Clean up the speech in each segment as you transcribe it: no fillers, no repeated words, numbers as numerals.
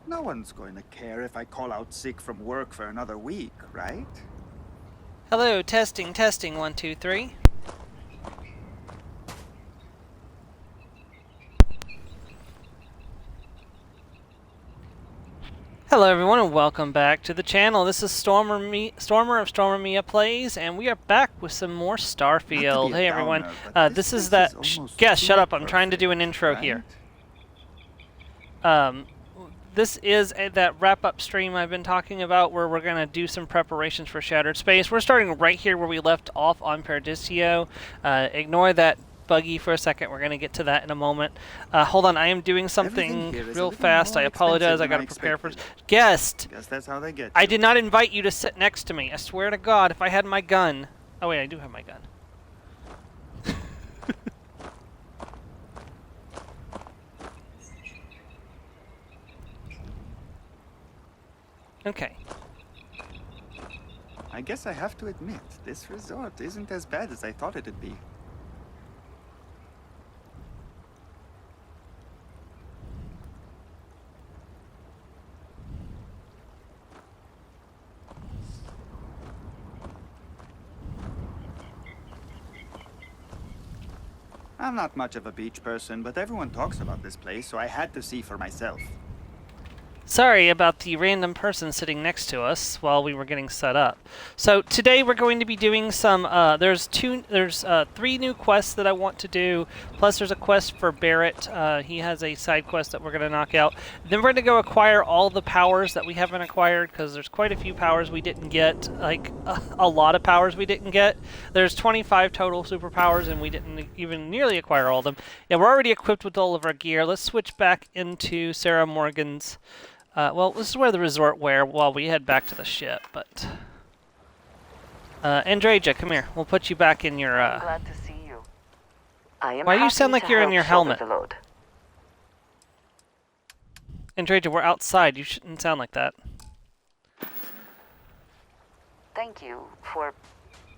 No one's going to care if I call out sick from work for another week, right? Hello, testing, 1, 2, 3. Hello everyone and welcome back to the channel. This is Stormer of Stormer Mia Plays, and we are back with some more Starfield. Hey everyone, this is that... Guess, shut up, I'm trying to do an intro here. This is that wrap-up stream I've been talking about where we're going to do some preparations for Shattered Space. We're starting right here where we left off on Paradiso. Ignore that buggy for a second. We're going to get to that in a moment. Hold on, I am doing something real fast. I apologize. I got to prepare for... Guest! Guess that's how they get you. I did not invite you to sit next to me. I swear to God, if I had my gun... Oh wait, I do have my gun. Okay. I guess I have to admit, this resort isn't as bad as I thought it'd be. I'm not much of a beach person, but everyone talks about this place, so I had to see for myself. Sorry about the random person sitting next to us while we were getting set up. So today we're going to be doing some, there's 3 new quests that I want to do, plus there's a quest for Barrett. He has a side quest that we're going to knock out. Then we're going to go acquire all the powers that we haven't acquired, because there's quite a few powers we didn't get, like a lot of powers we didn't get. There's 25 total superpowers and we didn't even nearly acquire all of them. Yeah, we're already equipped with all of our gear. Let's switch back into Sarah Morgan's... well, this is where the resort were while we head back to the ship, but... Andreja, come here. We'll put you back in your, I'm glad to see you. Why do you sound like you're in your helmet? Andreja, we're outside. You shouldn't sound like that. Thank you for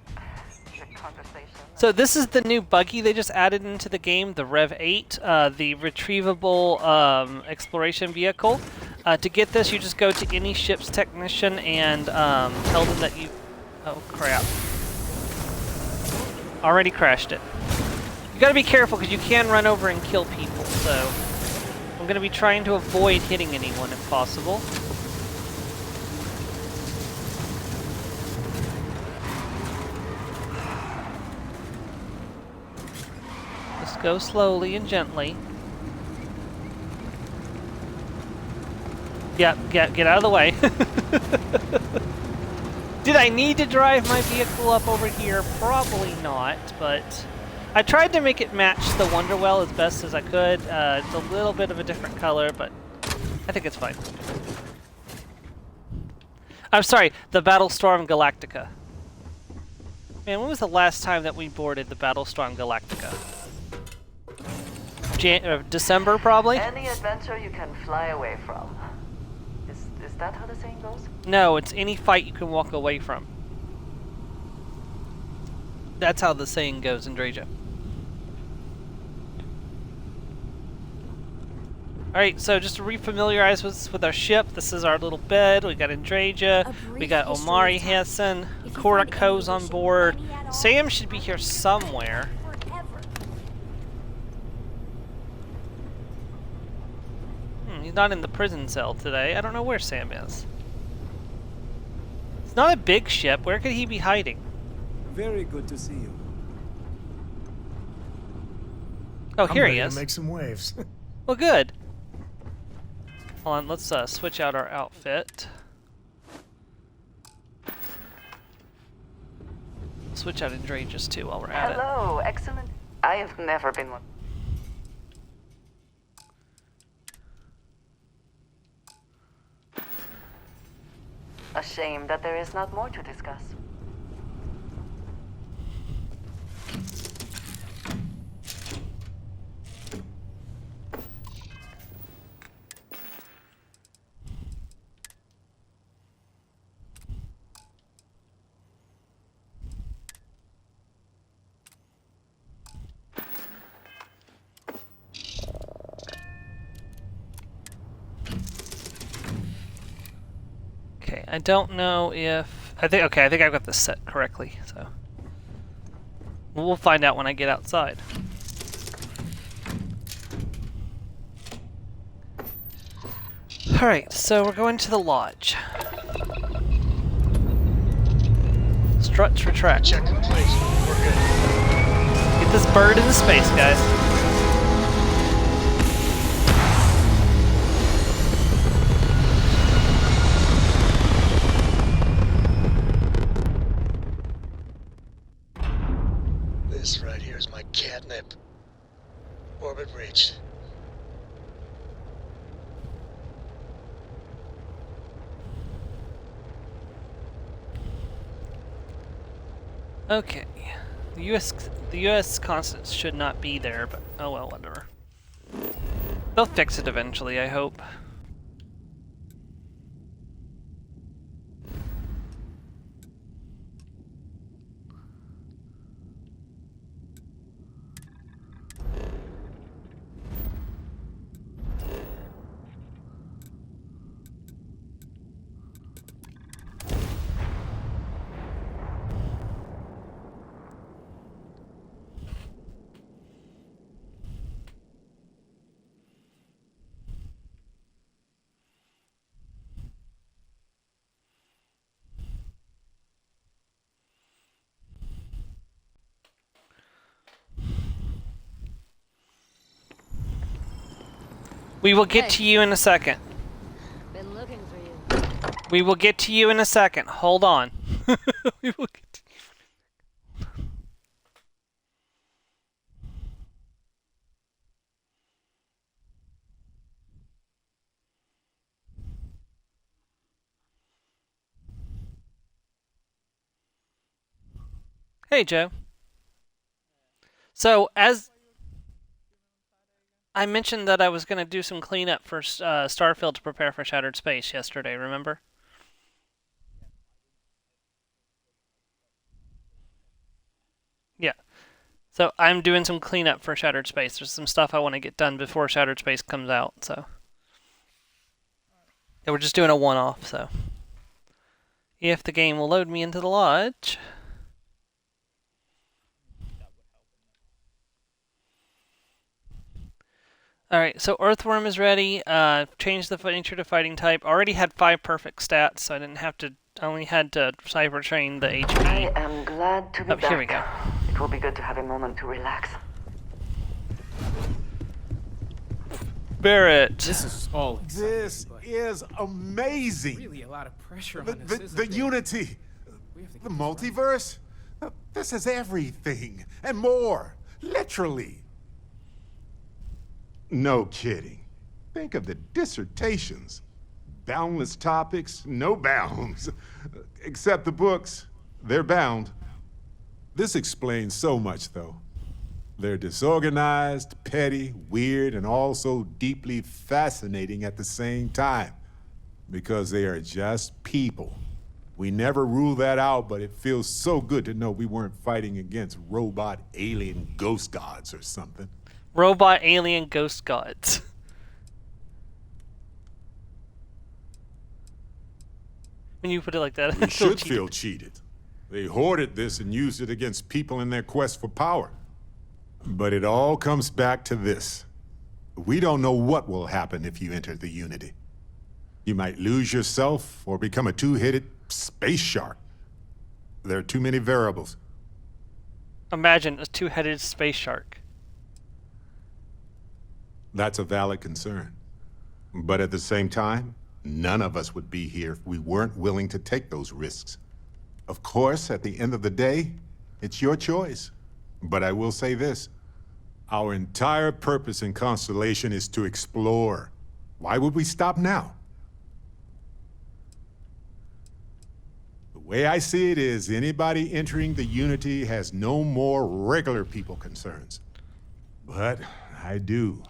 the conversation. So this is the new buggy they just added into the game, the Rev 8, the retrievable exploration vehicle. To get this, you just go to any ship's technician and tell them that you... Oh, crap. Already crashed it. You gotta be careful because you can run over and kill people, so... I'm gonna be trying to avoid hitting anyone if possible. Just go slowly and gently. Yeah, get out of the way. Did I need to drive my vehicle up over here? Probably not, but I tried to make it match the Wonderwell as best as I could. It's a little bit of a different color, but I think it's fine. I'm sorry, the Battlestorm Galactica. Man, when was the last time that we boarded the Battlestorm Galactica? December, probably? Any adventure you can fly away from. Is that how the saying goes? No, it's any fight you can walk away from. That's how the saying goes, Andreja. Alright, so just to refamiliarize with our ship, this is our little bed. We got Andreja, we got Omari Hassan, Korako's on board. Sam should be here somewhere. He's not in the prison cell today. I don't know where Sam is. It's not a big ship. Where could he be hiding? Very good to see you. Oh, here he is. Make some waves. Well, good. Hold on, let's switch out our outfit. Switch out Andreja's too while we're at it. Hello, excellent. I have never been one. A shame that there is not more to discuss. I don't know if... I think I've got this set correctly, so... We'll find out when I get outside. Alright, so we're going to the lodge. Struts retract. Check in place. We're good. Get this bird into space, guys. This right here is my catnip. Orbit reached. Okay. The US constants should not be there, but oh well, whatever. They'll fix it eventually, I hope. We will get to you in a second. Been looking for you. We will get to you in a second. Hold on. We will get to you. Hey, Joe. So, as I mentioned that I was going to do some cleanup for Starfield to prepare for Shattered Space yesterday, remember? Yeah. So I'm doing some cleanup for Shattered Space. There's some stuff I want to get done before Shattered Space comes out, so. Yeah, we're just doing a one-off, so. If the game will load me into the lodge. Alright, so Earthworm is ready. Changed the nature to fighting type. Already had 5 perfect stats, so I didn't have to. I only had to cyber train the HP. I am glad to be back. Here we go. It will be good to have a moment to relax. Barrett. This is all exciting, This but is amazing. really a lot of pressure on The, us, the, isn't the there? unity, We have to the get this right. multiverse. This is everything and more. Literally. No kidding. Think of the dissertations. Boundless topics, no bounds. Except the books, they're bound. This explains so much, though. They're disorganized, petty, weird, and also deeply fascinating at the same time. Because they are just people. We never rule that out, but it feels so good to know we weren't fighting against robot alien ghost gods or something. Robot alien ghost gods. When you put it like that, We I feel should cheated. feel cheated. They hoarded this and used it against people in their quest for power. But it all comes back to this. We don't know what will happen if you enter the Unity. You might lose yourself or become a two-headed space shark. There are too many variables. Imagine a two-headed space shark. That's a valid concern. But at the same time, none of us would be here if we weren't willing to take those risks. Of course, at the end of the day, it's your choice. But I will say this. Our entire purpose in Constellation is to explore. Why would we stop now? The way I see it is, anybody entering the Unity has no more regular people concerns. But I do.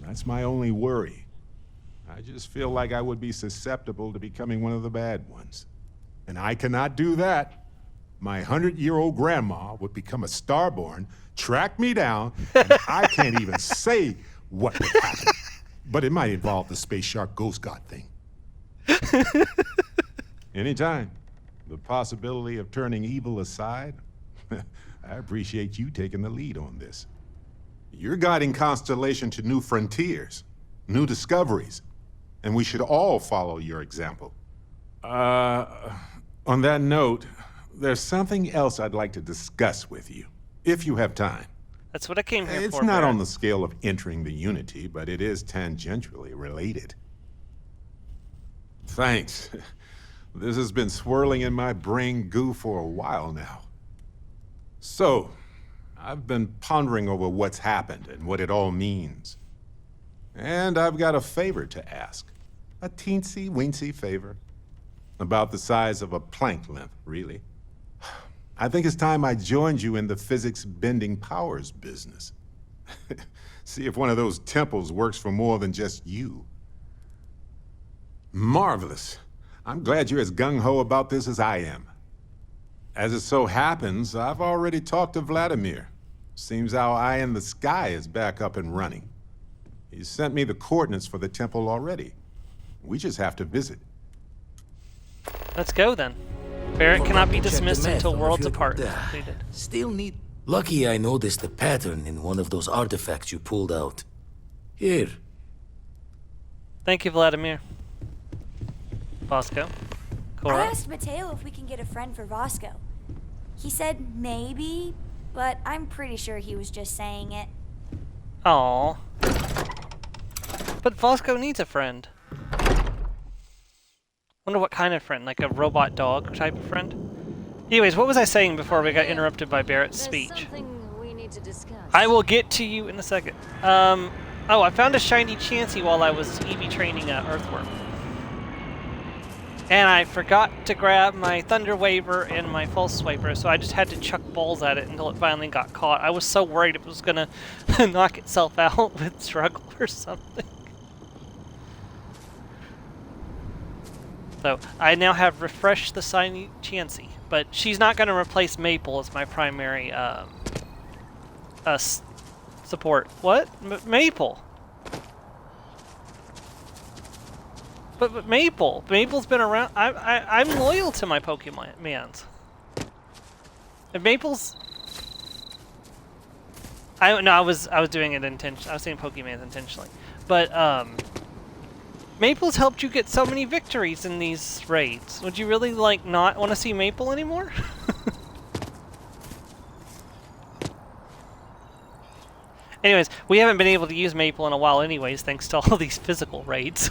That's my only worry. I just feel like I would be susceptible to becoming one of the bad ones. And I cannot do that. My 100-year-old grandma would become a starborn, track me down, and I can't even say what would happen. But it might involve the space shark ghost god thing. Anytime. The possibility of turning evil aside, I appreciate you taking the lead on this. You're guiding Constellation to new frontiers, new discoveries, and we should all follow your example. On that note, there's something else I'd like to discuss with you, if you have time. That's what I came here for. It's not on the scale of entering the Unity, but it is tangentially related. Thanks. This has been swirling in my brain goo for a while now. So, I've been pondering over what's happened and what it all means. And I've got a favor to ask. A teensy-weensy favor. About the size of a plank length, really. I think it's time I joined you in the physics-bending powers business. See if one of those temples works for more than just you. Marvelous. I'm glad you're as gung-ho about this as I am. As it so happens, I've already talked to Vladimir. Seems our eye in the sky is back up and running. He sent me the coordinates for the temple already. We just have to visit. Let's go then. Barrett cannot be Check the dismissed math until on the Worlds field Apart with is that. completed. Still need... Lucky I noticed a pattern in one of those artifacts you pulled out. Here. Thank you, Vladimir. Bosco. I Cora. asked Mateo if we can get a friend for Vasco. He said maybe, but I'm pretty sure he was just saying it. Aww. But Bosco needs a friend. Wonder what kind of friend, like a robot dog type of friend? Anyways, what was I saying before we got interrupted by Barrett's There's speech? something we need to discuss. I will get to you in a second. Oh, I found a shiny Chansey while I was EV training Earthworm. And I forgot to grab my Thunder Waver and my Pulse Swiper, so I just had to chuck balls at it until it finally got caught. I was so worried it was gonna knock itself out with struggle or something. So, I now have refreshed the shiny Chansey, but she's not going to replace Maple as my primary support. What? Maple? But Maple. Maple's been around. I'm loyal to my Pokemons. And Maple's. I was doing it intentionally. I was saying Pokemons intentionally, but Maple's helped you get so many victories in these raids. Would you really like not want to see Maple anymore? Anyways, we haven't been able to use Maple in a while anyways, thanks to all these physical raids.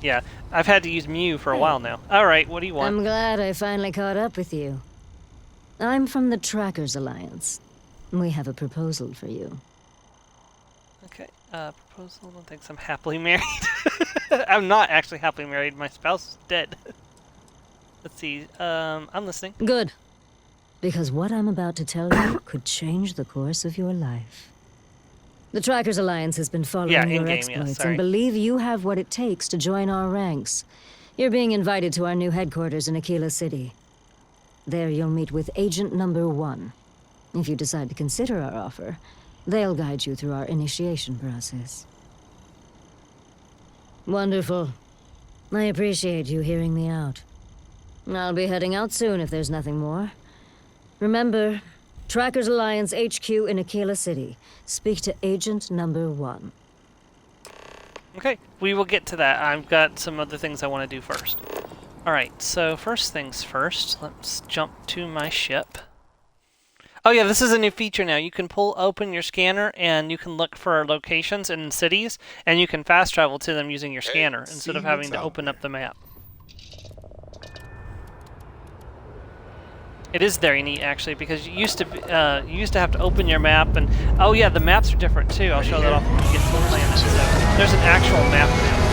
Yeah, I've had to use Mew for a while now. Alright, what do you want? I'm glad I finally caught up with you. I'm from the Trackers Alliance. We have a proposal for you. Okay, proposal, no thanks, I'm happily married. I'm not actually happily married, my spouse is dead. Let's see, I'm listening. Good. Because what I'm about to tell you could change the course of your life. The Trackers Alliance has been following your in-game, exploits sorry. and believe you have what it takes to join our ranks. You're being invited to our new headquarters in Aquila City. There you'll meet with Agent Number 1. If you decide to consider our offer, they'll guide you through our initiation process. Wonderful. I appreciate you hearing me out. I'll be heading out soon if there's nothing more. Remember, Trackers Alliance HQ in Aquila City. Speak to Agent Number 1. Okay, we will get to that. I've got some other things I want to do first. Alright, so first things first, let's jump to my ship. Oh yeah, this is a new feature now. You can open your scanner and you can look for locations in cities, and you can fast travel to them using your scanner instead of having to open up the map. It is very neat actually, because you used to have to open your map, and oh yeah, the maps are different too. I'll show that off when we get to the planet. So there's an actual map now.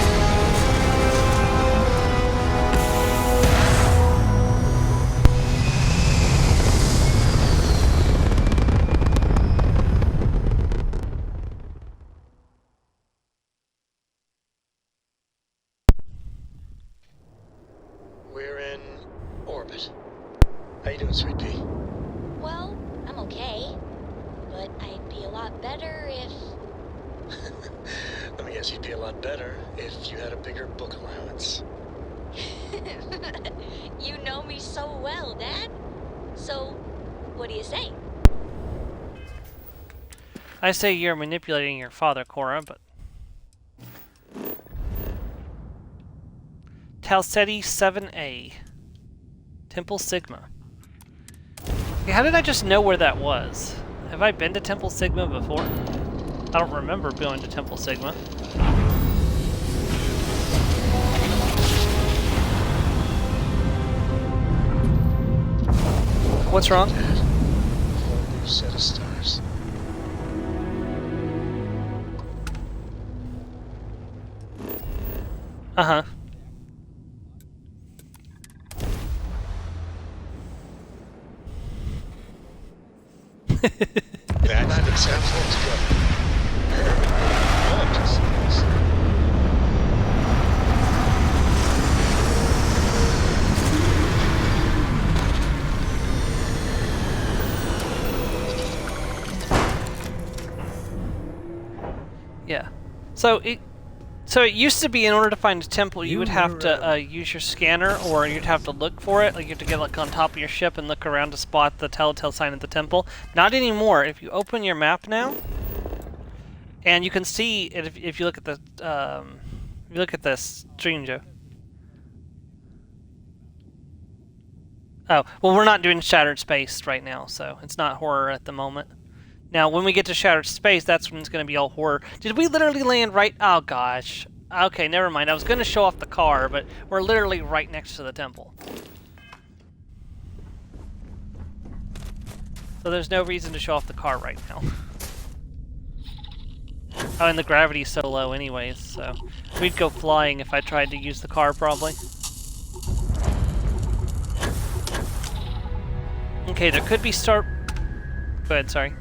We're in orbit. How you doing, Sweet Pea? Well, I'm okay. But I'd be a lot better if Let me guess, you'd be a lot better if you had a bigger book allowance. You know me so well, Dad. So, what do you say? I say you're manipulating your father, Cora, but... Talsetti 7A. Temple Sigma. Okay, how did I just know where that was? Have I been to Temple Sigma before? I don't remember going to Temple Sigma. What's wrong? A whole new set of stars. Uh-huh. That's the sound folks go. Yeah. So it used to be in order to find a temple, you would have to use your scanner, or you'd have to look for it. Like you have to get like on top of your ship and look around to spot the telltale sign of the temple. Not anymore. If you open your map now, and you can see it if you look at the if you look at this stream, Joe. Oh well, we're not doing Shattered Space right now, so it's not horror at the moment. Now, when we get to Shattered Space, that's when it's going to be all horror. Did we literally land right... Oh, gosh. Okay, never mind. I was going to show off the car, but we're literally right next to the temple. So there's no reason to show off the car right now. Oh, and the gravity's so low anyways, so... We'd go flying if I tried to use the car, probably. Okay, there could be Go ahead, sorry.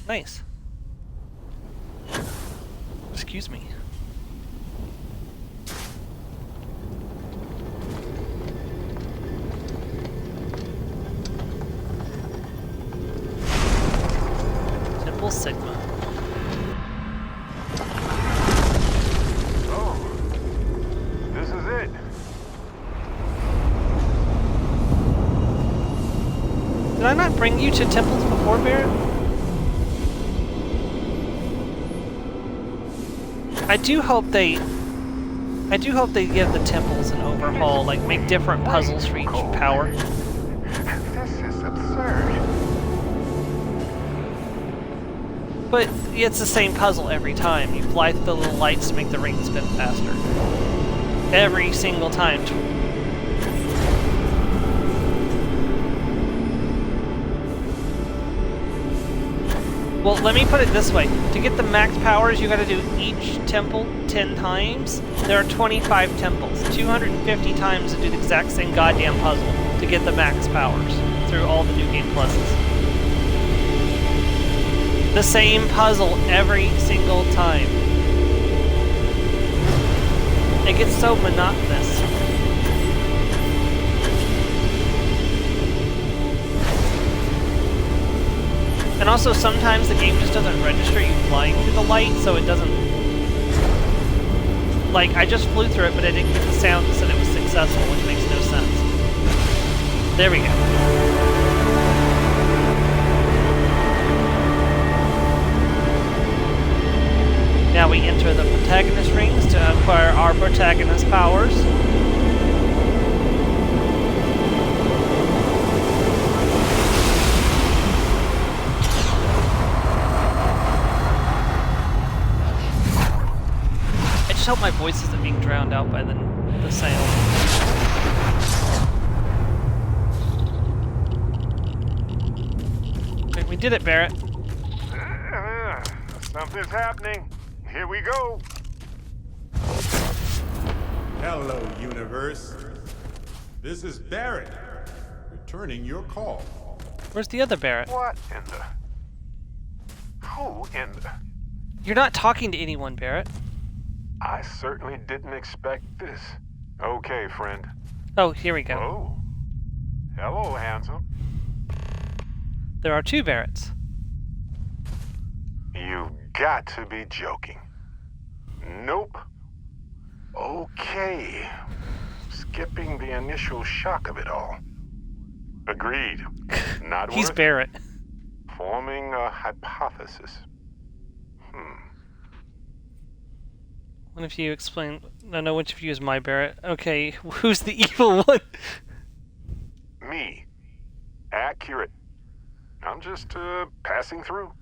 Nice. Excuse me. Temple Sigma. Oh, this is it. Did I not bring you to temples before, Barrett? I do hope they give the temples an overhaul, like make different puzzles for each power. This is absurd. But it's the same puzzle every time. You fly through the little lights to make the ring spin faster. Every single time. Well, let me put it this way. To get the max powers, you gotta do each temple 10 times. There are 25 temples. 250 times to do the exact same goddamn puzzle to get the max powers through all the New Game Pluses. The same puzzle every single time. It gets so monotonous. And also, sometimes the game just doesn't register you flying through the light, so it doesn't... Like, I just flew through it, but I didn't get the sound that said it was successful, which makes no sense. There we go. Now we enter the protagonist rings to acquire our protagonist powers. I just hope my voice isn't being drowned out by the sound. Okay, we did it, Barrett. Something's happening. Here we go. Hello, universe. This is Barrett, returning your call. Where's the other Barrett? What in the... Who in the... You're not talking to anyone, Barrett. I certainly didn't expect this. Okay, friend. Oh, here we go. Oh. Hello, handsome. There are two Barretts. You've got to be joking. Nope. Okay. Skipping the initial shock of it all. Agreed. Not He's worth Barrett. forming a hypothesis. What if you explain? No, which of you is my Barrett? Okay, who's the evil one? Me. Accurate. I'm just passing through.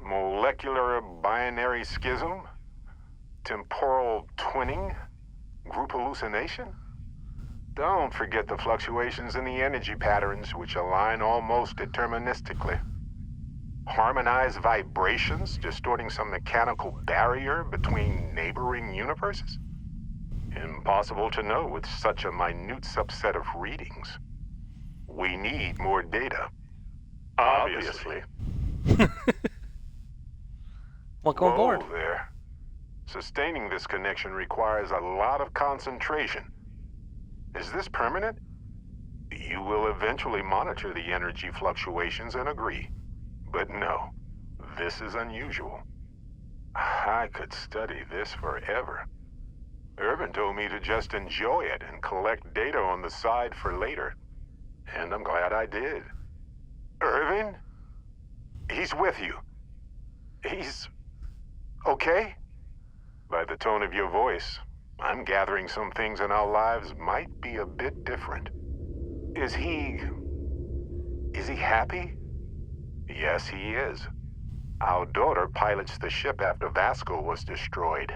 Molecular binary schism? Temporal twinning? Group hallucination? Don't forget the fluctuations in the energy patterns, which align almost deterministically. Harmonized vibrations distorting some mechanical barrier between neighboring universes? Impossible to know with such a minute subset of readings. We need more data. Obviously. Welcome aboard. Whoa there. Sustaining this connection requires a lot of concentration. Is this permanent? You will eventually monitor the energy fluctuations and agree. But no, this is unusual. I could study this forever. Irvin told me to just enjoy it and collect data on the side for later. And I'm glad I did. Irvin? He's with you. He's... okay? By the tone of your voice, I'm gathering some things in our lives might be a bit different. Is he happy? Yes, he is. Our daughter pilots the ship after Vasco was destroyed.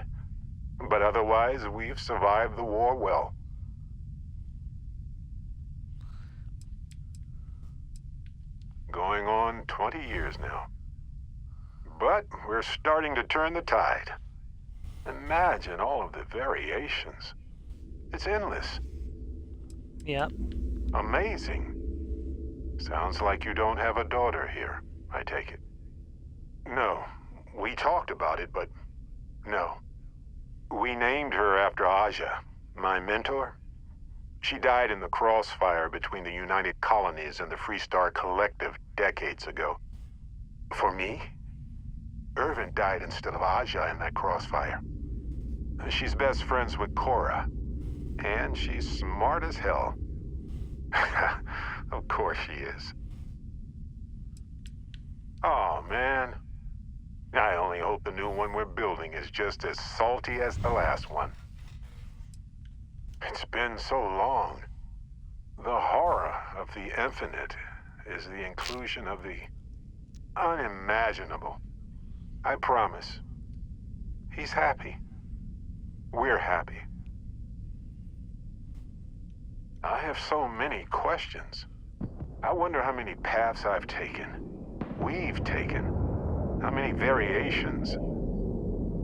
But otherwise, we've survived the war well. Going on 20 years now. But we're starting to turn the tide. Imagine all of the variations. It's endless. Yep. Amazing. Sounds like you don't have a daughter here, I take it. No, we talked about it, but no. We named her after Aja, my mentor. She died in the crossfire between the United Colonies and the Freestar Collective decades ago. For me, Irvin died instead of Aja in that crossfire. She's best friends with Cora, and she's smart as hell. Of course she is. Oh, man. I only hope the new one we're building is just as salty as the last one. It's been so long. The horror of the infinite is the inclusion of the unimaginable. I promise. He's happy. We're happy. I have so many questions. I wonder how many paths I've taken, we've taken, how many variations,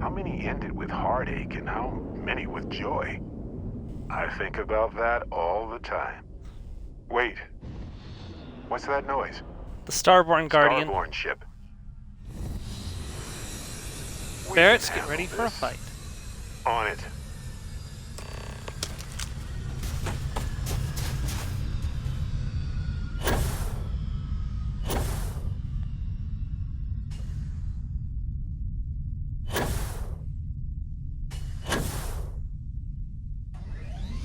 how many ended with heartache and how many with joy. I think about that all the time. Wait, what's that noise? The Starborn Guardian. Starborn ship. Barrett's get ready for a fight. On it.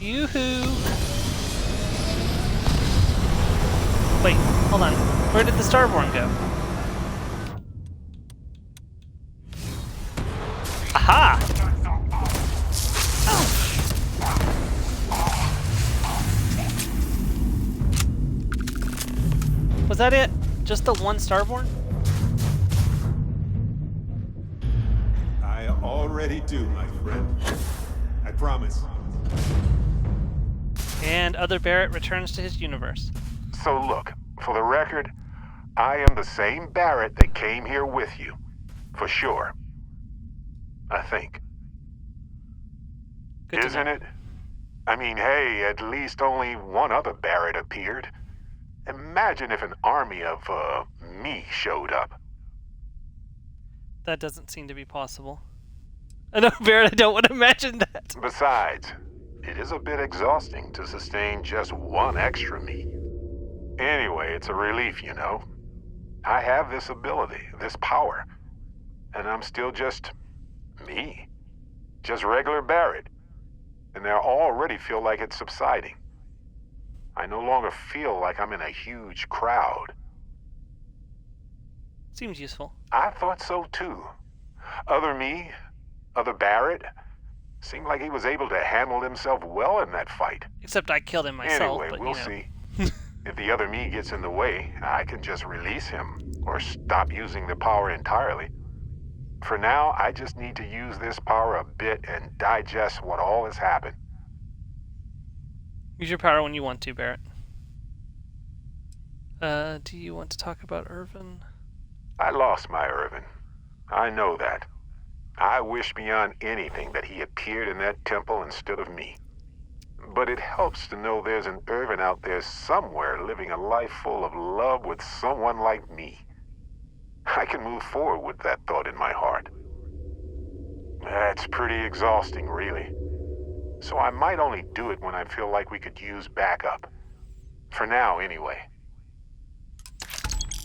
Yoo-hoo! Wait, hold on. Where did the Starborn go? Aha! Was that it? Just the one Starborn? I already do, my friend. I promise. And other Barrett returns to his universe. So look, for the record, I am the same Barrett that came here with you. For sure. I think. Good to Isn't know. it? I mean, hey, at least only one other Barrett appeared. Imagine if an army of, me showed up. That doesn't seem to be possible. I know, Barrett, I don't want to imagine that. Besides, it is a bit exhausting to sustain just one extra me. Anyway, it's a relief, you know. I have this ability, this power, and I'm still just me. Just regular Barrett. And I already feel like it's subsiding. I no longer feel like I'm in a huge crowd. Seems useful. I thought so too. Other me, other Barrett, seemed like he was able to handle himself well in that fight. Except I killed him myself, Anyway, but we'll see. If the other me gets in the way, I can just release him or stop using the power entirely. For now, I just need to use this power a bit and digest what all has happened. Use your power when you want to, Barrett. Do you want to talk about Irvin? I lost my Irvin. I know that. I wish beyond anything that he appeared in that temple instead of me. But it helps to know there's an Irvin out there somewhere living a life full of love with someone like me. I can move forward with that thought in my heart. That's pretty exhausting, really. So I might only do it when I feel like we could use backup. For now, anyway.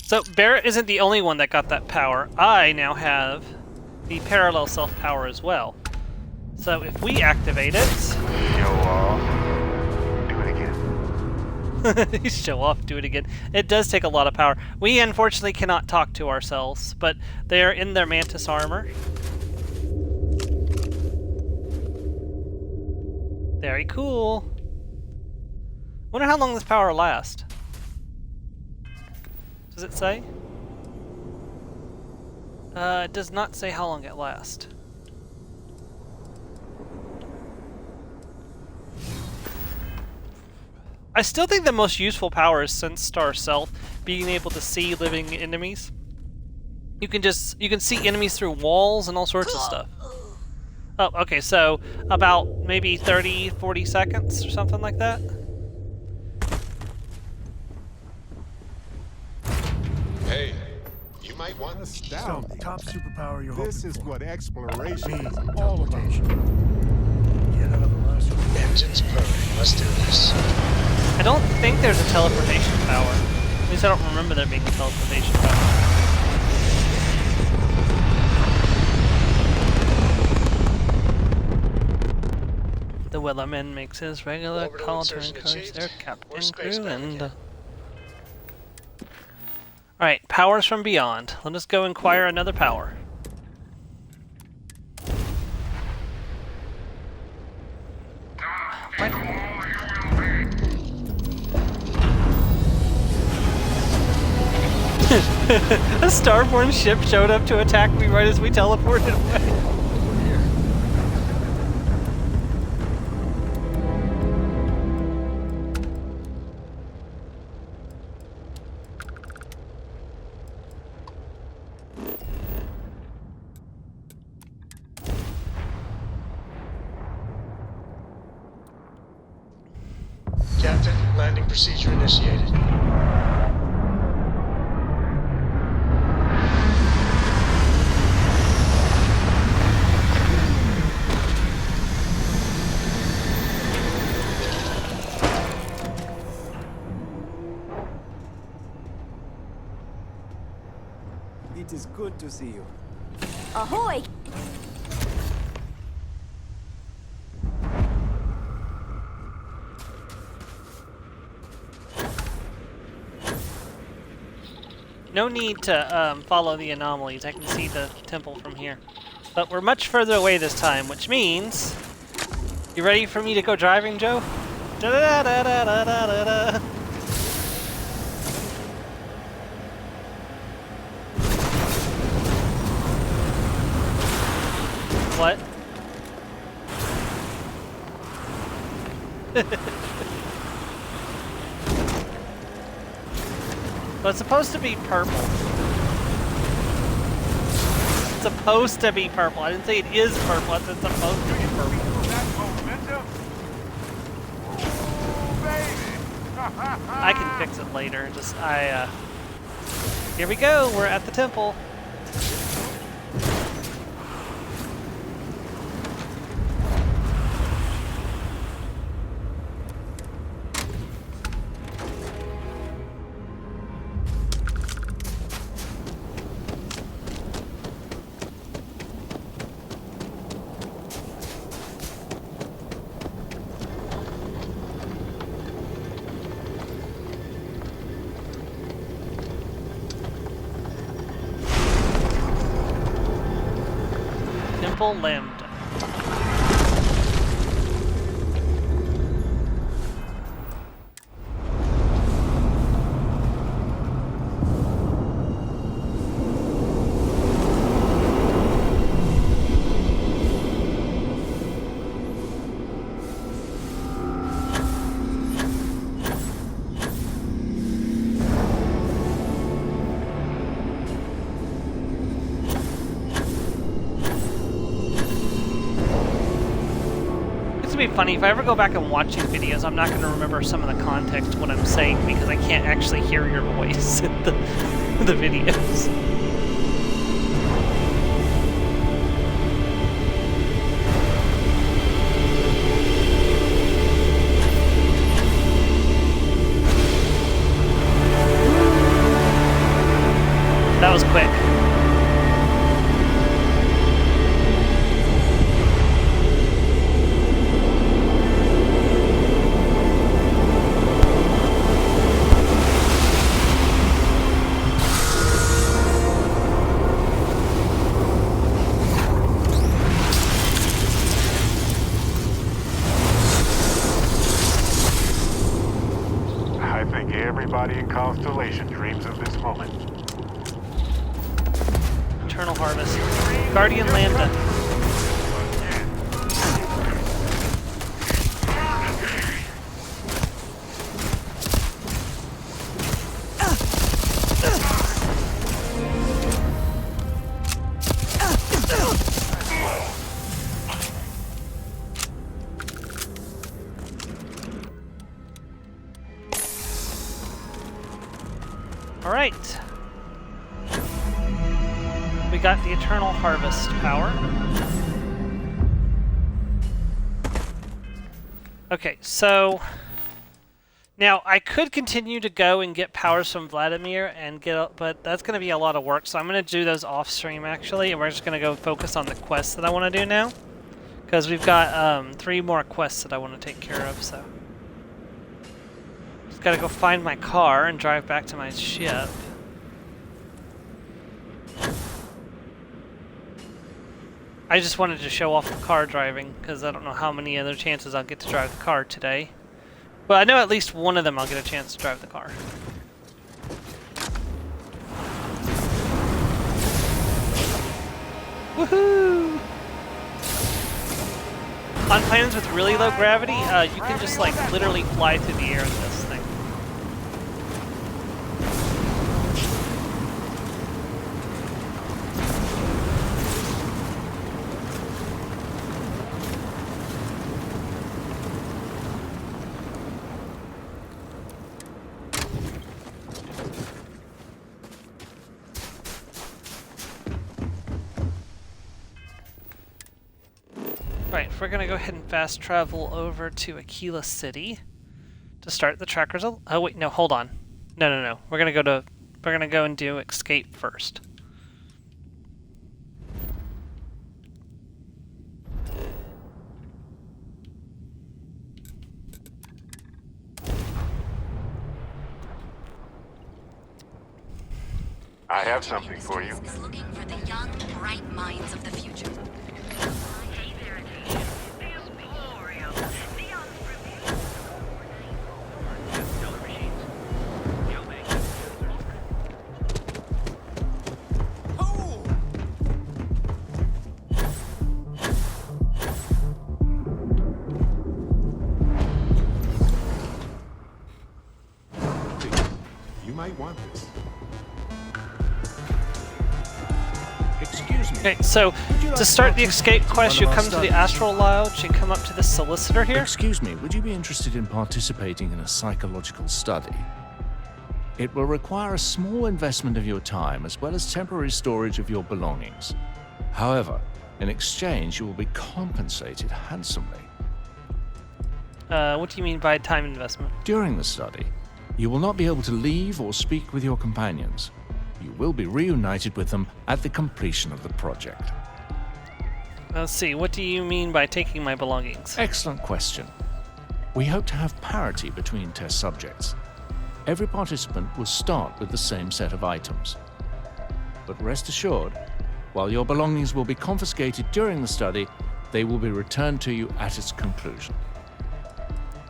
So Barrett isn't the only one that got that power. I now have the parallel self power as well. So if we activate it... Show off. Do it again. Show off, do it again. It does take a lot of power. We unfortunately cannot talk to ourselves, but they are in their mantis armor. Very cool. Wonder how long this power lasts. Does it say? It does not say how long it lasts. I still think the most useful power is Sense Star Stealth, being able to see living enemies. You can see enemies through walls and all sorts of stuff. Oh, okay, so about maybe 30, 40 seconds or something like that. Hey, you might want to So, top superpower you're This hoping is for. what exploration is Me, all about. Get out of the last one. Engines purring. Let's do this. I don't think there's a teleportation power. At least I don't remember there being a teleportation power. The Wellerman makes his regular Orbital call to insertion encourage achieved. their We're captain spacebound crew and... again. Alright, powers from beyond. Let us go inquire another power. What? A starborn ship showed up to attack me right as we teleported away. Captain, landing procedure initiated. It is good to see you. Ahoy! No need to follow the anomalies. I can see the temple from here. But we're much further away this time, which means... You ready for me to go driving, Joe? Da-da-da-da-da-da-da-da. What? Well, it's supposed to be purple. It's supposed to be purple. I didn't say it is purple. I said it's supposed to be purple. I can fix it later. Here we go. We're at the temple. travel Lambda. Funny, if I ever go back and watch these videos, I'm not going to remember some of the context of what I'm saying because I can't actually hear your voice in the videos. That was quick. Everybody in Constellation dreams of this moment. Eternal Harvest. Guardian Lambda. Alright. We got the Eternal Harvest power. Okay, so now I could continue to go and get powers from Vladimir and but that's going to be a lot of work, so I'm going to do those off stream actually, and we're just going to go focus on the quests that I want to do now. Because we've got 3 more quests that I want to take care of, so. Just gotta go find my car and drive back to my ship. I just wanted to show off the car driving, because I don't know how many other chances I'll get to drive the car today. But I know at least one of them I'll get a chance to drive the car. Woohoo! On planets with really low gravity, you can just like literally fly through the air in this thing. Right, we're gonna go ahead and fast travel over to Aquila City to start the trackers. Oh wait, no, hold on. No. We're gonna go and do escape first. I have something for you. Is looking for the young, bright minds of the future. You might want this. Excuse me. Okay, so to start the escape quest, you come to the Astral Lodge and come up to the solicitor here. Excuse me, would you be interested in participating in a psychological study? It will require a small investment of your time as well as temporary storage of your belongings. However, in exchange, you will be compensated handsomely. What do you mean by time investment? During the study, you will not be able to leave or speak with your companions. You will be reunited with them at the completion of the project. Let's see, what do you mean by taking my belongings? Excellent question. We hope to have parity between test subjects. Every participant will start with the same set of items. But rest assured, While your belongings will be confiscated during the study, they will be returned to you at its conclusion.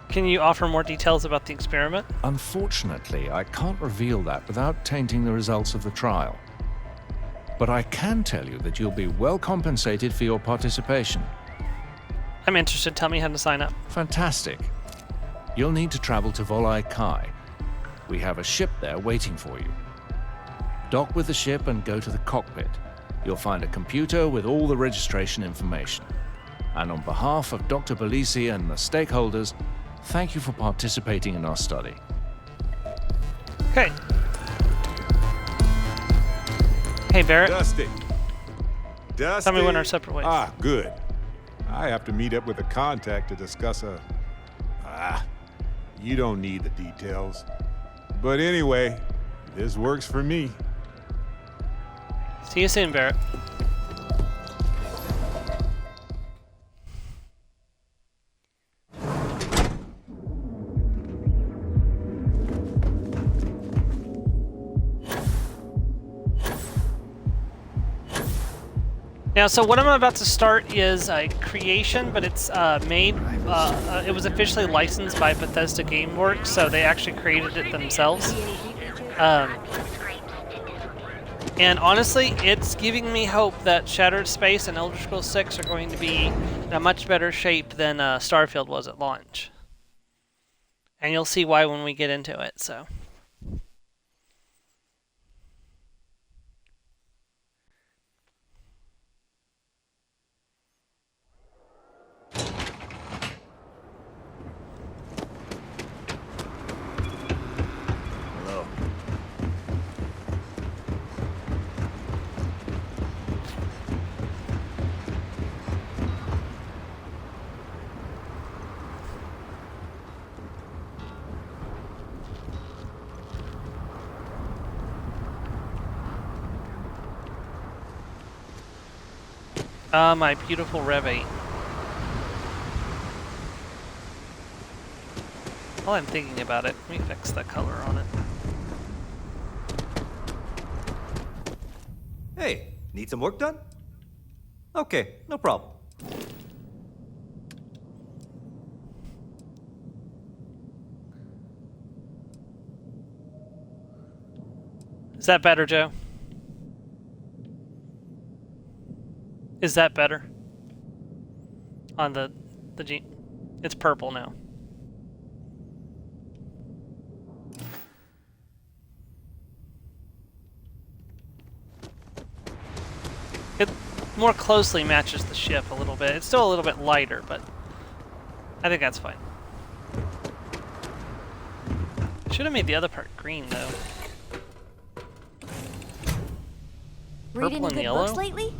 Can you offer more details about the experiment? Unfortunately, I can't reveal that without tainting the results of the trial. But I can tell you that you'll be well compensated for your participation. I'm interested. Tell me how to sign up. Fantastic. You'll need to travel to Volai Kai. We have a ship there waiting for you. Dock with the ship and go to the cockpit. You'll find a computer with all the registration information. And on behalf of Dr. Belisi and the stakeholders, thank you for participating in our study. Okay. Hey, Barrett. Dusty. Tell me when our separate ways. Ah, good. I have to meet up with a contact to discuss you don't need the details. But anyway, this works for me. See you soon, Barrett. Now, so what I'm about to start is a creation, but it's made, it was officially licensed by Bethesda GameWorks, so they actually created it themselves. And honestly, it's giving me hope that Shattered Space and Elder Scrolls 6 are going to be in a much better shape than Starfield was at launch. And you'll see why when we get into it, so... my beautiful Rev 8. While I'm thinking about it, let me fix the color on it. Hey, need some work done? Okay, no problem. Is that better, Joe? Is that better? On the G? It's purple now. It more closely matches the ship a little bit. It's still a little bit lighter, but I think that's fine. Should have made the other part green, though. Reading Purple and good yellow? books lately?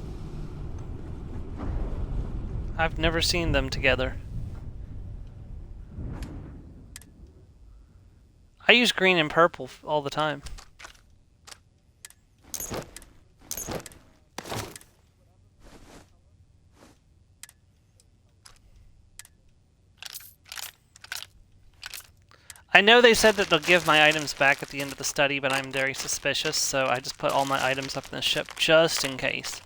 I've never seen them together. I use green and purple all the time. I know they said that they'll give my items back at the end of the study, but I'm very suspicious, so I just put all my items up in the ship just in case.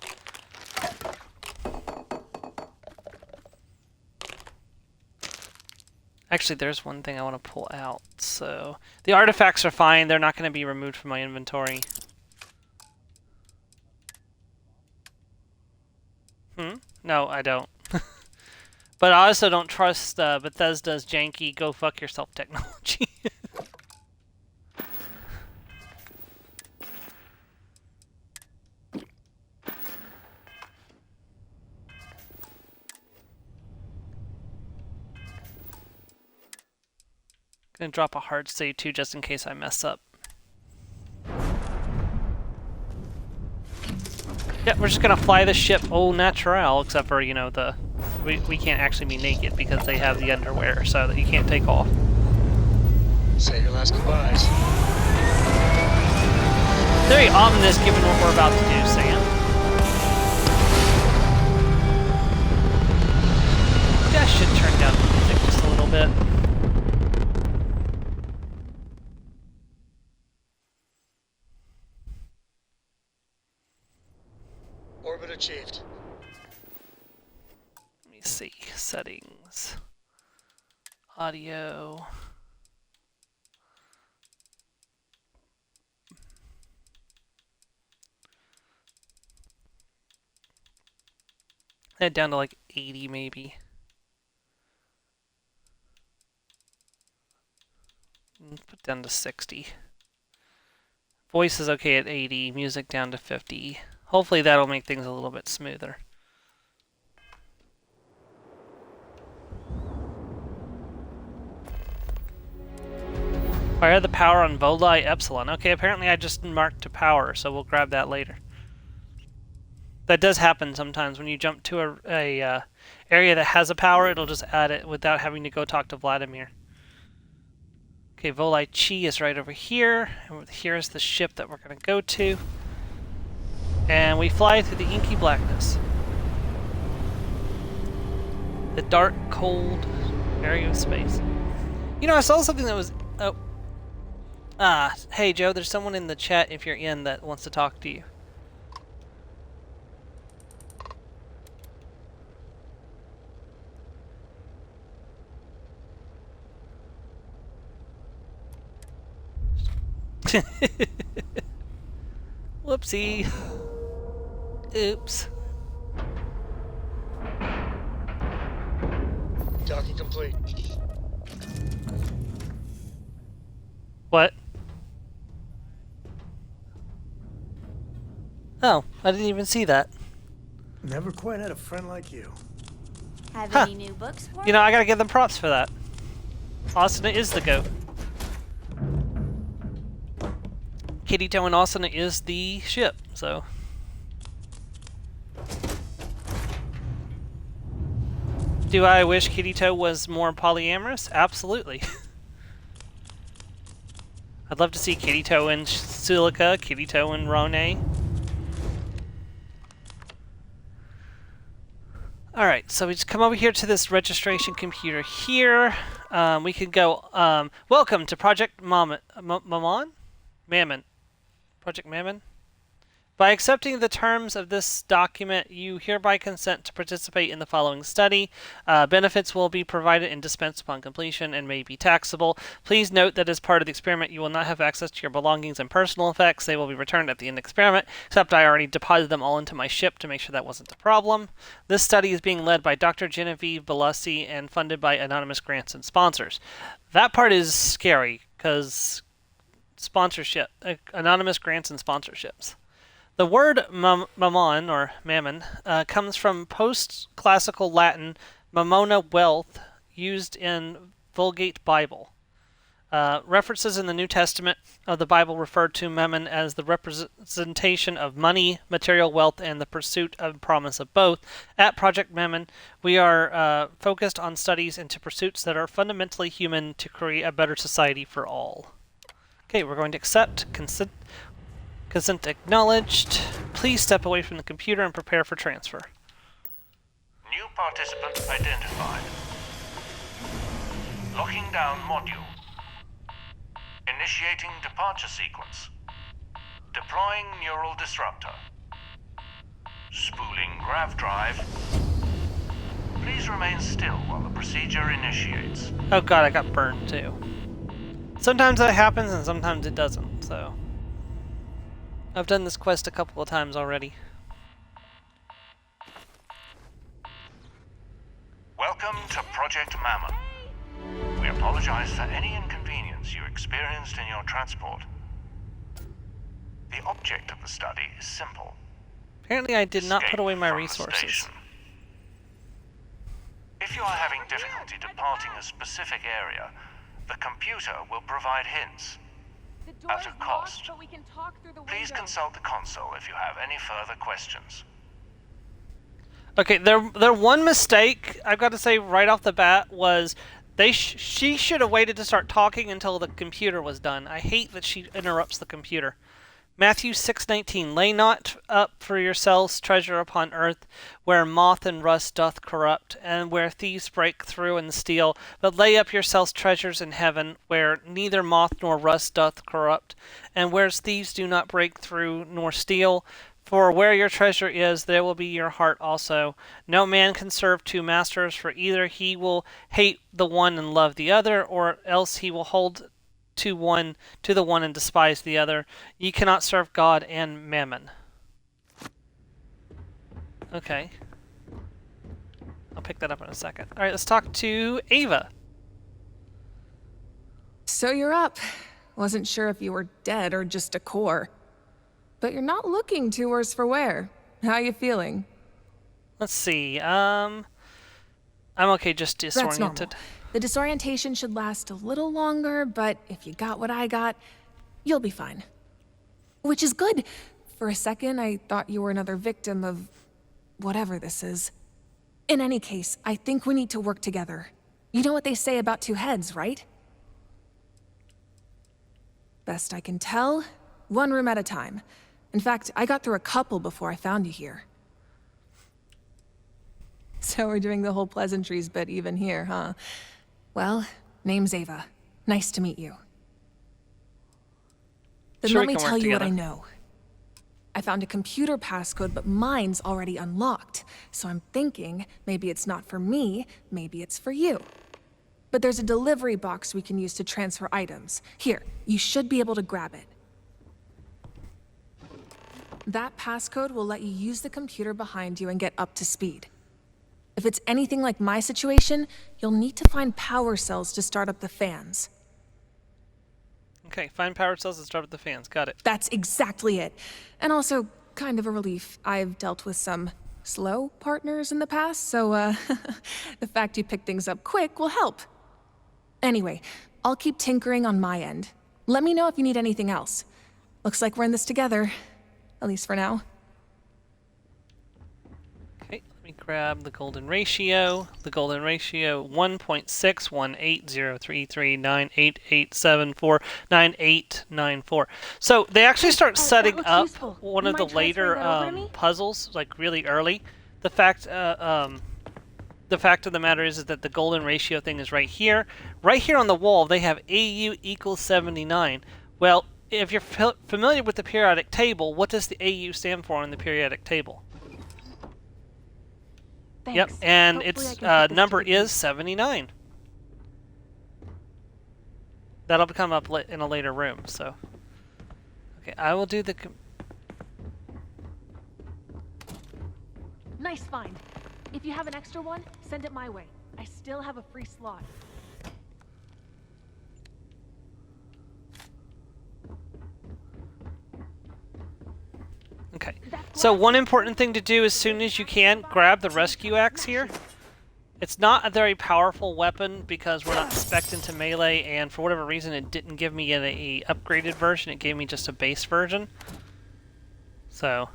Actually, there's one thing I want to pull out. So the artifacts are fine. They're not going to be removed from my inventory. No, I don't. But I also don't trust Bethesda's janky go fuck yourself technology. Gonna drop a hard save too, just in case I mess up. Yeah, we're just gonna fly the ship au naturel, except for, you know, we can't actually be naked because they have the underwear, so that you can't take off. Say your last goodbyes. Very ominous given what we're about to do, Sam. Maybe I should turn down the music just a little bit. Let's see. Settings. Audio. Head down to like 80 maybe. Put down to 60. Voice is okay at 80. Music down to 50. Hopefully that'll make things a little bit smoother. Fire the power on Voli Epsilon. Okay, apparently I just marked to power, so we'll grab that later. That does happen sometimes when you jump to a area that has a power. It'll just add it without having to go talk to Vladimir. Okay, Voli Chi is right over here. And here's the ship that we're going to go to. And we fly through the inky blackness. The dark, cold area of space. You know, I saw something that was... Oh. Hey Joe, there's someone in the chat if you're in that wants to talk to you. Whoopsie. Oops. Docking complete. What? Oh, I didn't even see that. Never quite had a friend like you. Have any new books for You know, I gotta give them props for that. Asuna is the GOAT. Kirito and Asuna is the ship, so... Do I wish Kirito was more polyamorous? Absolutely. I'd love to see Kirito and Sulika, Kirito and Rone. Alright, so we just come over here to this registration computer here. We can go, welcome to Project Mammon? Project Mammon? By accepting the terms of this document, you hereby consent to participate in the following study. Benefits will be provided and dispensed upon completion and may be taxable. Please note that as part of the experiment, you will not have access to your belongings and personal effects. They will be returned at the end of the experiment, except I already deposited them all into my ship to make sure that wasn't a problem. This study is being led by Dr. Genevieve Balassi and funded by anonymous grants and sponsors. That part is scary, because sponsorship, anonymous grants and sponsorships. The word mammon, or mammon, comes from post-classical Latin mammona, wealth, used in Vulgate Bible. References in the New Testament of the Bible refer to mammon as the representation of money, material wealth, and the pursuit of promise of both. At Project Mammon, we are focused on studies into pursuits that are fundamentally human to create a better society for all. Okay, we're going to accept, consent acknowledged. Please step away from the computer and prepare for transfer. New participant identified. Locking down module. Initiating departure sequence. Deploying neural disruptor. Spooling grav drive. Please remain still while the procedure initiates. Oh god, I got burned too. Sometimes that happens and sometimes it doesn't, so... I've done this quest a couple of times already. Welcome to Project Mammon. We apologize for any inconvenience you experienced in your transport. The object of the study is simple. Apparently I did not put away my resources. If you are having difficulty departing a specific area, the computer will provide hints. At a cost. But we can talk through the Please window. consult the console if you have any further questions. Okay, their one mistake, I've got to say right off the bat, was she should have waited to start talking until the computer was done. I hate that she interrupts the computer. Matthew 6:19, lay not up for yourselves treasure upon earth, where moth and rust doth corrupt, and where thieves break through and steal, but lay up yourselves treasures in heaven, where neither moth nor rust doth corrupt, and where thieves do not break through nor steal. For where your treasure is, there will be your heart also. No man can serve two masters, for either he will hate the one and love the other, or else he will hold to the one and despise the other. Ye cannot serve God and mammon. Okay. I'll pick that up in a second. Alright, let's talk to Ava. So you're up. Wasn't sure if you were dead or just a core. But you're not looking too worse for wear. How you feeling? Let's see. I'm okay, just That's disoriented. normal. The disorientation should last a little longer, but if you got what I got, you'll be fine. Which is good. For a second, I thought you were another victim of whatever this is. In any case, I think we need to work together. You know what they say about two heads, right? Best I can tell, one room at a time. In fact, I got through a couple before I found you here. So we're doing the whole pleasantries bit even here, huh? Well, name's Ava. Nice to meet you. Then Sure, let we me can work tell you what I together. know. I found a computer passcode, but mine's already unlocked. So I'm thinking maybe it's not for me, maybe it's for you. But there's a delivery box we can use to transfer items. Here, you should be able to grab it. That passcode will let you use the computer behind you and get up to speed. If it's anything like my situation, you'll need to find power cells to start up the fans. Okay, find power cells and start with the fans. Got it. That's exactly it. And also, kind of a relief. I've dealt with some slow partners in the past, so the fact you pick things up quick will help. Anyway, I'll keep tinkering on my end. Let me know if you need anything else. Looks like we're in this together. At least for now. Okay, let me grab the golden ratio. The golden ratio 1.618033988749894. So they actually start setting looks up useful. one You of the mind transferring later that over to me? puzzles, like really early. The fact of the matter is that the golden ratio thing is right here. Right here on the wall, they have AU equals 79. Well, if you're familiar with the periodic table, what does the AU stand for in the periodic table? Thanks. Yep, and Hopefully I its can put this number to good is 79. That'll come up in a later room, so. Okay, I will do the... Nice find. If you have an extra one, send it my way. I still have a free slot. Okay, so one important thing to do as soon as you can, grab the rescue axe here. It's not a very powerful weapon because we're not spec'd into melee, and for whatever reason it didn't give me a upgraded version, it gave me just a base version. So,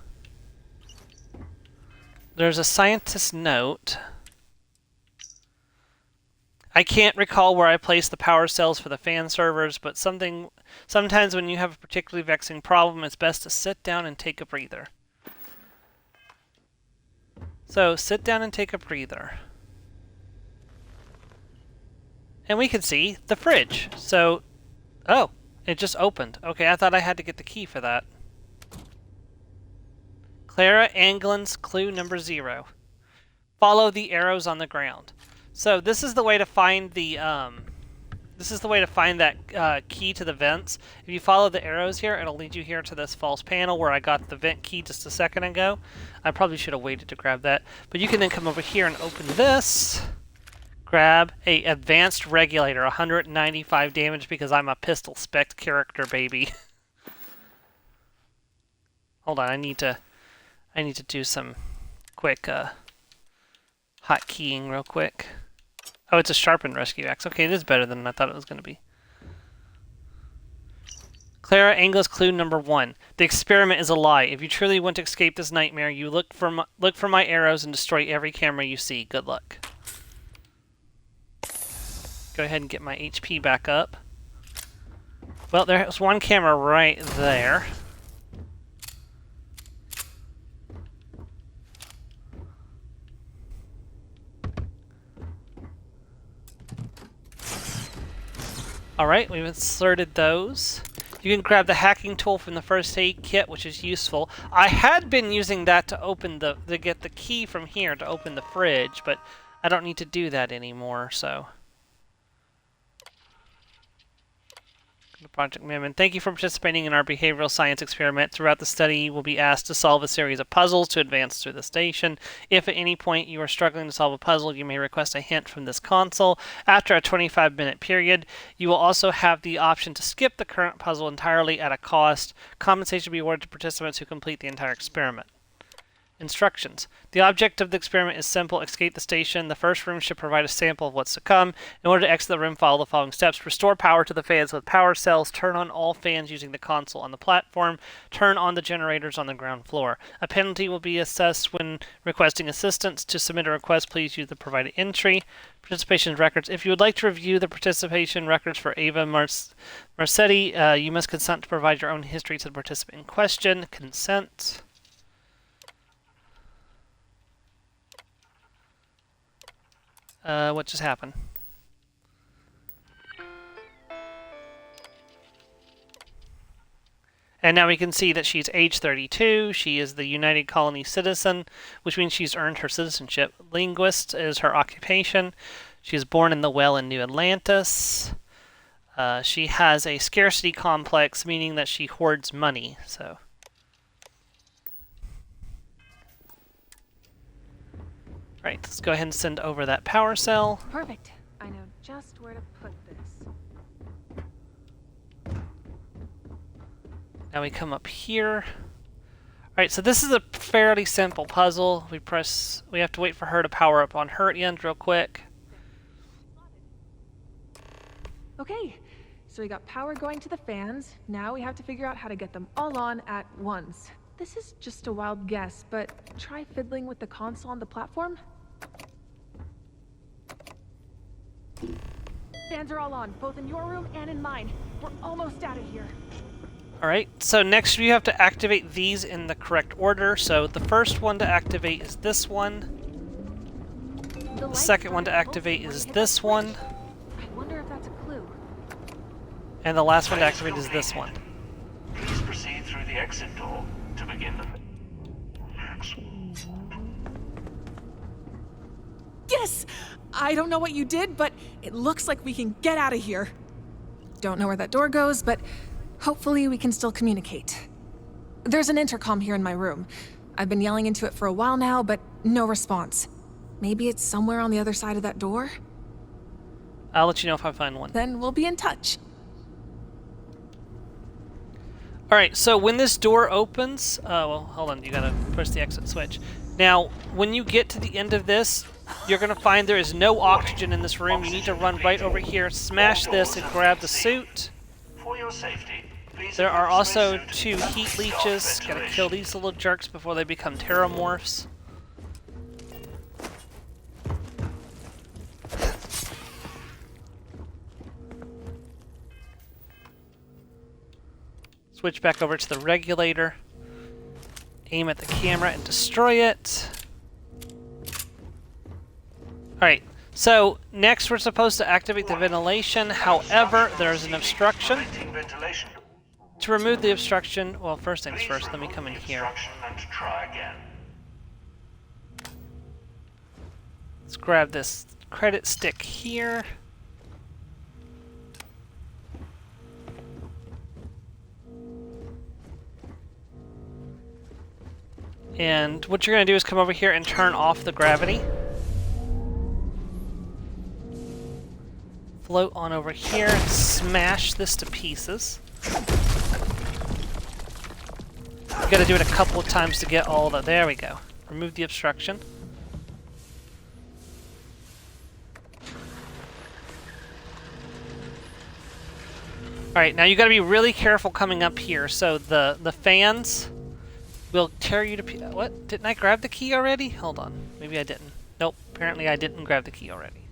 there's a scientist's note. I can't recall where I placed the power cells for the fan servers, but sometimes when you have a particularly vexing problem, it's best to sit down and take a breather. So, sit down and take a breather. And we can see the fridge. So, oh, it just opened. Okay, I thought I had to get the key for that. Clara Anglin's clue number 0. Follow the arrows on the ground. So this is the way to find the that key to the vents. If you follow the arrows here, it'll lead you here to this false panel where I got the vent key just a second ago. I probably should have waited to grab that. But you can then come over here and open this. Grab a advanced regulator, 195 damage because I'm a pistol spec character, baby. Hold on, I need to do some quick hotkeying real quick. Oh, it's a sharpened rescue axe. Okay, it is better than I thought it was going to be. Clara Angla's clue number 1. The experiment is a lie. If you truly want to escape this nightmare, you look for my arrows and destroy every camera you see. Good luck. Go ahead and get my HP back up. Well, there's one camera right there. Alright, we've inserted those. You can grab the hacking tool from the first aid kit, which is useful. I had been using that to open to get the key from here to open the fridge, but I don't need to do that anymore, so. Project Mammon. Thank you for participating in our behavioral science experiment. Throughout the study, you will be asked to solve a series of puzzles to advance through the station. If at any point you are struggling to solve a puzzle, you may request a hint from this console. After a 25-minute period, you will also have the option to skip the current puzzle entirely at a cost. Compensation will be awarded to participants who complete the entire experiment. Instructions. The object of the experiment is simple. Escape the station. The first room should provide a sample of what's to come. In order to exit the room, follow the following steps. Restore power to the fans with power cells. Turn on all fans using the console on the platform. Turn on the generators on the ground floor. A penalty will be assessed when requesting assistance. To submit a request, please use the provided entry. Participation records. If you would like to review the participation records for Ava Marcetti, you must consent to provide your own history to the participant in question. Consent. What just happened? And now we can see that she's age 32. She is the United Colony citizen, which means she's earned her citizenship. Linguist is her occupation. She was born in the well in New Atlantis. She has a scarcity complex, meaning that she hoards money. So. Right, let's go ahead and send over that power cell. Perfect. I know just where to put this. Now we come up here. Alright, so this is a fairly simple puzzle. We have to wait for her to power up on her end real quick. Okay, so we got power going to the fans. Now we have to figure out how to get them all on at once. This is just a wild guess, but try fiddling with the console on the platform. Fans are all on, both in your room and in mine. We're almost out of here. Alright, so next we have to activate these in the correct order. So the first one to activate is this one. The second one to activate is this one. I wonder if that's a clue. And the last one to activate is this one. Please proceed through the exit door to begin the... Yes! I don't know what you did, but it looks like we can get out of here. Don't know where that door goes, but hopefully we can still communicate. There's an intercom here in my room. I've been yelling into it for a while now, but no response. Maybe it's somewhere on the other side of that door? I'll let you know if I find one. Then we'll be in touch. Alright, so when this door opens... well, hold on, you gotta push the exit switch. Now, when you get to the end of this, you're gonna find there is no oxygen in this room. You need to run right over here, smash this, and grab the suit. For your safety, please There are also 2 heat leeches. Gotta kill these little jerks before they become terramorphs. Switch back over to the regulator. Aim at the camera and destroy it. Alright, so next we're supposed to activate the ventilation. However, there's an obstruction. To remove the obstruction, well, first things first, let me come in here. Let's grab this credit stick here. And what you're going to do is come over here and turn off the gravity. Float on over here and smash this to pieces. You gotta do it a couple of times to get all the... There we go. Remove the obstruction. Alright, now you gotta be really careful coming up here. So the fans will tear you to pieces. What? Didn't I grab the key already? Hold on. Maybe I didn't. Nope, apparently I didn't grab the key already.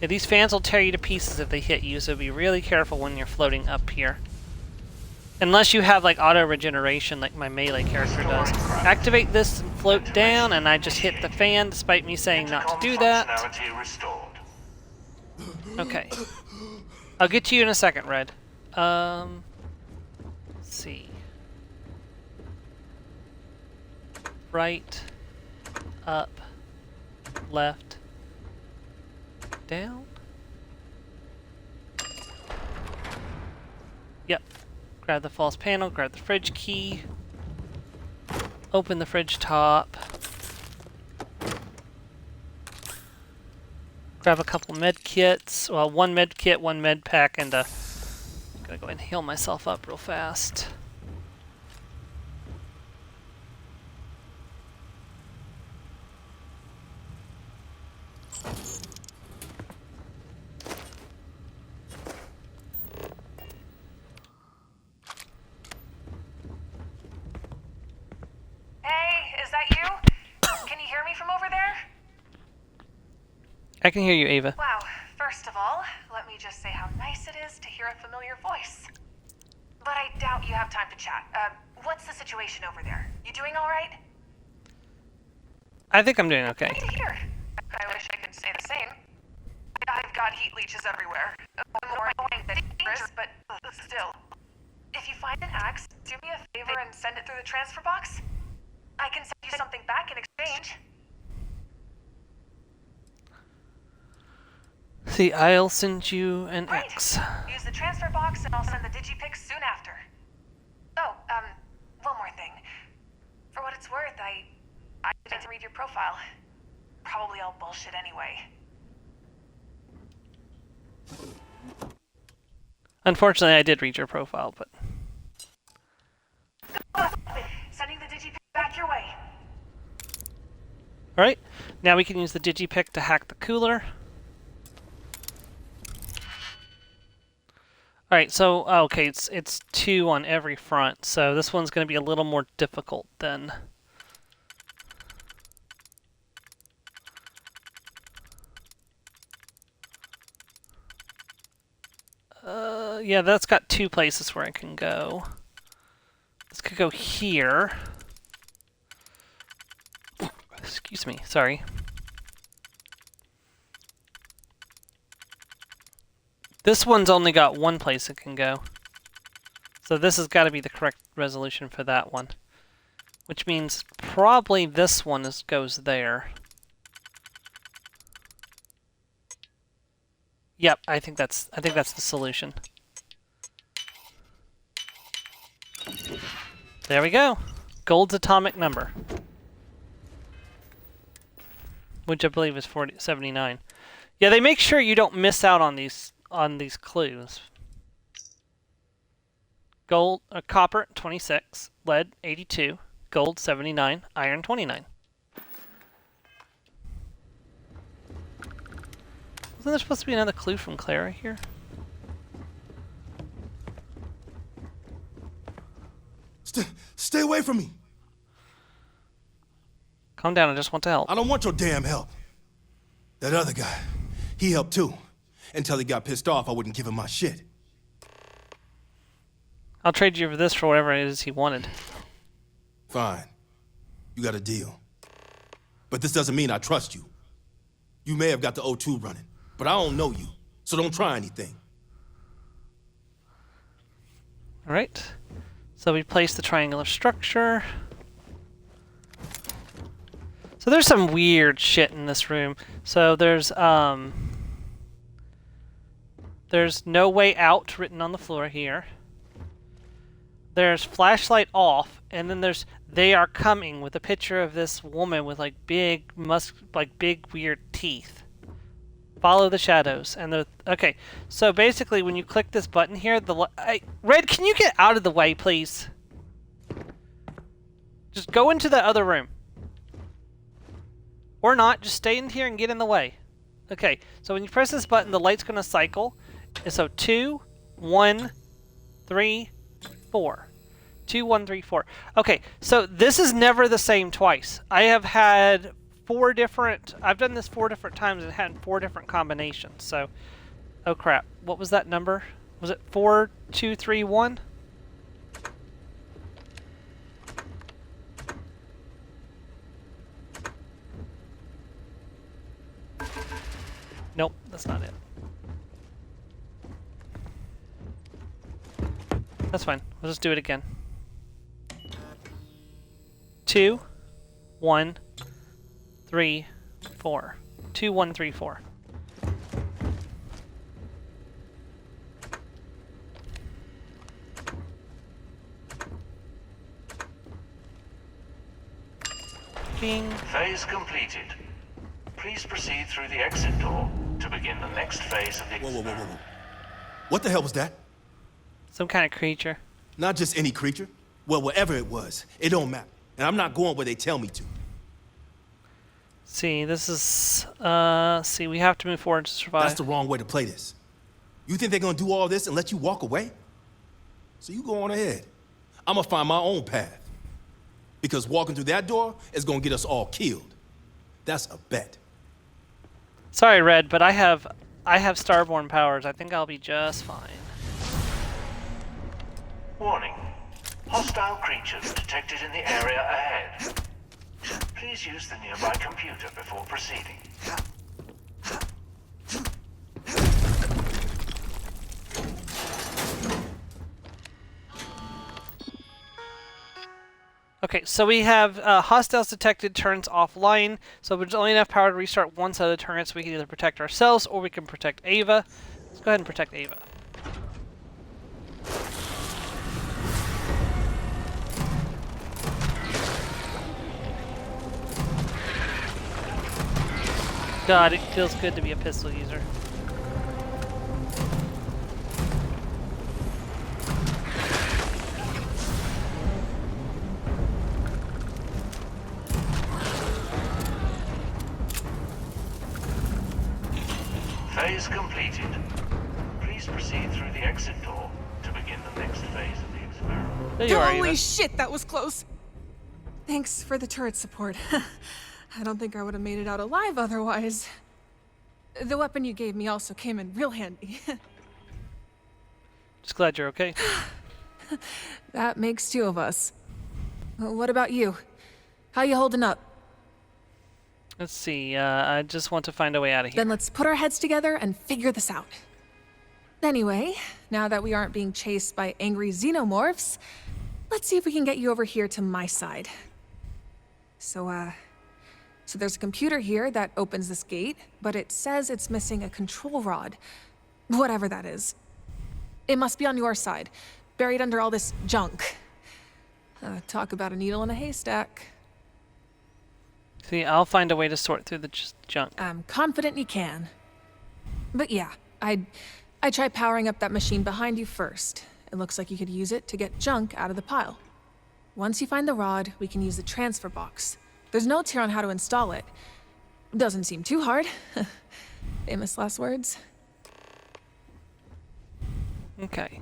Yeah, these fans will tear you to pieces if they hit you, so be really careful when you're floating up here. Unless you have like auto regeneration like my melee character does. Activate this and float down, and I just hit the fan despite me saying not to do that. Okay. I'll get to you in a second, Red. Let's see. Right, up, left, down. Yep. Grab the false panel, grab the fridge key, open the fridge top, grab a couple med kits. Well, one med kit, one med pack, and I'm gonna go ahead and heal myself up real fast. Hey, is that you? Can you hear me from over there? I can hear you, Ava. Wow, first of all, let me just say how nice it is to hear a familiar voice. But I doubt you have time to chat. What's the situation over there? You doing alright? I think I'm doing okay. Here. I wish I could say the same. I've got heat leeches everywhere. More annoying than dangerous, but still. If you find an axe, do me a favor and send it through the transfer box. I can send you something back in exchange. See, I'll send you an Great. X. Use the transfer box and I'll send the digipics soon after. Oh, one more thing. For what it's worth, I didn't read your profile. Probably all bullshit anyway. Unfortunately, I did read your profile, but... Sending the digipic back your way. Alright, now we can use the digipick to hack the cooler. Alright, so, okay, it's 2 on every front, so this one's going to be a little more difficult then. Yeah, that's got 2 places where I can go. This could go here. Excuse me, sorry. This one's only got 1 place it can go. So this has got to be the correct resolution for that one. Which means probably this one goes there. Yep, I think that's the solution. There we go. Gold's atomic number. Which I believe is 79. Yeah, they make sure you don't miss out on these clues. Gold, copper 26, lead 82, gold 79, iron 29. Wasn't there supposed to be another clue from Clara here? Stay away from me. Calm down, I just want to help. I don't want your damn help. That other guy, he helped too. Until he got pissed off, I wouldn't give him my shit. I'll trade you for this for whatever it is he wanted. Fine. You got a deal. But this doesn't mean I trust you. You may have got the O2 running, but I don't know you, so don't try anything. Alright. So we place the triangular structure. So there's some weird shit in this room. So there's no way out written on the floor here. There's flashlight off, and then there's they are coming with a picture of this woman with like big big weird teeth. Follow the shadows and the okay. So basically, when you click this button here, Red, can you get out of the way, please? Just go into the other room. Or not, just stay in here and get in the way. Okay, so when you press this button, the light's going to cycle. And so 2, 1, 3, 4. 2, 1, 3, 4. Okay, so this is never the same twice. I have had I've done this 4 different times and had 4 different combinations. So, oh crap, what was that number? Was it 4, 2, 3, 1? Nope, that's not it. That's fine. We'll just do it again. 2, 1, 3, 4. 2, 1, 3, 4. Bing. Phase completed. Please proceed through the exit door to begin the next phase of the experiment. Whoa. What the hell was that? Some kind of creature. Not just any creature. Well, whatever it was, it don't matter. And I'm not going where they tell me to. See, this is... see, we have to move forward to survive. That's the wrong way to play this. You think they're gonna do all this and let you walk away? So you go on ahead. I'm gonna find my own path. Because walking through that door is gonna get us all killed. That's a bet. Sorry, Red, but I have starborn powers. I think I'll be just fine. Warning. Hostile creatures detected in the area ahead. Please use the nearby computer before proceeding. Okay, so we have hostiles detected, turns offline. So there's only enough power to restart one side of the turret, so we can either protect ourselves or we can protect Ava. Let's go ahead and protect Ava. God, it feels good to be a pistol user. Phase completed. Please proceed through the exit door to begin the next phase of the experiment. There you are, Holy Ava. shit, that was close. Thanks for the turret support. I don't think I would have made it out alive otherwise. The weapon you gave me also came in real handy. Just glad you're okay. That makes two of us. What about you? How you holding up? Let's see, I just want to find a way out of here. Then let's put our heads together and figure this out. Anyway, now that we aren't being chased by angry xenomorphs, let's see if we can get you over here to my side. So there's a computer here that opens this gate, but it says it's missing a control rod. Whatever that is. It must be on your side, buried under all this junk. Talk about a needle in a haystack. See, I'll find a way to sort through the junk. I'm confident you can. But yeah, I'd try powering up that machine behind you first. It looks like you could use it to get junk out of the pile. Once you find the rod, we can use the transfer box. There's notes here on how to install it. Doesn't seem too hard. Famous last words. Okay.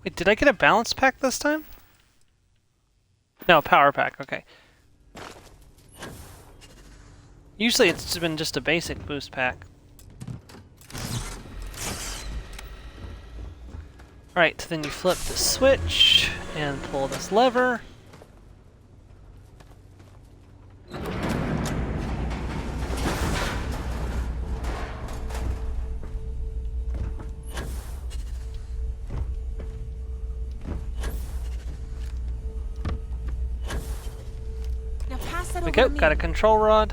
Wait, did I get a balance pack this time? No, power pack, okay. Usually it's been just a basic boost pack. Alright, then you flip the switch and pull this lever. There we go, got a control rod.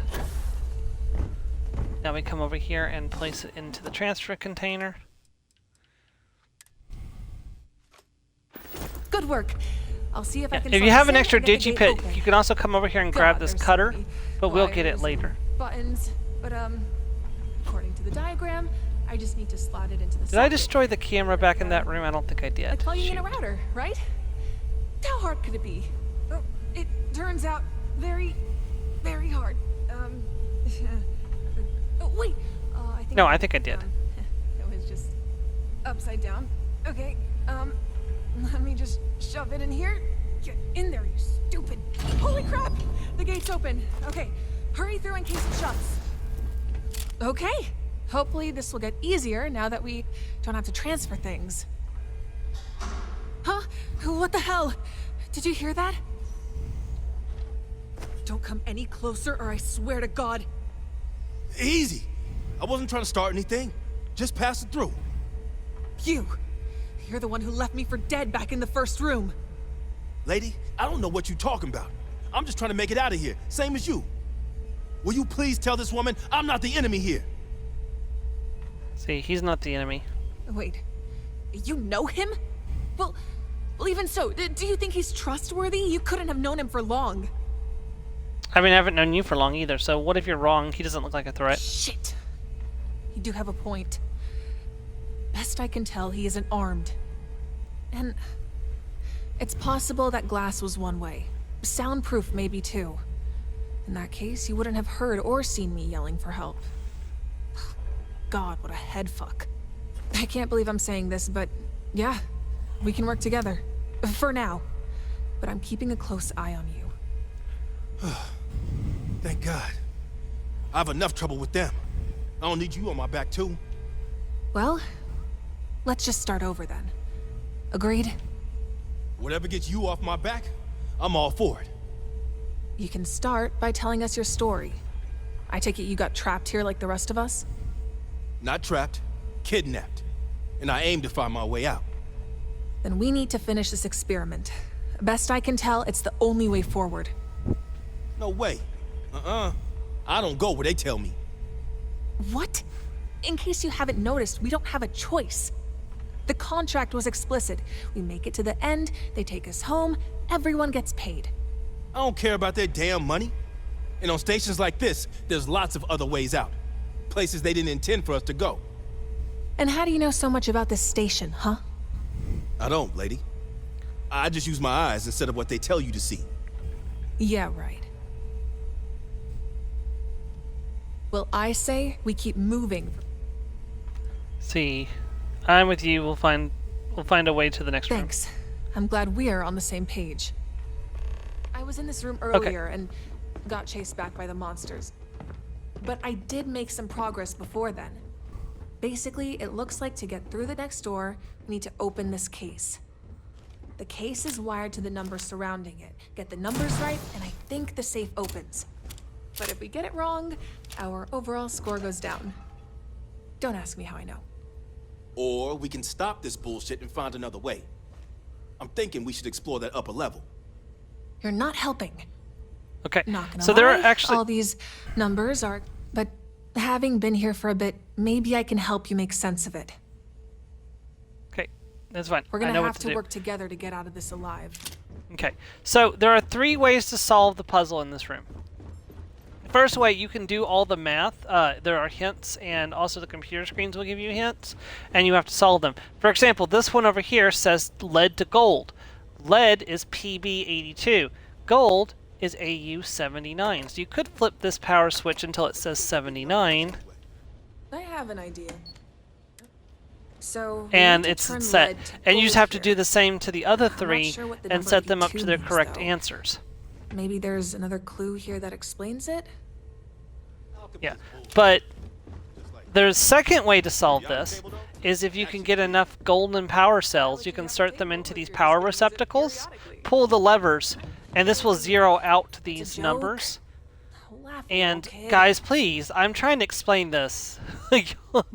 Now we come over here and place it into the transfer container. Good work. I'll see if I can. If you have an extra digipit, you can also come over here and grab this cutter, but we'll get it later. Buttons, but according to the diagram, I just need to slot it into the. Did I destroy the camera back in that room? I don't think I did. Like plugging in a router, right? How hard could it be? Oh, it turns out very, very hard. Oh, wait. I think. No, I think I did. It was just upside down. Okay. Let me just shove it in here. Get in there, you stupid. Holy crap! The gate's open. Okay, hurry through in case it shuts. Okay. Hopefully this will get easier now that we don't have to transfer things. Huh? What the hell? Did you hear that? Don't come any closer or I swear to God. Easy. I wasn't trying to start anything. Just pass it through. You're the one who left me for dead back in the first room. Lady, I don't know what you're talking about. I'm just trying to make it out of here, same as you. Will you please tell this woman I'm not the enemy here? See, he's not the enemy. Wait, you know him? Well, even so, do you think he's trustworthy? You couldn't have known him for long. I mean, I haven't known you for long either, so what if you're wrong? He doesn't look like a threat. Shit. You do have a point. Best I can tell, he isn't armed. And it's possible that glass was one way. Soundproof maybe too. In that case, you wouldn't have heard or seen me yelling for help. God, what a head fuck. I can't believe I'm saying this, but yeah, we can work together. For now. But I'm keeping a close eye on you. Thank God. I have enough trouble with them. I don't need you on my back too. Well, let's just start over then. Agreed? Whatever gets you off my back, I'm all for it. You can start by telling us your story. I take it you got trapped here like the rest of us? Not trapped, kidnapped. And I aim to find my way out. Then we need to finish this experiment. Best I can tell, it's the only way forward. No way. I don't go where they tell me. What? In case you haven't noticed, we don't have a choice. The contract was explicit. We make it to the end, they take us home, everyone gets paid. I don't care about their damn money. And on stations like this, there's lots of other ways out. Places they didn't intend for us to go. And how do you know so much about this station, huh? I don't, lady. I just use my eyes instead of what they tell you to see. Yeah, right. Well, I say we keep moving. See, I'm with you. We'll find a way to the next room. Thanks. I'm glad we're on the same page. I was in this room earlier and got chased back by the monsters. But I did make some progress before then. Basically, it looks like to get through the next door, we need to open this case. The case is wired to the numbers surrounding it. Get the numbers right, and I think the safe opens. But if we get it wrong, our overall score goes down. Don't ask me how I know. Or we can stop this bullshit and find another way. I'm thinking we should explore that upper level. You're not helping. Okay, Not gonna so lie, there are actually... all these numbers are... But having been here for a bit, maybe I can help you make sense of it. Okay, that's fine. We're I gonna know have what to work together to get out of this alive. Okay, so there are 3 ways to solve the puzzle in this room. First way, you can do all the math. There are hints, and also the computer screens will give you hints, and you have to solve them. For example, this one over here says lead to gold. Lead is PB82. Gold is AU79. So you could flip this power switch until it says 79. I have an idea. So And it's set. And you just have to do the same to the other 3 and set them up to their correct answers. Maybe there's another clue here that explains it? Yeah, but the second way to solve this is if you can get enough golden power cells, you can start them into these power receptacles, pull the levers, and this will zero out these numbers. And guys, please, I'm trying to explain this.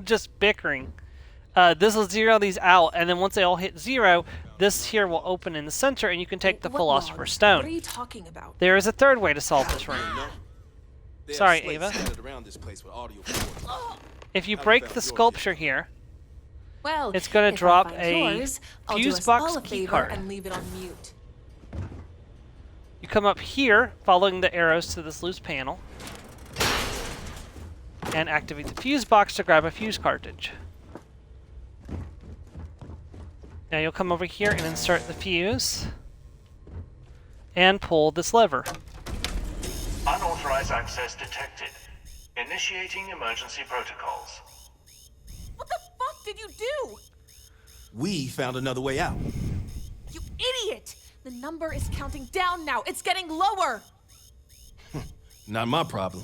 Just bickering. This will zero these out, and then once they all hit 0, this here will open in the center, and you can take the Philosopher's Stone. What are you talking about? There is a third way to solve this room. Sorry, Ava. If you break the sculpture here, Well, it's going to if drop I find a yours, I'll do fuse us all box a key favor card. and leave it on mute. You come up here, following the arrows to this loose panel, and activate the fuse box to grab a fuse cartridge. Now you'll come over here and insert the fuse, and pull this lever. Unauthorized access detected. Initiating emergency protocols. What the fuck did you do? We found another way out. You idiot! The number is counting down now. It's getting lower. Not my problem.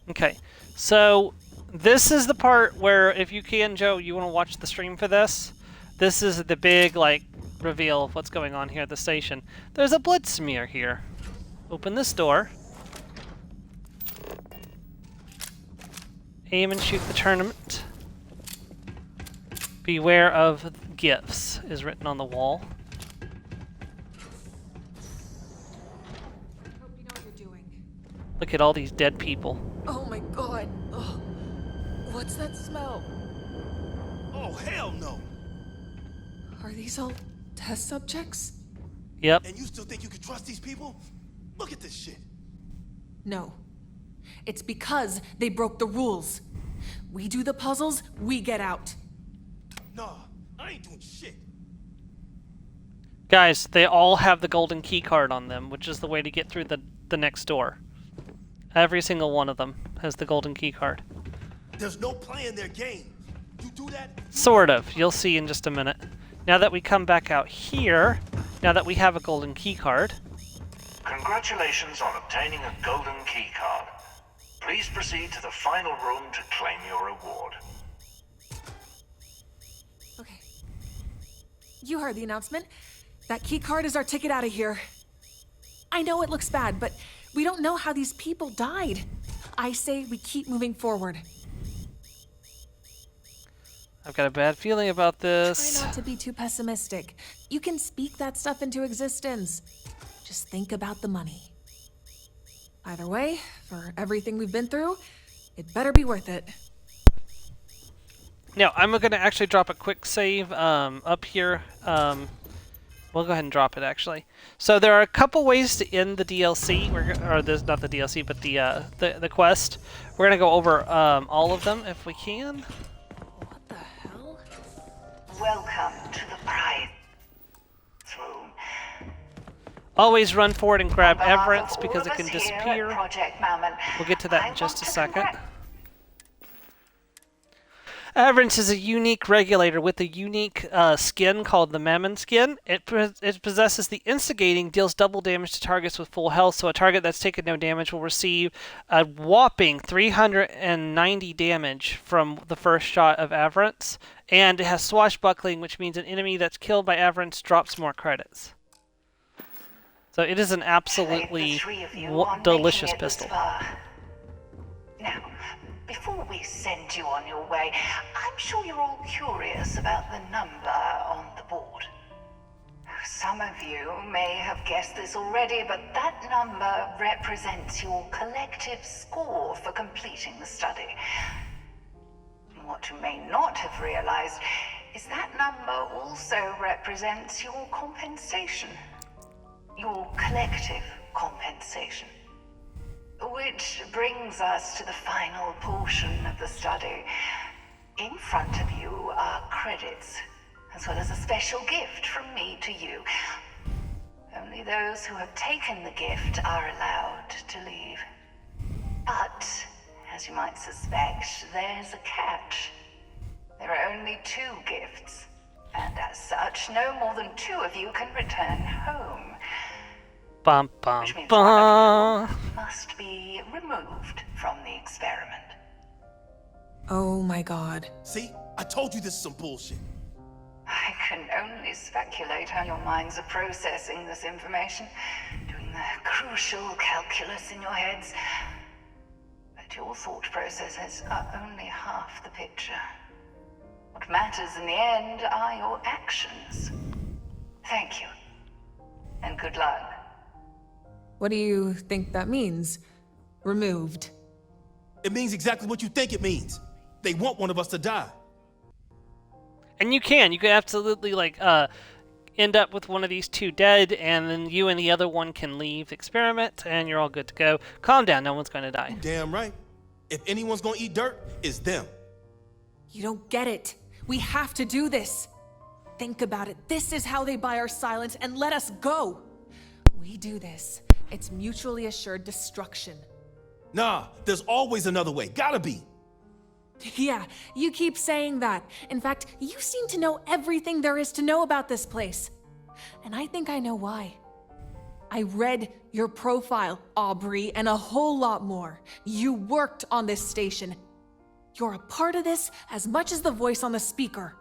Okay, so this is the part where, if you can, Joe, you want to watch the stream for this. This is the big, like, reveal of what's going on here at the station. There's a blood smear here. Open this door. Aim and shoot the tournament. Beware of gifts is written on the wall. Hope you know what you're doing. Look at all these dead people. Oh my god. Ugh. What's that smell? Oh, hell no! Are these all test subjects? Yep. And you still think you can trust these people? Look at this shit. No. It's because they broke the rules. We do the puzzles, we get out. Nah, I ain't doing shit. Guys, they all have the golden key card on them, which is the way to get through the next door. Every single one of them has the golden key card. There's no playing their game. You do that? Sort of. You'll see in just a minute. Now that we come back out here, now that we have a golden key card. Congratulations on obtaining a golden key card. Please proceed to the final room to claim your reward. Okay. You heard the announcement. That key card is our ticket out of here. I know it looks bad, but we don't know how these people died. I say we keep moving forward. I've got a bad feeling about this. Try not to be too pessimistic. You can speak that stuff into existence. Just think about the money. Either way, for everything we've been through, it better be worth it. Now, I'm going to actually drop a quick save up here. We'll go ahead and drop it, actually. So there are a couple ways to end the DLC, or there's not the DLC, but the quest. We're going to go over all of them if we can. What the hell? Welcome to the prize room. Always run forward and grab On behalf Everence of because all it of can us here at disappear. Project Mammon, We'll get to that I in just want a to second. Everence is a unique regulator with a unique skin called the Mammon skin. It possesses the instigating, deals double damage to targets with full health, so a target that's taken no damage will receive a whopping 390 damage from the first shot of Everence. And it has swashbuckling, which means an enemy that's killed by Everence drops more credits. So it is an absolutely delicious pistol. Now, before we send you on your way, I'm sure you're all curious about the number on the board. Some of you may have guessed this already, but that number represents your collective score for completing the study. What you may not have realized is that number also represents your compensation. Your collective compensation. Which brings us to the final portion of the study. In front of you are credits, as well as a special gift from me to you. Only those who have taken the gift are allowed to leave. But, as you might suspect, there's a catch. There are only 2 gifts, and as such, no more than 2 of you can return home. Bum, bum, Which means bum. must be removed from the experiment. Oh my god. See? I told you this is some bullshit. I can only speculate how your minds are processing this information, doing the crucial calculus in your heads. But your thought processes are only half the picture. What matters in the end are your actions. Thank you. And good luck. What do you think that means? Removed. It means exactly what you think it means. They want one of us to die. And you could absolutely end up with one of these 2 dead, and then you and the other one can leave the experiment, and you're all good to go. Calm down, no one's going to die. Damn right. If anyone's gonna eat dirt, it's them. You don't get it. We have to do this. Think about it. This is how they buy our silence and let us go. We do this. It's mutually assured destruction. Nah, there's always another way. Gotta be. Yeah, you keep saying that. In fact, you seem to know everything there is to know about this place. And I think I know why. I read your profile, Aubrey, and a whole lot more. You worked on this station. You're a part of this as much as the voice on the speaker.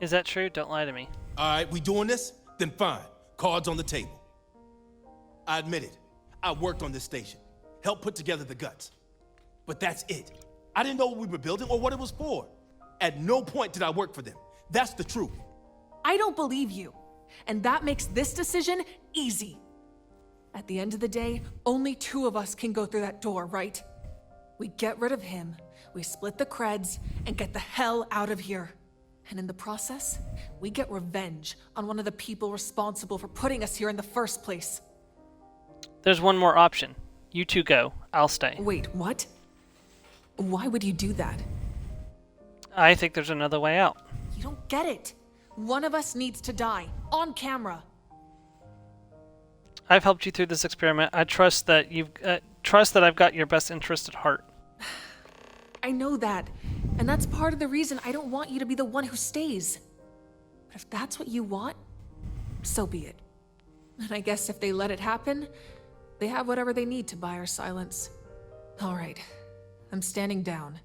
Is that true? Don't lie to me. All right, we doing this? Then fine. Cards on the table. I admit it. I worked on this station, helped put together the guts. But that's it. I didn't know what we were building or what it was for. At no point did I work for them. That's the truth. I don't believe you. And that makes this decision easy. At the end of the day, only 2 of us can go through that door, right? We get rid of him, we split the creds, and get the hell out of here. And in the process, we get revenge on one of the people responsible for putting us here in the first place. There's one more option. You 2 go. I'll stay. Wait, what? Why would you do that? I think there's another way out. You don't get it. One of us needs to die, on camera. I've helped you through this experiment. I trust that I've got your best interest at heart. I know that, and that's part of the reason I don't want you to be the one who stays. But if that's what you want, so be it. And I guess if they let it happen, they have whatever they need to buy our silence. All right, I'm standing down.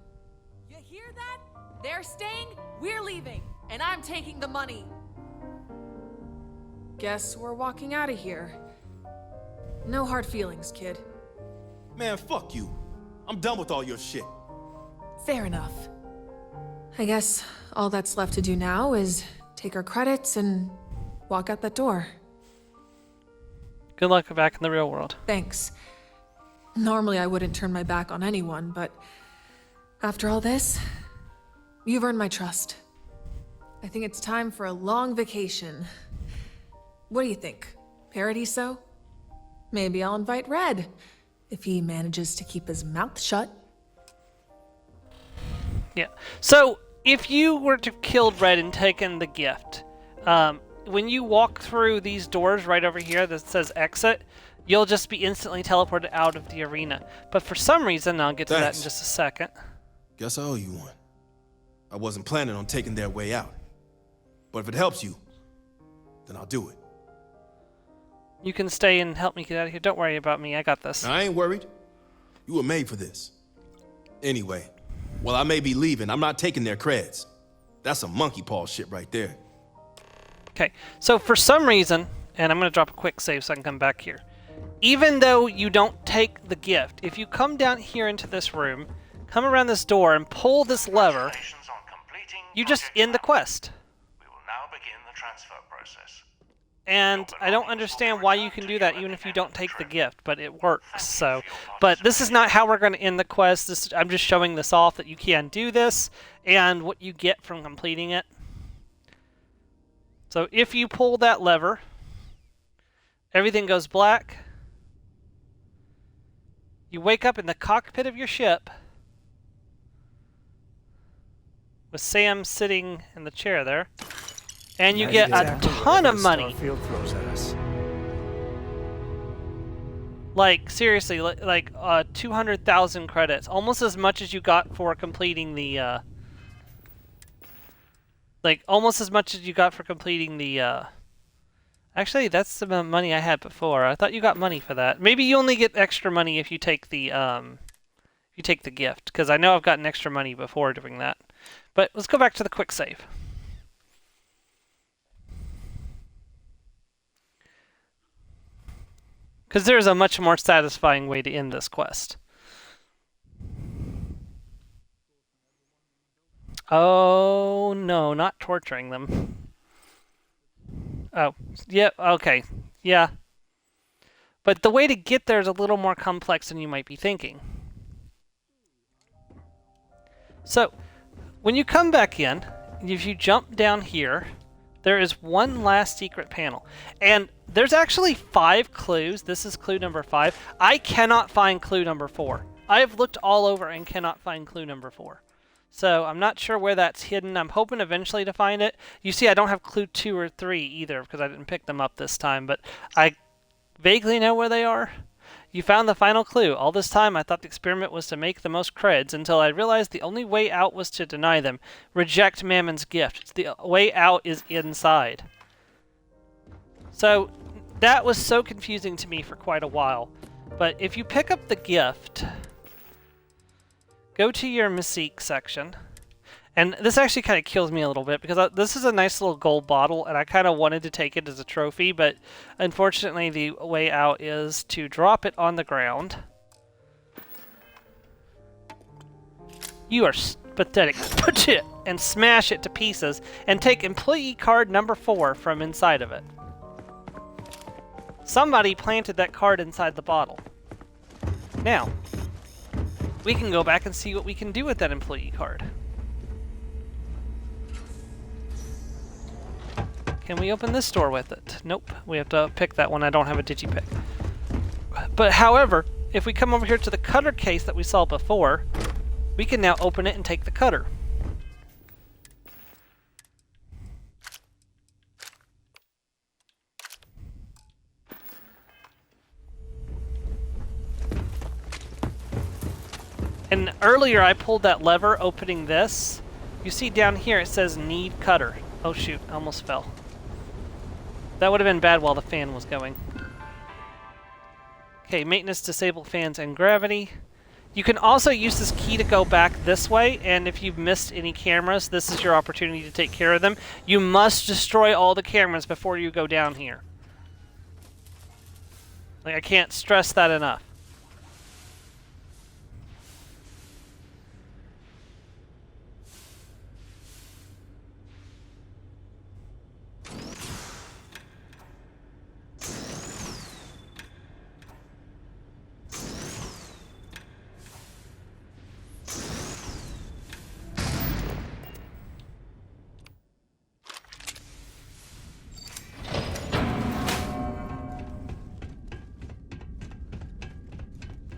You hear that? They're staying, we're leaving, and I'm taking the money. Guess we're walking out of here. No hard feelings, kid. Man, fuck you. I'm done with all your shit. Fair enough. I guess all that's left to do now is take our credits and walk out that door. Good luck back in the real world. Thanks. Normally I wouldn't turn my back on anyone, but after all this, you've earned my trust. I think it's time for a long vacation. What do you think? Paradiso? Maybe I'll invite Red, if he manages to keep his mouth shut. Yeah. So, if you were to have killed Red and taken the gift, when you walk through these doors right over here that says exit, you'll just be instantly teleported out of the arena. But for some reason, I'll get to that in just a second. Guess I owe you one. I wasn't planning on taking their way out. But if it helps you, then I'll do it. You can stay and help me get out of here. Don't worry about me. I got this. I ain't worried. You were made for this. Anyway, while I may be leaving, I'm not taking their creds. That's some monkey paw shit right there. Okay, so for some reason, and I'm going to drop a quick save so I can come back here. Even though you don't take the gift, if you come down here into this room, come around this door and pull this lever, you just end the quest. We will now begin the transfer process. And I don't understand why you can do that even if you don't take the gift, but it works. So, but this is not how we're going to end the quest. I'm just showing this off that you can do this and what you get from completing it. So if you pull that lever, everything goes black. You wake up in the cockpit of your ship with Sam sitting in the chair there. And you get a ton of money. Starfield throws at us. Like, seriously, like 200,000 credits. Almost as much as you got for completing the, Actually, that's the money I had before. I thought you got money for that. Maybe you only get extra money if you take the, gift. Because I know I've gotten extra money before doing that. But let's go back to the quick save. Because there's a much more satisfying way to end this quest. Oh, no, not torturing them. Oh, yeah, okay, yeah. But the way to get there is a little more complex than you might be thinking. So, when you come back in, if you jump down here, there is one last secret panel. And there's actually 5 clues. This is clue number 5. I cannot find clue number 4. I have looked all over and cannot find clue number 4. So I'm not sure where that's hidden. I'm hoping eventually to find it. You see, I don't have clue 2 or 3 either because I didn't pick them up this time. But I vaguely know where they are. You found the final clue. All this time I thought the experiment was to make the most creds until I realized the only way out was to deny them. Reject Mammon's gift. The way out is inside. So that was so confusing to me for quite a while. But if you pick up the gift, go to your Mystique section, And this actually kind of kills me a little bit because this is a nice little gold bottle and I kind of wanted to take it as a trophy, but unfortunately the way out is to drop it on the ground. You are pathetic. And smash it to pieces and take employee card number 4 from inside of it. Somebody planted that card inside the bottle. Now, we can go back and see what we can do with that employee card. Can we open this door with it? Nope. We have to pick that one. I don't have a digipick. But however, if we come over here to the cutter case that we saw before, we can now open it and take the cutter. And earlier I pulled that lever opening this. You see down here it says need cutter. Oh shoot, I almost fell. That would have been bad while the fan was going. Okay, maintenance, disable fans, and gravity. You can also use this key to go back this way, and if you've missed any cameras, this is your opportunity to take care of them. You must destroy all the cameras before you go down here. Like, I can't stress that enough.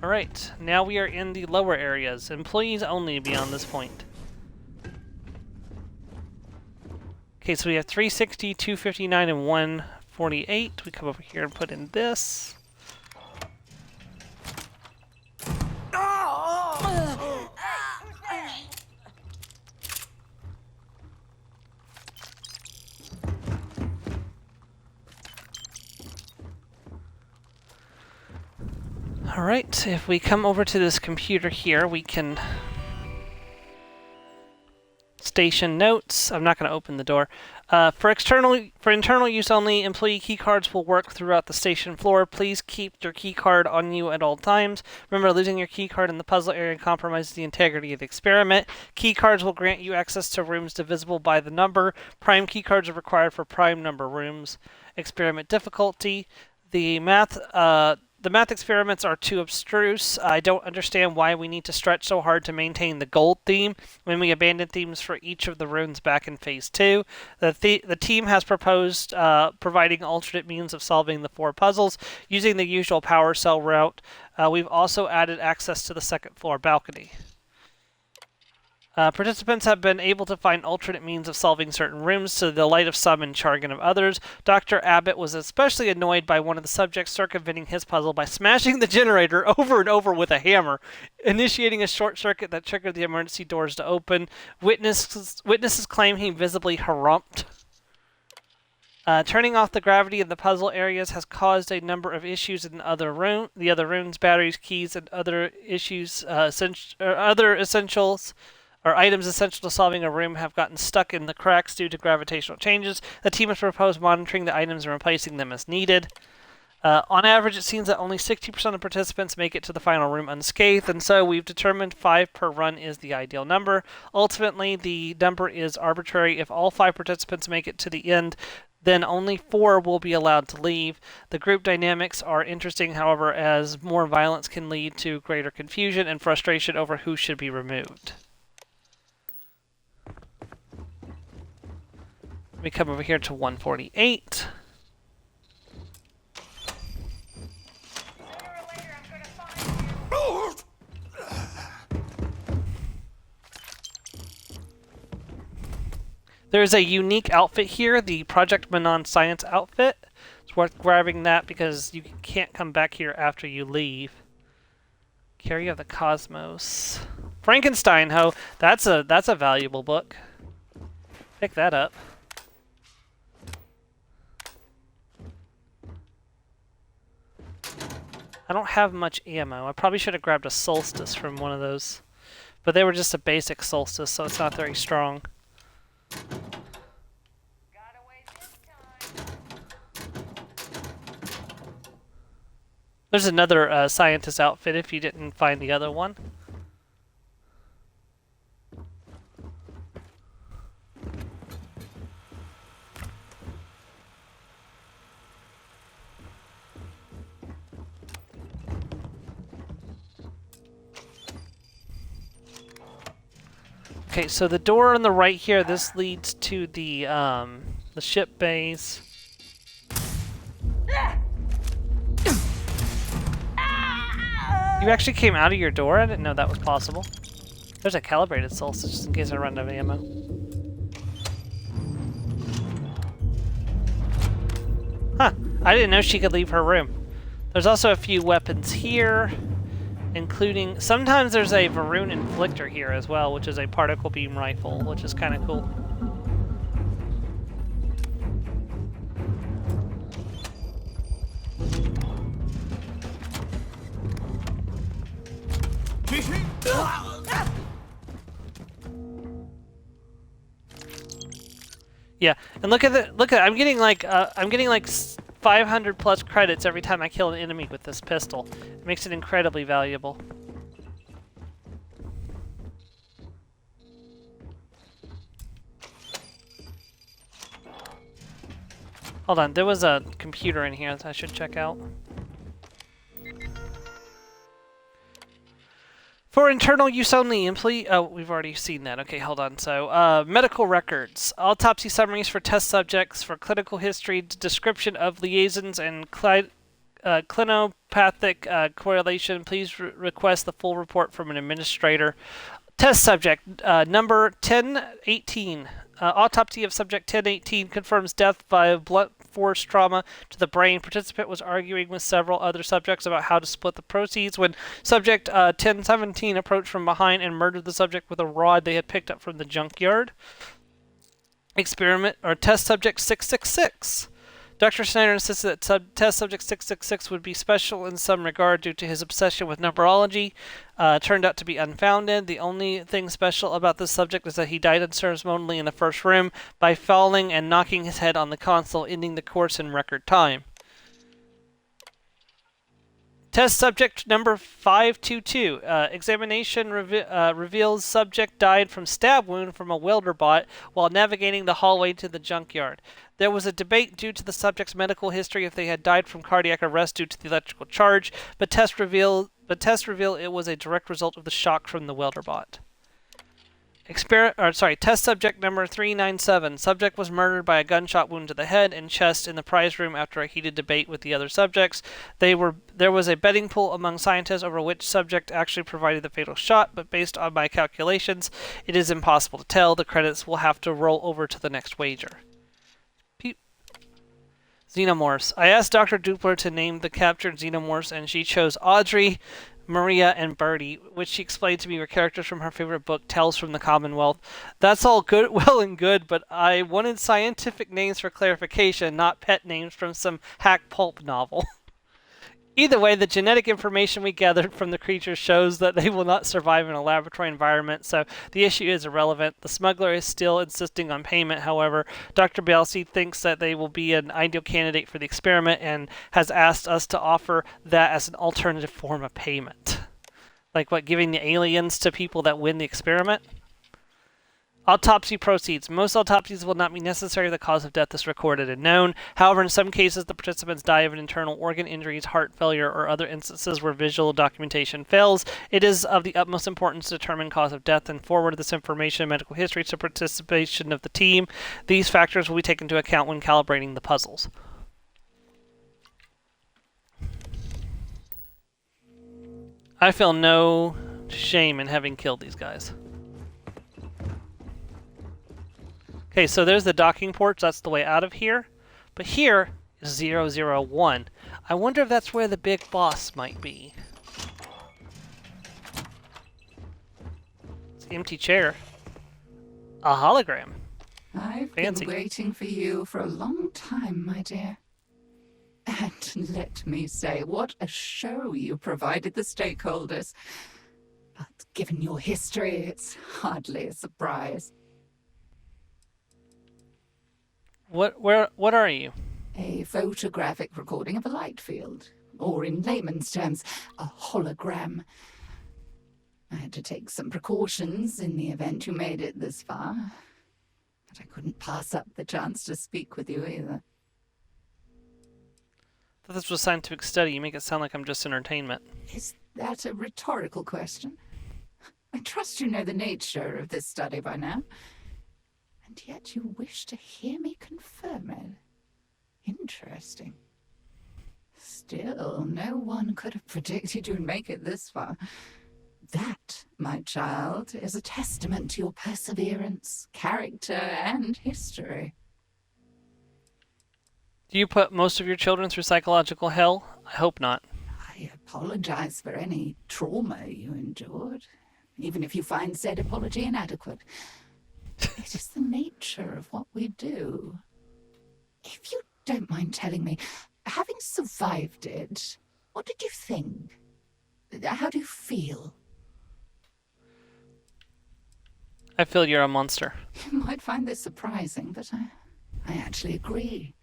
Alright, now we are in the lower areas. Employees only beyond this point. Okay, so we have 360, 259, and 148. We come over here and put in this. Alright, if we come over to this computer here, we can station notes. I'm not going to open the door. For internal use only, employee keycards will work throughout the station floor. Please keep your keycard on you at all times. Remember, losing your keycard in the puzzle area compromises the integrity of the experiment. Keycards will grant you access to rooms divisible by the number. Prime keycards are required for prime number rooms. Experiment difficulty. The math experiments are too abstruse. I don't understand why we need to stretch so hard to maintain the gold theme when we abandoned themes for each of the runes back in Phase 2. The team has proposed providing alternate means of solving the 4 puzzles using the usual power cell route. We've also added access to the second floor balcony. Participants have been able to find alternate means of solving certain rooms to the delight of some and chagrin of others. Dr. Abbott was especially annoyed by one of the subjects circumventing his puzzle by smashing the generator over and over with a hammer, initiating a short circuit that triggered the emergency doors to open. Witnesses claim he visibly harumped. Turning off the gravity in the puzzle areas has caused a number of issues in the other rooms, batteries, keys, and other issues, other essentials or items essential to solving a room have gotten stuck in the cracks due to gravitational changes. The team has proposed monitoring the items and replacing them as needed. On average, it seems that only 60% of participants make it to the final room unscathed, and so we've determined 5 per run is the ideal number. Ultimately, the number is arbitrary. If all 5 participants make it to the end, then only 4 will be allowed to leave. The group dynamics are interesting, however, as more violence can lead to greater confusion and frustration over who should be removed. We come over here to 148. There's a unique outfit here, the Project Manon Science outfit. It's worth grabbing that because you can't come back here after you leave. Carrier of the Cosmos. Frankenstein Ho. That's a valuable book. Pick that up. I don't have much ammo. I probably should have grabbed a Solstice from one of those But they were just a basic solstice, so it's not very strong. There's another scientist outfit if you didn't find the other one. Okay, so the door on the right here, this leads to the ship bays. You actually came out of your door? I didn't know that was possible. There's a calibrated solstice just in case I run out of ammo. Huh, I didn't know she could leave her room. There's also a few weapons here, including, sometimes there's a Varun Inflictor here as well, which is a particle beam rifle, which is kind of cool. Yeah, and look at I'm getting like 500 plus credits every time I kill an enemy with this pistol. It makes it incredibly valuable. Hold on, there was a computer in here that I should check out. For internal use only, employee... Oh, we've already seen that. Okay, hold on. So, medical records. Autopsy summaries for test subjects, for clinical history, description of liaisons, and clinopathic correlation. Please request the full report from an administrator. Test subject, number 1018. Autopsy of subject 1018 confirms death via blunt force trauma to the brain. Participant was arguing with several other subjects about how to split the proceeds when subject 1017 approached from behind and murdered the subject with a rod they had picked up from the junkyard. Experiment or test subject 666. Dr. Snyder insisted that test subject 666 would be special in some regard due to his obsession with numerology. Turned out to be unfounded. The only thing special about this subject is that he died unceremoniously in the first room by falling and knocking his head on the console, ending the course in record time. Test subject number 522. Examination reveals subject died from stab wound from a welder bot while navigating the hallway to the junkyard. There was a debate due to the subject's medical history if they had died from cardiac arrest due to the electrical charge, but tests reveal it was a direct result of the shock from the welder bot. Test subject number 397. Subject was murdered by a gunshot wound to the head and chest in the prize room after a heated debate with the other subjects. There was a betting pool among scientists over which subject actually provided the fatal shot, but based on my calculations, it is impossible to tell. The credits will have to roll over to the next wager. Xenomorphs. I asked Dr. Dupler to name the captured xenomorphs, and she chose Audrey, Maria, and Birdie, which she explained to me were characters from her favorite book, Tales from the Commonwealth. That's all good, well and good, but I wanted scientific names for clarification, not pet names from some hack pulp novel. Either way, the genetic information we gathered from the creatures shows that they will not survive in a laboratory environment, so the issue is irrelevant. The smuggler is still insisting on payment, however. Dr. Bielsi thinks that they will be an ideal candidate for the experiment and has asked us to offer that as an alternative form of payment. Like what, giving the aliens to people that win the experiment? Autopsy proceeds. Most autopsies will not be necessary. The cause of death is recorded and known. However, in some cases, the participants die of internal organ injuries, heart failure, or other instances where visual documentation fails. It is of the utmost importance to determine cause of death and forward this information and medical history to participation of the team. These factors will be taken into account when calibrating the puzzles. I feel no shame in having killed these guys. Okay, so there's the docking ports. That's the way out of here. But here is 001. I wonder if that's where the big boss might be. It's an empty chair. A hologram. I've Fancy. been waiting for you for a long time, my dear. And let me say, what a show you provided the stakeholders. But Given your history, it's hardly a surprise. What are you? A photographic recording of a light field, or in layman's terms, a hologram. I had to take some precautions in the event you made it this far, but I couldn't pass up the chance to speak with you either. I thought this was a scientific study. You make it sound like I'm just entertainment. Is that a rhetorical question? I trust you know the nature of this study by now. And yet you wish to hear me confirm it. Interesting. Still, no one could have predicted you'd make it this far. That, my child, is a testament to your perseverance, character, and history. Do you put most of your children through psychological hell? I hope not. I apologize for any trauma you endured, even if you find said apology inadequate. It is the nature of what we do. If you don't mind telling me, having survived it, what did you think? How do you feel? I feel you're a monster. You might find this surprising, but I actually agree.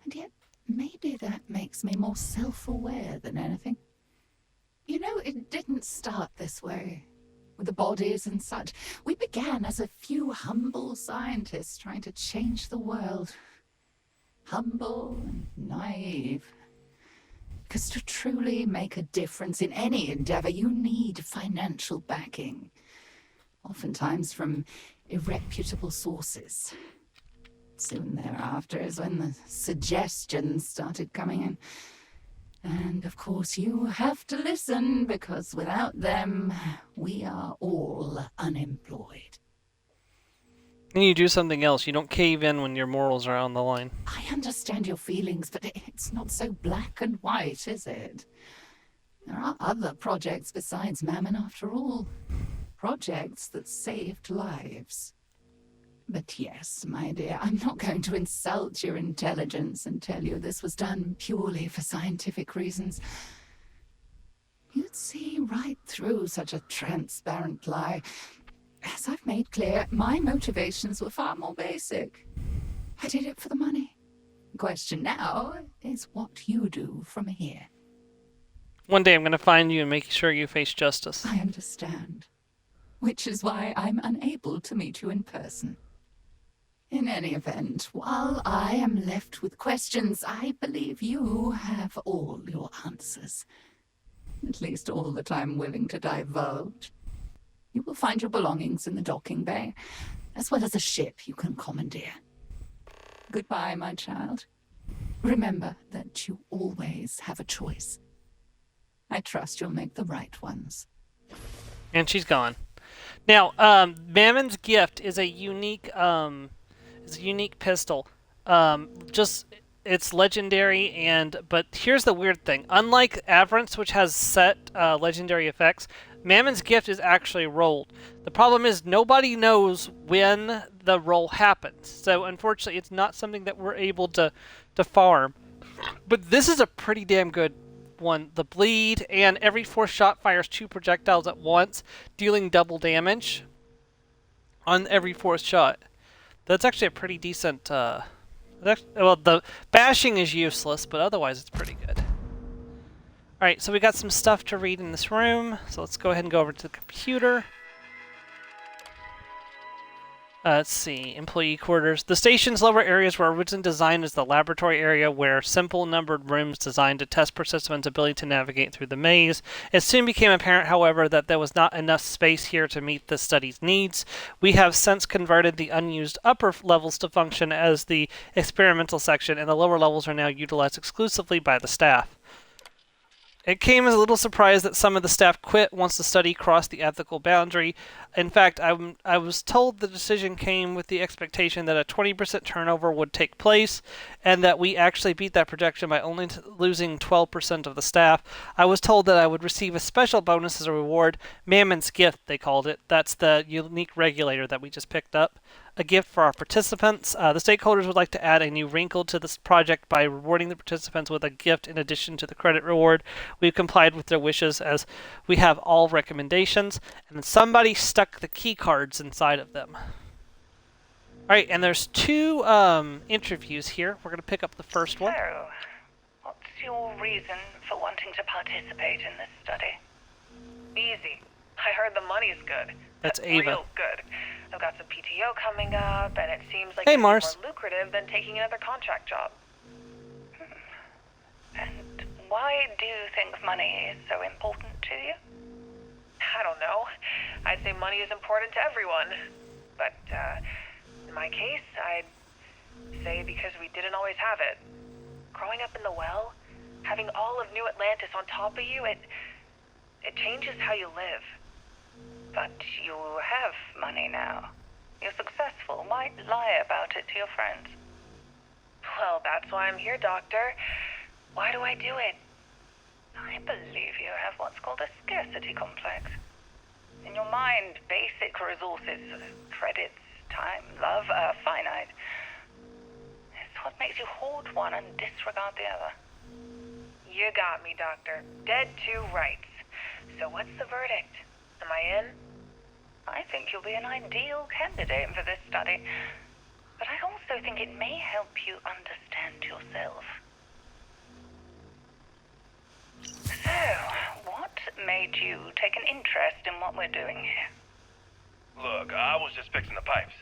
And yet, maybe that makes me more self-aware than anything. You know, it didn't start this way, with the bodies and such. We began as a few humble scientists trying to change the world. Humble and naive. Because to truly make a difference in any endeavor, you need financial backing. Oftentimes from irreputable sources. Soon thereafter is when the suggestions started coming in. And of course you have to listen, because without them, we are all unemployed. And you do something else. You don't cave in when your morals are on the line. I understand your feelings, but it's not so black and white, is it? There are other projects besides Mammon, after all. Projects that saved lives. But yes, my dear, I'm not going to insult your intelligence and tell you this was done purely for scientific reasons. You'd see right through such a transparent lie. As I've made clear, my motivations were far more basic. I did it for the money. The question now is what you do from here. One day I'm going to find you and make sure you face justice. I understand. Which is why I'm unable to meet you in person. In any event, while I am left with questions, I believe you have all your answers. At least all that I'm willing to divulge. You will find your belongings in the docking bay, as well as a ship you can commandeer. Goodbye, my child. Remember that you always have a choice. I trust you'll make the right ones. And she's gone. Now, Mammon's gift is a unique pistol. It's legendary, but here's the weird thing. Unlike Avarice, which has set legendary effects, Mammon's gift is actually rolled. The problem is nobody knows when the roll happens. So unfortunately, it's not something that we're able to farm. But this is a pretty damn good one. The bleed, and every 4th shot fires 2 projectiles at once, dealing double damage on every 4th shot. That's actually a pretty decent... well, the bashing is useless, but otherwise it's pretty good. Alright, so we got some stuff to read in this room, so let's go ahead and go over to the computer. Let's see, employee quarters. The station's lower areas were originally designed as the laboratory area, where simple numbered rooms designed to test participants' ability to navigate through the maze. It soon became apparent, however, that there was not enough space here to meet the study's needs. We have since converted the unused upper levels to function as the experimental section, and the lower levels are now utilized exclusively by the staff. It came as a little surprise that some of the staff quit once the study crossed the ethical boundary. In fact, I was told the decision came with the expectation that a 20% turnover would take place, and that we actually beat that projection by only losing 12% of the staff. I was told that I would receive a special bonus as a reward, Mammon's Gift, they called it. That's the unique regulator that we just picked up. A gift for our participants. The stakeholders would like to add a new wrinkle to this project by rewarding the participants with a gift in addition to the credit reward. We've complied with their wishes as we have all recommendations, and somebody stuck the key cards inside of them. Alright, and there's 2 interviews here. We're going to pick up the first one. So, what's your reason for wanting to participate in this study? Easy. I heard the money's good. That's Ava. Real good. I've got some PTO coming up, and it seems like Hey, it's Mars. more lucrative than taking another contract job. And why do you think money is so important to you? I don't know. I'd say money is important to everyone. But, in my case, I'd say because we didn't always have it. Growing up in the well, having all of New Atlantis on top of you, it changes how you live. But you have money now. You're successful. Why lie about it to your friends? Well, that's why I'm here, Doctor. Why do I do it? I believe you have what's called a scarcity complex. In your mind, basic resources, credits, time, love are finite. It's what makes you hoard one and disregard the other. You got me, Doctor. Dead to rights. So what's the verdict? Am I in? I think you'll be an ideal candidate for this study. But I also think it may help you understand yourself. So, what made you take an interest in what we're doing here? Look, I was just fixing the pipes.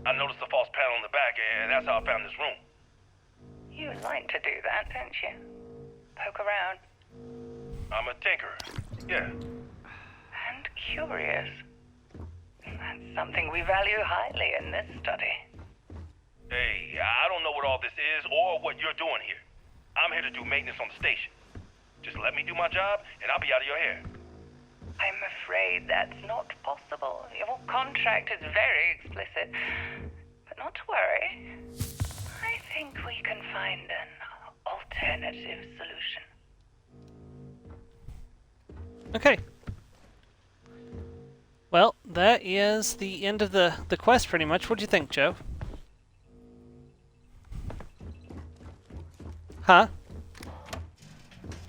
I noticed the false panel in the back, and that's how I found this room. You like to do that, don't you? Poke around. I'm a tinkerer. Yeah. And curious. That's something we value highly in this study. Hey, I don't know what all this is or what you're doing here. I'm here to do maintenance on the station. Just let me do my job, and I'll be out of your hair. I'm afraid that's not possible. Your contract is very explicit. But not to worry. I think we can find an alternative solution. Okay. Well, that is the end of the quest, pretty much. What do you think, Joe? Huh?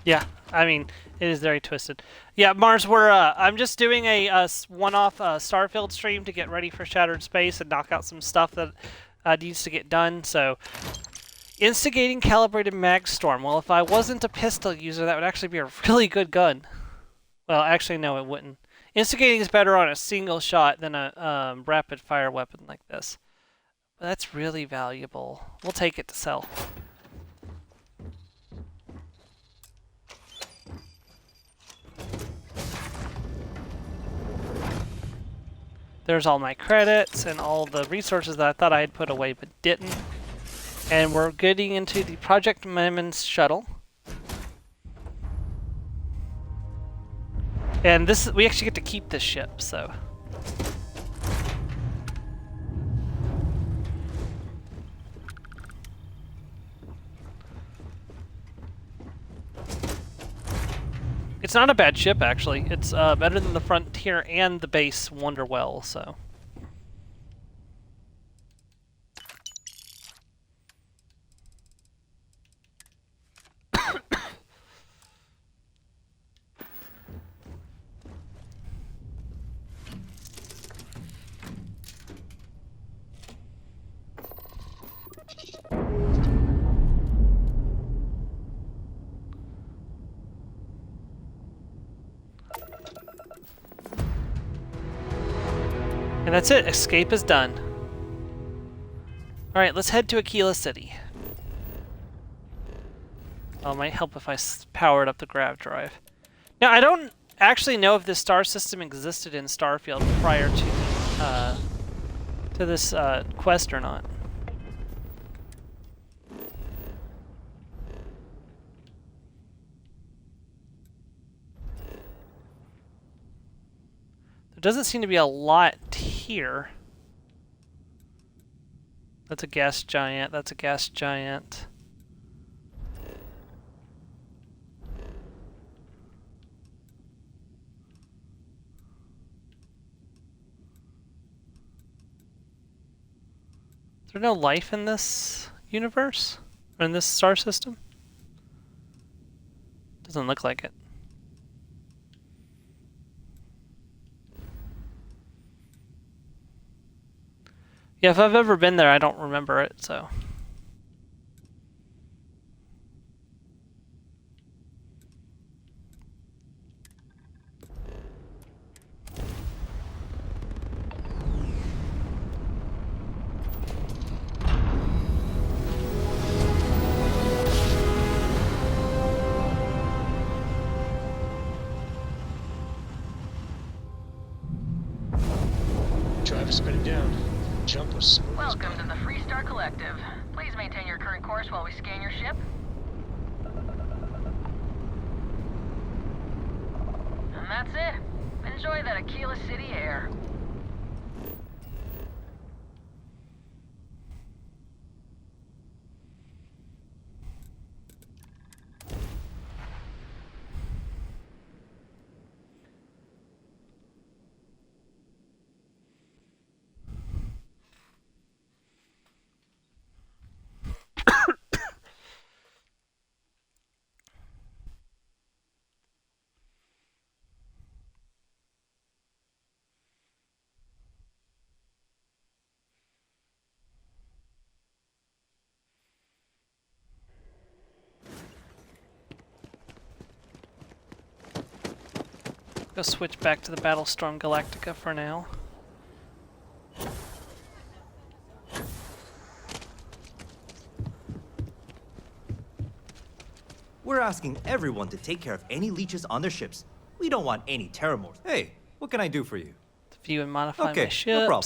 Yeah, I mean, it is very twisted. Yeah, Mars, I'm just doing a one-off Starfield stream to get ready for Shattered Space and knock out some stuff that needs to get done, so... Instigating Calibrated Mag Storm. Well, if I wasn't a pistol user, that would actually be a really good gun. Well, actually, no, it wouldn't. Instigating is better on a single shot than a rapid-fire weapon like this. But that's really valuable. We'll take it to sell. There's all my credits and all the resources that I thought I had put away but didn't. And we're getting into the Project Mammon's shuttle. And this, we actually get to keep this ship, so. It's not a bad ship, actually. It's better than the Frontier and the base Wonderwell, so. And that's it. Escape is done. Alright, let's head to Aquila City. Oh, it might help if I powered up the grav drive. Now, I don't actually know if this star system existed in Starfield prior to this quest or not. The There doesn't seem to be a lot here. That's a gas giant. That's a gas giant. Is there no life in this universe? Or in this star system? Doesn't look like it. Yeah, if I've ever been there, I don't remember it, so. Driver, spin it down. Jump was smooth. Welcome to the Freestar Collective. Please maintain your current course while we scan your ship. And that's it. Enjoy that Aquila City air. Go switch back to the Battlestorm Galactica for now. We're asking everyone to take care of any leeches on their ships. We don't want any terramorphs. Hey, what can I do for you? View and modify my Okay, ships. no problem.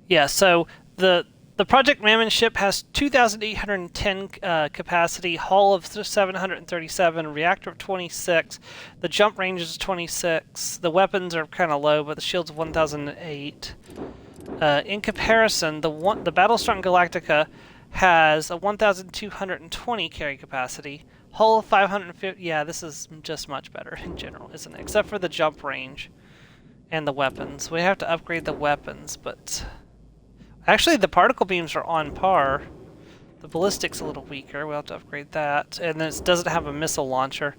Yeah, so the Project Mammon ship has 2,810 capacity, hull of 737, reactor of 26, the jump range is 26, the weapons are kind of low, but the shield's 1,008. In comparison, the Battlestorm Galactica has a 1,220 carry capacity, hull of 550. Yeah, this is just much better in general, isn't it? Except for the jump range and the weapons. We have to upgrade the weapons, but actually the particle beams are on par. The ballistic's a little weaker. We'll have to upgrade that. And then it doesn't have a missile launcher.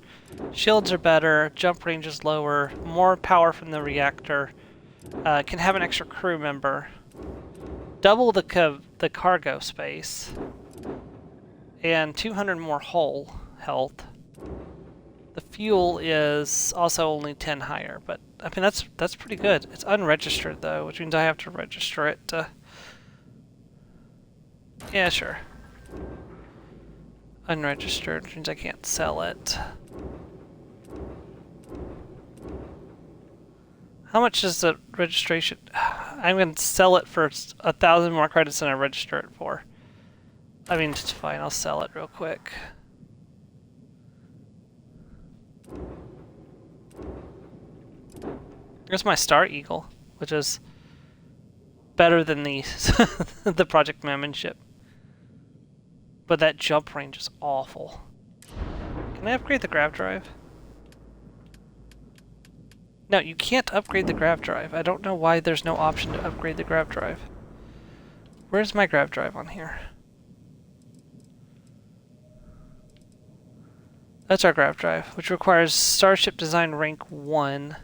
Shields are better, jump range is lower, more power from the reactor. Can have an extra crew member. Double the cargo space. And 200 more hull health. The fuel is also only 10 higher, but I mean that's pretty good. It's unregistered though, which means I have to register it. Yeah, sure. Unregistered, which means I can't sell it. How much is the registration? I'm going to sell it for 1,000 more credits than I register it for. I mean, it's fine. I'll sell it real quick. Here's my Star Eagle, which is better than the the Project Mammon ship. But that jump range is awful. Can I upgrade the grav drive? No, you can't upgrade the grav drive. I don't know why there's no option to upgrade the grav drive. Where's my grav drive on here? That's our grav drive, which requires Starship Design Rank 1.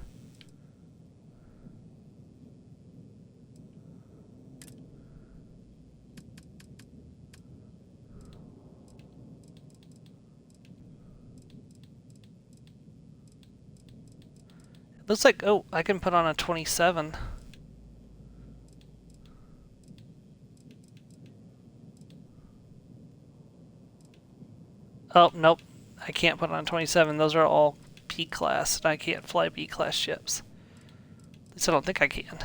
Looks like, oh, I can put on a 27. Oh, nope. I can't put on 27. Those are all P class, and I can't fly B class ships. At least I don't think I can.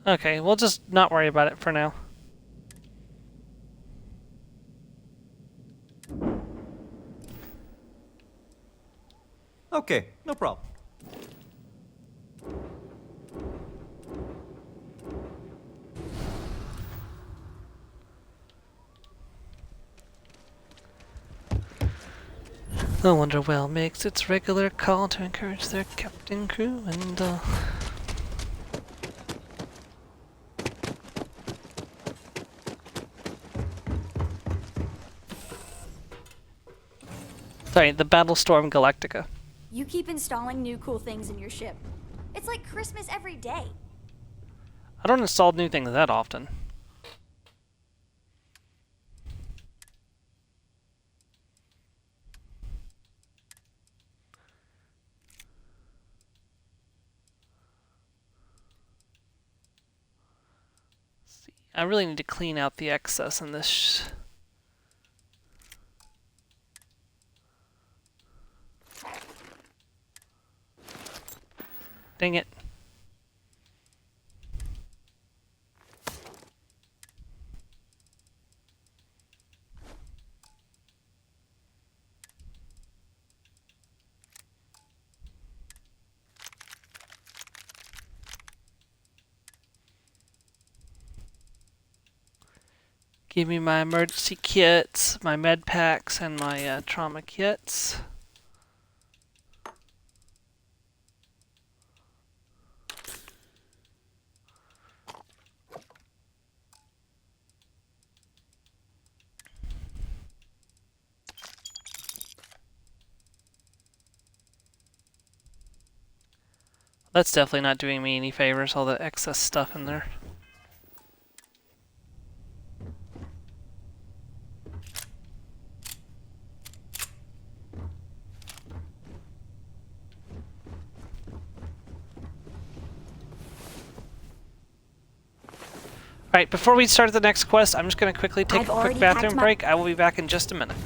Okay, we'll just not worry about it for now. Okay, no problem. The Wonder Whale makes its regular call to encourage their captain, crew, and sorry, the Battlestorm Galactica. You keep installing new cool things in your ship. It's like Christmas every day. I don't install new things that often. See, I really need to clean out the excess in this. Dang it. Give me my emergency kits, my med packs, and my trauma kits. That's definitely not doing me any favors, all the excess stuff in there. Alright, before we start the next quest, I'm just going to quickly take a quick bathroom break. I will be back in just a minute.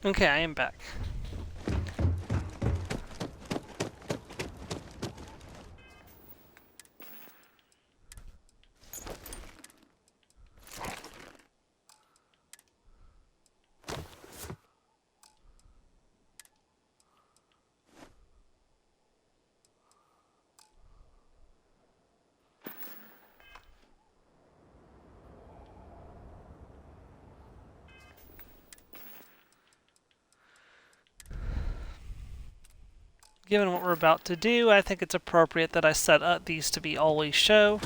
Okay, I am back. Given what we're about to do, I think it's appropriate that I set up these to be always show.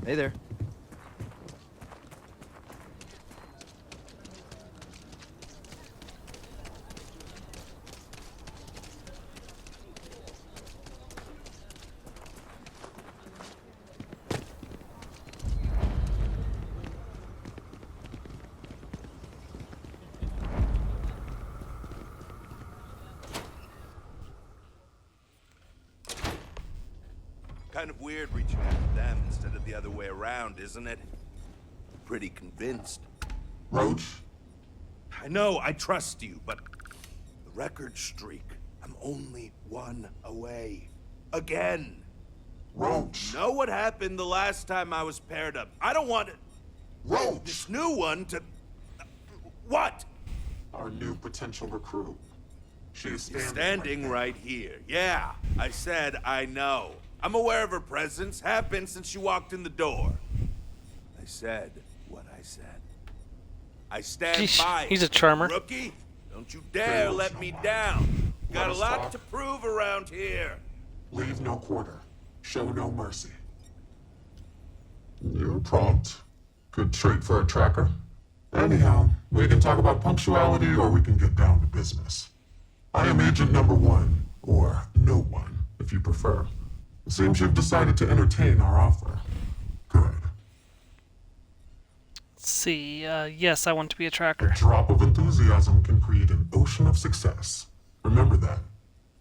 Hey there. Kind of weird reaching out to them instead of the other way around, isn't it? Pretty convinced. Roach? I know, I trust you, but the record streak, I'm only one away. Again. Roach. Know what happened the last time I was paired up? I don't want it. Roach! This new one to... What? Our new potential recruit. She's You're standing standing right here. Yeah, I said I know. I'm aware of her presence, have been since she walked in the door. I said what I said. I stand Sheesh, by he's a it, charmer. rookie. Don't you dare let me down. Got a lot to prove around here. Leave no quarter. Show no mercy. You're prompt. Good trait for a tracker. Anyhow, we can talk about punctuality or we can get down to business. I am agent number 1, or no one, if you prefer. It seems you've decided to entertain our offer. Good. Let's see. Yes, I want to be a tracker. A drop of enthusiasm can create an ocean of success. Remember that.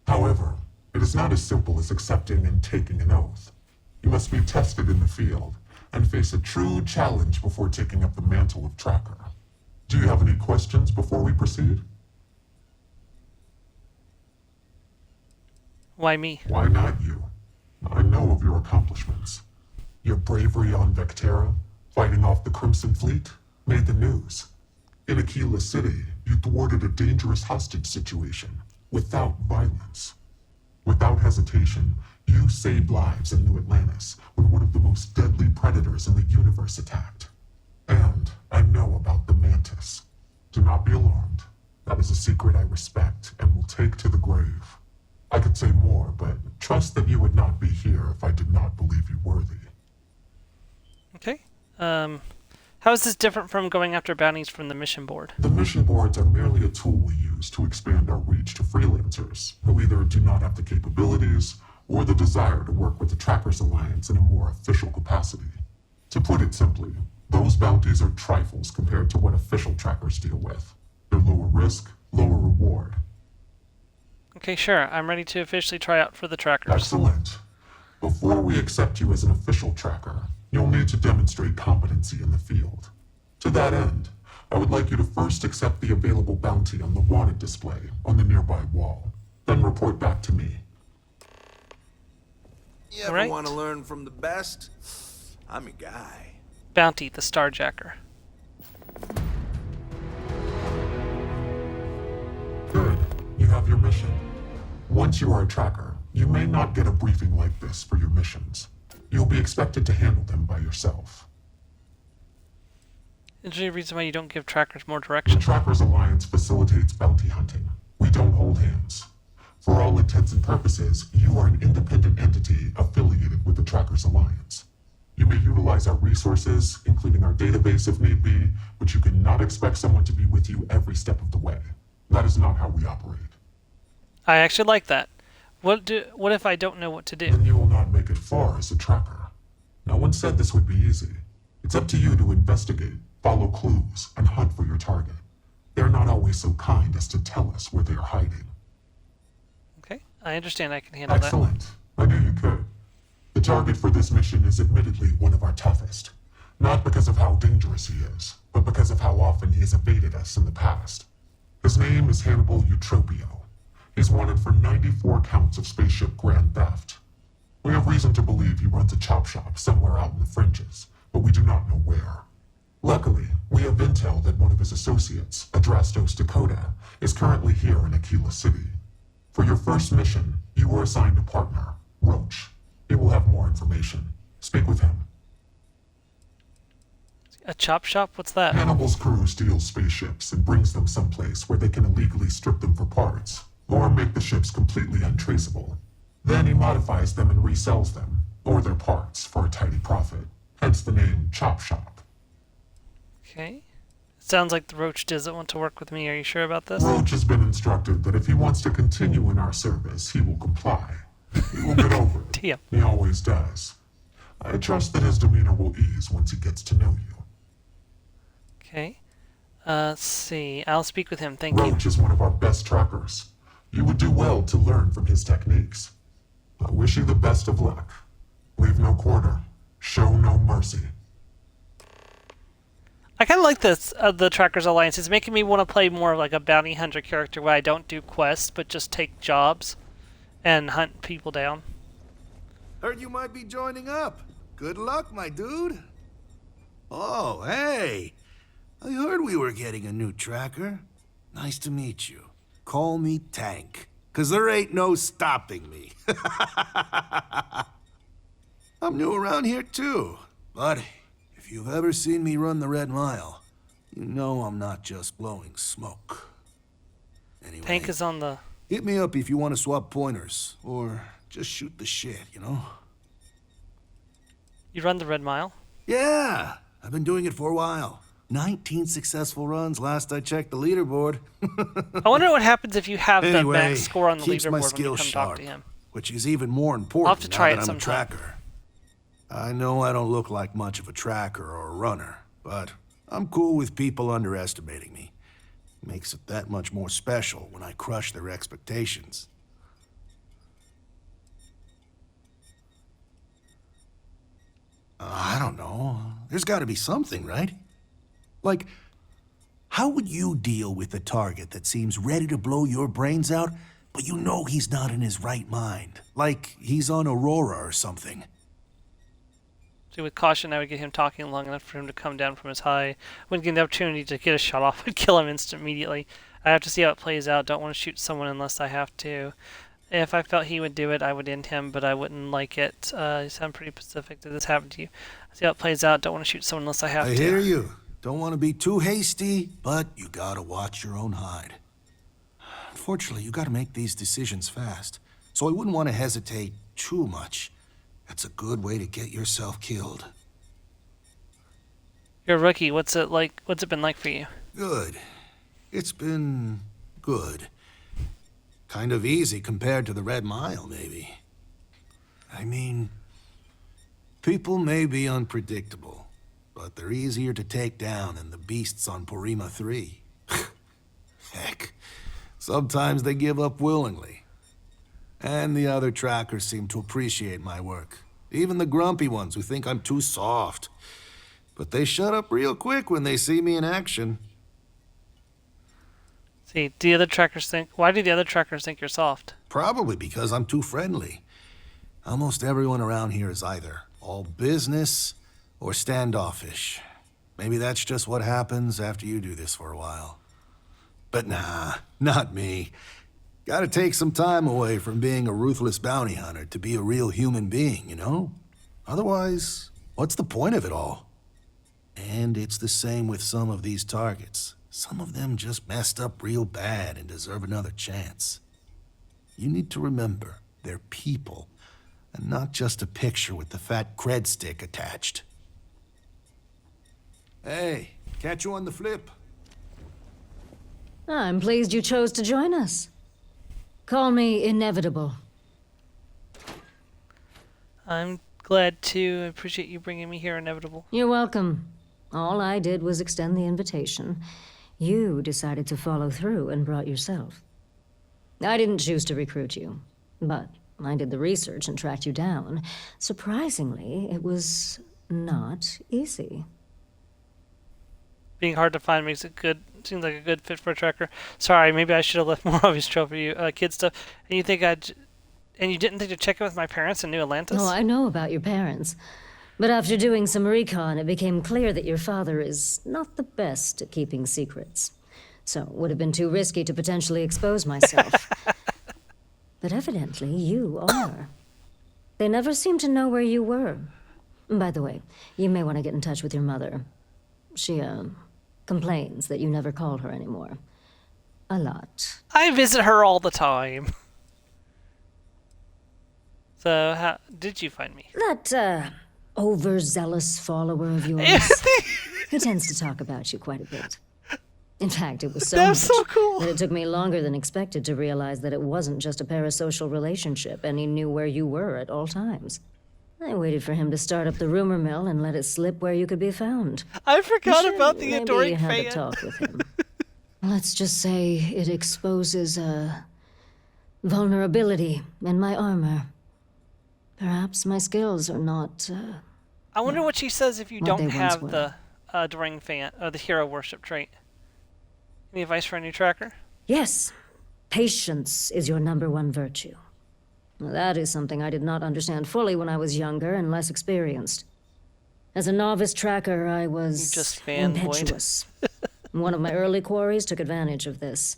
However, it is not as simple as accepting and taking an oath. You must be tested in the field and face a true challenge before taking up the mantle of tracker. Do you have any questions before we proceed? Why me? Why not you? I know of your accomplishments. Your bravery on Vectera, fighting off the Crimson Fleet, made the news. In Aquila City, you thwarted a dangerous hostage situation without violence. Without hesitation, you saved lives in New Atlantis when one of the most deadly predators in the universe attacked. And I know about the Mantis. Do not be alarmed. That is a secret I respect and will take to the grave. I could say more, but trust that you would not be here if I did not believe you worthy. Okay. How is this different from going after bounties from the mission board? The mission boards are merely a tool we use to expand our reach to freelancers who either do not have the capabilities or the desire to work with the Trackers Alliance in a more official capacity. To put it simply, those bounties are trifles compared to what official trackers deal with. They're lower risk, lower reward. Okay, sure. I'm ready to officially try out for the trackers. Excellent. Before we accept you as an official tracker, you'll need to demonstrate competency in the field. To that end, I would like you to first accept the available bounty on the wanted display on the nearby wall, then report back to me. You ever want to learn from the best? I'm your guy. Bounty, the Starjacker. Good. You have your mission. Once you are a tracker, you may not get a briefing like this for your missions. You'll be expected to handle them by yourself. Is there any reason why you don't give trackers more direction? The Trackers Alliance facilitates bounty hunting. We don't hold hands. For all intents and purposes, you are an independent entity affiliated with the Trackers Alliance. You may utilize our resources, including our database if need be, but you cannot expect someone to be with you every step of the way. That is not how we operate. I actually like that. What if I don't know what to do? Then you will not make it far as a tracker. No one said this would be easy. It's up to you to investigate, follow clues, and hunt for your target. They're not always so kind as to tell us where they are hiding. Okay, I understand. I can handle Excellent. I knew you could. The target for this mission is admittedly one of our toughest. Not because of how dangerous he is, but because of how often he has evaded us in the past. His name is Hannibal Eutropio. He's wanted for 94 counts of spaceship grand theft. We have reason to believe he runs a chop shop somewhere out in the fringes, but we do not know where. Luckily, we have intel that one of his associates, Adrastos Dakota, is currently here in Aquila City. For your first mission, you were assigned a partner, Roach. He will have more information. Speak with him. A chop shop? What's that? Hannibal's crew steals spaceships and brings them someplace where they can illegally strip them for parts, or make the ships completely untraceable. Then he modifies them and resells them, or their parts, for a tidy profit. Hence the name Chop Shop. Okay. It sounds like the Roach doesn't want to work with me. Are you sure about this? Roach has been instructed that if he wants to continue in our service, he will comply. He will get over it. Damn. He always does. I trust that his demeanor will ease once he gets to know you. Okay. Let's see. I'll speak with him. Thank you. Roach is one of our best trackers. You would do well to learn from his techniques. I wish you the best of luck. Leave no quarter. Show no mercy. I kind of like this, the Trackers Alliance. It's making me want to play more of like a bounty hunter character where I don't do quests, but just take jobs and hunt people down. Heard you might be joining up. Good luck, my dude. Oh, hey! I heard we were getting a new tracker. Nice to meet you. Call me Tank, 'cause there ain't no stopping me. I'm new around here too, but if you've ever seen me run the Red Mile, you know I'm not just blowing smoke. Anyway, Tank is on the... hit me up if you want to swap pointers, or just shoot the shit, you know? You run the Red Mile? Yeah, I've been doing it for a while. 19 successful runs last I checked the leaderboard. I wonder what happens if you have the Anyway, max score on the keeps my leaderboard when you skills come sharp, talk to him. which is even more I'll important have to try now it that I'm a sometime. tracker. I know I don't look like much of a tracker or a runner, but I'm cool with people underestimating me. Makes it that much more special when I crush their expectations. I don't know. There's got to be something, right? Like, how would you deal with a target that seems ready to blow your brains out, but you know he's not in his right mind? Like he's on Aurora or something. See, with caution, I would get him talking long enough for him to come down from his high. Wouldn't get the opportunity to get a shot off. I'd kill him immediately. I have to see how it plays out. Don't want to shoot someone unless I have to. If I felt he would do it, I would end him, but I wouldn't like it. You sound pretty specific. Did this happen to you? See how it plays out. Don't want to shoot someone unless I have to. I hear you. Don't want to be too hasty, but you gotta watch your own hide. Unfortunately, you gotta make these decisions fast, so I wouldn't want to hesitate too much. That's a good way to get yourself killed. You're a rookie. What's it like? What's it been like for you? Good. It's been good. Kind of easy compared to the Red Mile, maybe. I mean, people may be unpredictable, but they're easier to take down than the beasts on Porima 3. Heck, sometimes they give up willingly. And the other trackers seem to appreciate my work. Even the grumpy ones who think I'm too soft. But they shut up real quick when they see me in action. See, why do the other trackers think you're soft? Probably because I'm too friendly. Almost everyone around here is either all business or standoffish. Maybe that's just what happens after you do this for a while. But nah, not me. Gotta take some time away from being a ruthless bounty hunter to be a real human being, you know? Otherwise, what's the point of it all? And it's the same with some of these targets. Some of them just messed up real bad and deserve another chance. You need to remember, they're people, and not just a picture with the fat cred stick attached. Hey, catch you on the flip. I'm pleased you chose to join us. Call me Inevitable. I'm glad to. I appreciate you bringing me here, Inevitable. You're welcome. All I did was extend the invitation. You decided to follow through and brought yourself. I didn't choose to recruit you, but I did the research and tracked you down. Surprisingly, it was not easy. Being hard to find makes it good. Seems like a good fit for a tracker. Sorry, maybe I should have left more obvious trail for you, kid stuff. And you didn't think to check in with my parents in New Atlantis? Oh, I know about your parents. But after doing some recon, it became clear that your father is not the best at keeping secrets. So it would have been too risky to potentially expose myself. But evidently, you are. They never seemed to know where you were. By the way, you may want to get in touch with your mother. She, complains that you never call her anymore. A lot. I visit her all the time. So, how did you find me? That, overzealous follower of yours who tends to talk about you quite a bit. In fact, it was so cool that it took me longer than expected to realize that it wasn't just a parasocial relationship and he knew where you were at all times. I waited for him to start up the rumor mill and let it slip where you could be found. I forgot about the adoring have fan. a talk with him. Let's just say it exposes a vulnerability in my armor. Perhaps my skills are not, I wonder what she says if you what don't they once have were. the adoring fan or the hero worship trait. Any advice for a new tracker? Yes. Patience is your #1 virtue. Now, that is something I did not understand fully when I was younger and less experienced. As a novice tracker, I You was just fanboyed. impetuous. One of my early quarries took advantage of this.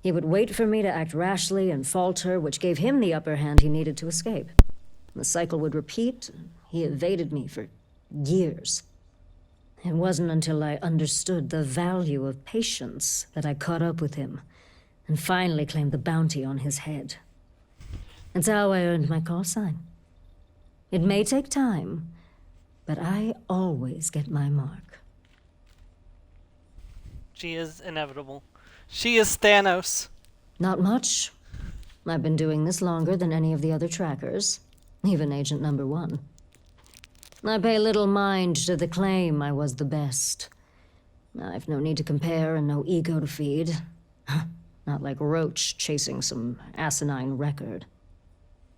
He would wait for me to act rashly and falter, which gave him the upper hand he needed to escape. The cycle would repeat. He evaded me for years. It wasn't until I understood the value of patience that I caught up with him and finally claimed the bounty on his head. That's how I earned my call sign. It may take time, but I always get my mark. She is inevitable. She is Thanos. Not much. I've been doing this longer than any of the other trackers, even Agent Number 1. I pay little mind to the claim I was the best. I've no need to compare and no ego to feed. Not like Roach chasing some asinine record.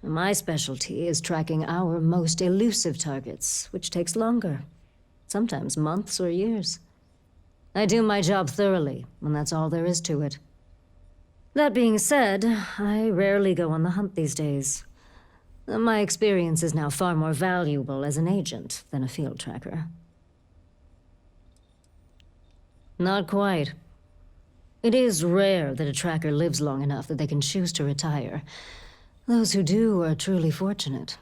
My specialty is tracking our most elusive targets, which takes longer. Sometimes months or years. I do my job thoroughly, and that's all there is to it. That being said, I rarely go on the hunt these days. My experience is now far more valuable as an agent than a field tracker. Not quite. It is rare that a tracker lives long enough that they can choose to retire. Those who do are truly fortunate.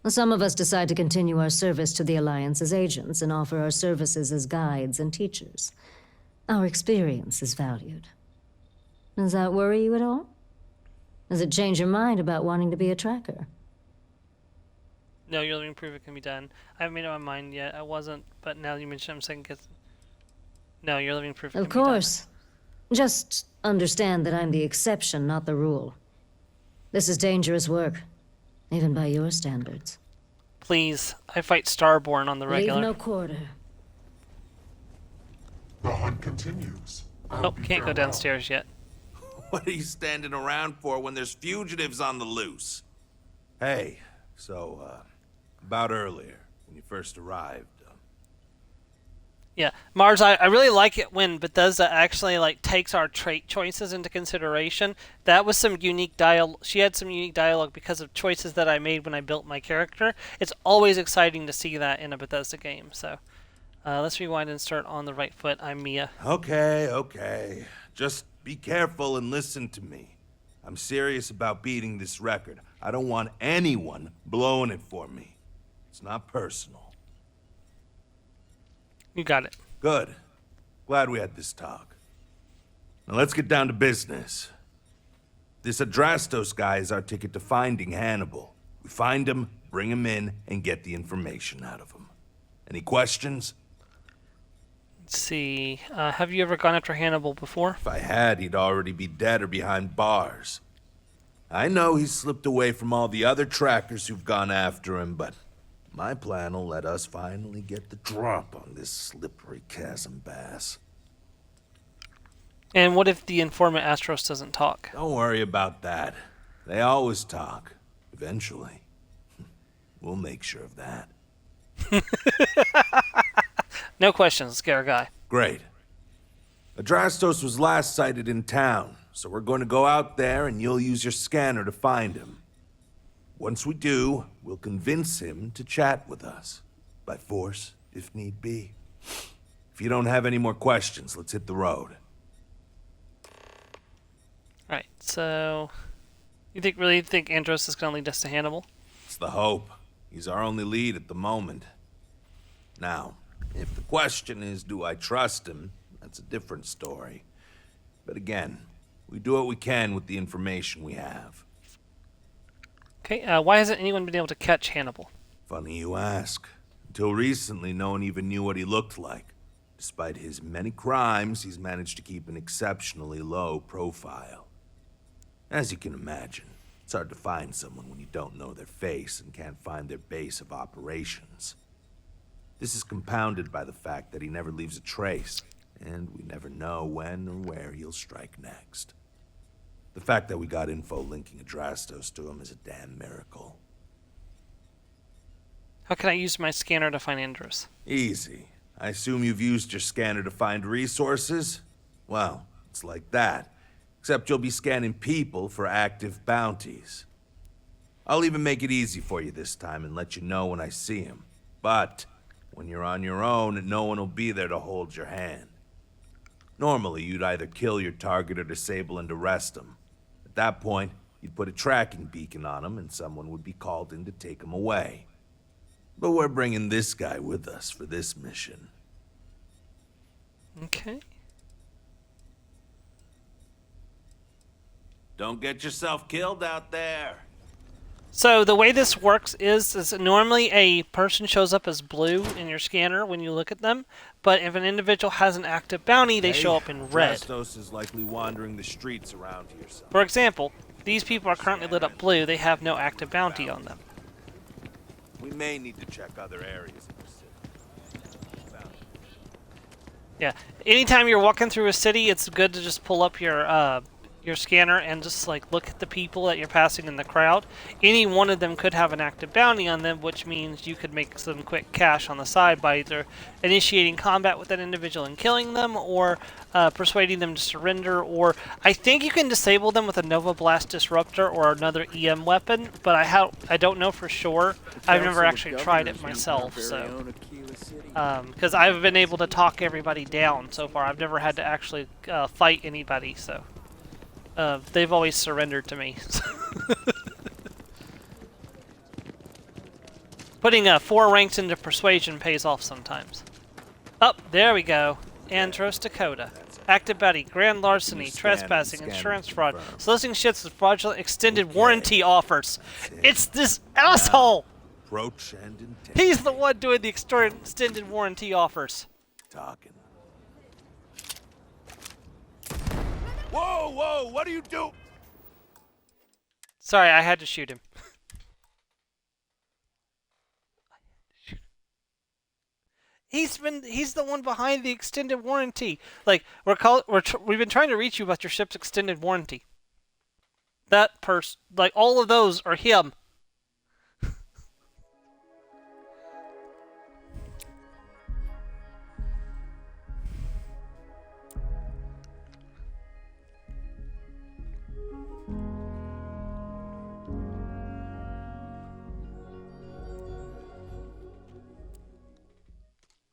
Some of us decide to continue our service to the Alliance as agents and offer our services as guides and teachers. Our experience is valued. Does that worry you at all? Does it change your mind about wanting to be a tracker? No, your living proof it can be done. I haven't made up my mind yet. I wasn't, but now you mention I'm second guess. No, your living proof it Of can be done. course. Just understand that I'm the exception, not the rule. This is dangerous work, even by your standards. Please, I fight Starborn on the regular. Leave no quarter. The hunt continues. Oh, can't go downstairs yet. What are you standing around for when there's fugitives on the loose? Hey, so, about earlier, when you first arrived. Yeah, Mars, I really like it when Bethesda actually like takes our trait choices into consideration. That was some unique dialogue. She had some unique dialogue because of choices that I made when I built my character. It's always exciting to see that in a Bethesda game. So let's rewind and start on the right foot. I'm Mia. Okay. Just be careful and listen to me. I'm serious about beating this record. I don't want anyone blowing it for me. It's not personal. You got it. Good. Glad we had this talk. Now let's get down to business. This Adrastos guy is our ticket to finding Hannibal. We find him, bring him in, and get the information out of him. Any questions? Let's see. Have you ever gone after Hannibal before? If I had, he'd already be dead or behind bars. I know he's slipped away from all the other trackers who've gone after him, but my plan will let us finally get the drop on this slippery chasm bass. And what if the informant Astros doesn't talk? Don't worry about that. They always talk. Eventually. We'll make sure of that. No questions. Let's get our guy. Great. Adrastos was last sighted in town, so we're going to go out there and you'll use your scanner to find him. Once we do, we'll convince him to chat with us. By force, if need be. If you don't have any more questions, let's hit the road. Alright, so... You really think Andros is going to lead us to Hannibal? It's the hope. He's our only lead at the moment. Now, if the question is, do I trust him? That's a different story. But again, we do what we can with the information we have. Okay, why hasn't anyone been able to catch Hannibal? Funny you ask. Until recently, no one even knew what he looked like. Despite his many crimes, he's managed to keep an exceptionally low profile. As you can imagine, it's hard to find someone when you don't know their face and can't find their base of operations. This is compounded by the fact that he never leaves a trace, and we never know when or where he'll strike next. The fact that we got info linking Adrastos to him is a damn miracle. How can I use my scanner to find Andros? Easy. I assume you've used your scanner to find resources? Well, it's like that. Except you'll be scanning people for active bounties. I'll even make it easy for you this time and let you know when I see him. But when you're on your own, no one will be there to hold your hand. Normally, you'd either kill your target or disable and arrest them. At that point, you'd put a tracking beacon on them and someone would be called in to take them away. But we're bringing this guy with us for this mission. Okay. Don't get yourself killed out there. So the way this works is normally a person shows up as blue in your scanner when you look at them, but if an individual has an active bounty, they show up in red. Drastos is likely wandering the streets around here somewhere. For example, these people are currently lit up blue. They have no active bounty on them. We may need to check other areas of the city. Yeah. Anytime you're walking through a city, it's good to just pull up your scanner and just like look at the people that you're passing in the crowd. Any one of them could have an active bounty on them, which means you could make some quick cash on the side by either initiating combat with that individual and killing them, or persuading them to surrender, or I think you can disable them with a Nova Blast Disruptor or another EM weapon, but I don't know for sure. I've never actually tried it myself, so because I've been able to talk everybody down so far. I've never had to actually fight anybody, so they've always surrendered to me. Putting 4 ranks into persuasion pays off sometimes. Oh, there we go. Andros, Dakota. Active bounty, grand larceny, trespassing, insurance fraud, soliciting ships with fraudulent extended warranty offers. It's this asshole! Approach and intent. He's the one doing the extended warranty offers. Talking. Whoa, whoa, what do you do? Sorry, I had to shoot him. He's the one behind the extended warranty. Like we've been trying to reach you about your ship's extended warranty. That person, like all of those are him.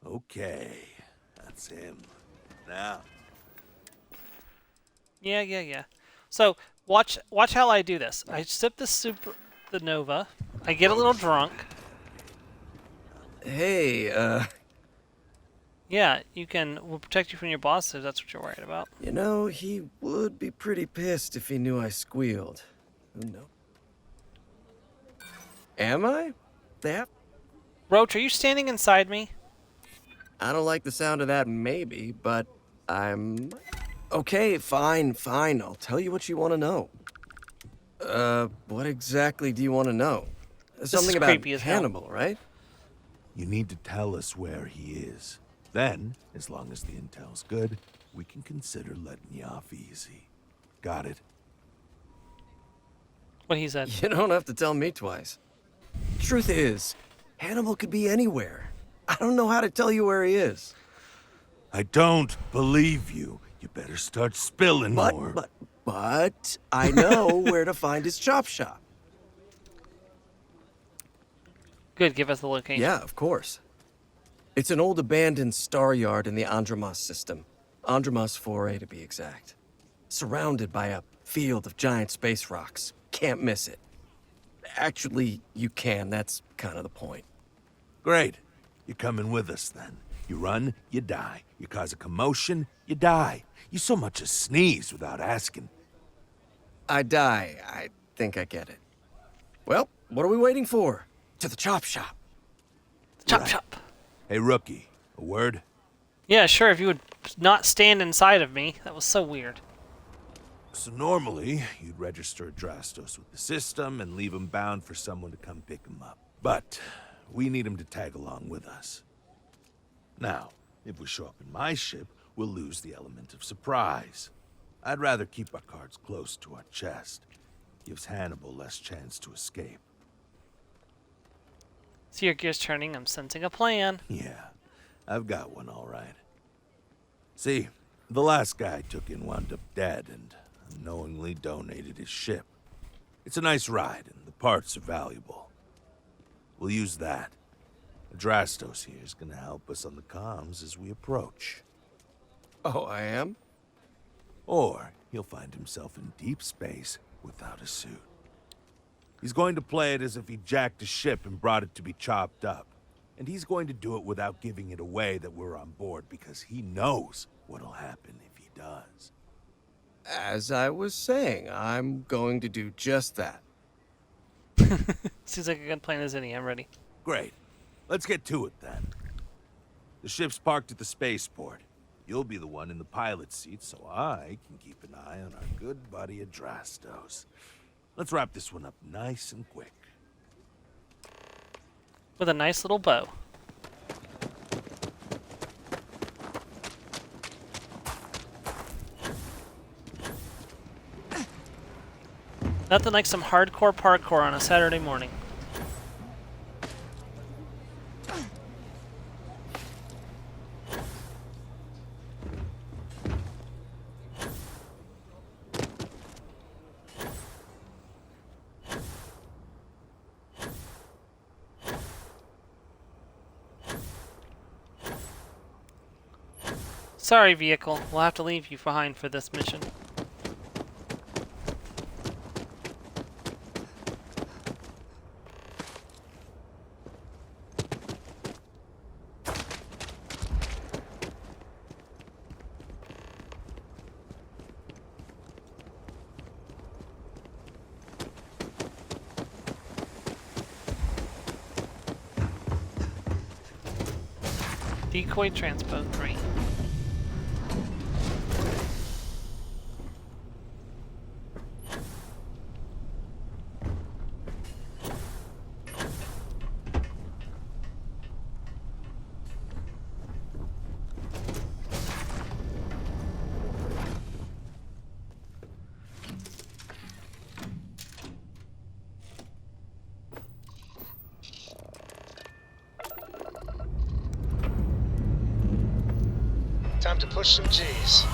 Okay, that's him. Now. Yeah. So watch how I do this. I sip the Nova. I get a little drunk. Hey, Yeah, we'll protect you from your boss if that's what you're worried about. you know, he would be pretty pissed if he knew I squealed. Who knows? Am I? That? Roach, are you standing inside me? I don't like the sound of that, maybe, but I'm... Okay, fine. I'll tell you what you want to know. What exactly do you want to know? Something about Hannibal, right? You need to tell us where he is. Then, as long as the intel's good, we can consider letting you off easy. Got it? What he said. You don't have to tell me twice. Truth is, Hannibal could be anywhere. I don't know how to tell you where he is. I don't believe you. You better start spilling more. But I know where to find his chop shop. Good, give us the location. Yeah, of course. It's an old abandoned star yard in the Andromos system. Andromos 4A to be exact. Surrounded by a field of giant space rocks. Can't miss it. Actually, you can. That's kind of the point. Great. You're coming with us, then. You run, you die. You cause a commotion, you die. You so much as sneeze without asking. I die. I think I get it. Well, what are we waiting for? To the chop shop. Chop shop. Hey, rookie. A word? Yeah, sure, if you would not stand inside of me. That was so weird. So normally, you'd register Drastos with the system and leave him bound for someone to come pick him up. But we need him to tag along with us. Now, if we show up in my ship, we'll lose the element of surprise. I'd rather keep our cards close to our chest. Gives Hannibal less chance to escape. See your gears turning, I'm sensing a plan. Yeah, I've got one all right. See, the last guy I took in wound up dead and unknowingly donated his ship. It's a nice ride and the parts are valuable. We'll use that. Adrastos here is gonna help us on the comms as we approach. Oh, I am? Or he'll find himself in deep space without a suit. He's going to play it as if he jacked a ship and brought it to be chopped up. And he's going to do it without giving it away that we're on board, because he knows what'll happen if he does. As I was saying, I'm going to do just that. Seems like a good plan as any. I'm ready. Great. Let's get to it then. The ship's parked at the spaceport. You'll be the one in the pilot's seat, so I can keep an eye on our good buddy Adrastos. Let's wrap this one up nice and quick. With a nice little bow. Nothing like some hardcore parkour on a Saturday morning. Sorry, vehicle. We'll have to leave you behind for this mission. Decoy transpo 3. Time to push some G's.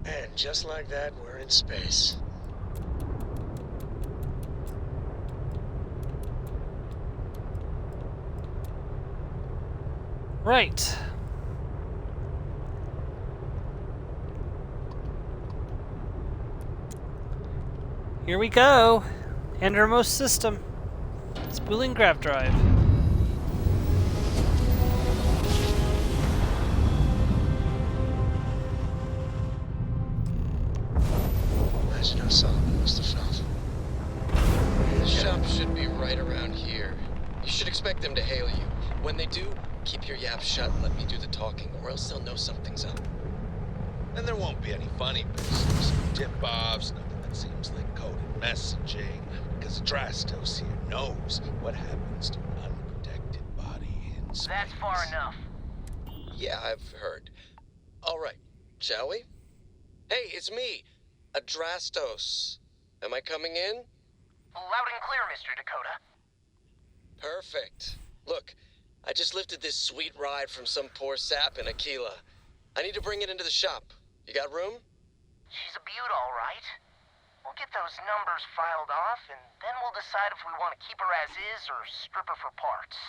And just like that, we're in space. Right. Here we go. Endermost system. Spooling grav drive. Imagine how Solomon must have felt. The shop should be right around here. You should expect them to hail you. When they do, keep your yap shut and let me do the talking, or else they'll know something's up. And there won't be any funny business, tip-offs, nothing that seems like coded messaging, because Adrastos here knows what happens to an unprotected body in space. That's far enough. Yeah, I've heard. All right, shall we? Hey, it's me, Adrastos. Am I coming in? Loud and clear, Mr. Dakota. Perfect. Look, I just lifted this sweet ride from some poor sap in Aquila. I need to bring it into the shop. You got room? She's a beaut, all right. We'll get those numbers filed off, and then we'll decide if we want to keep her as is or strip her for parts.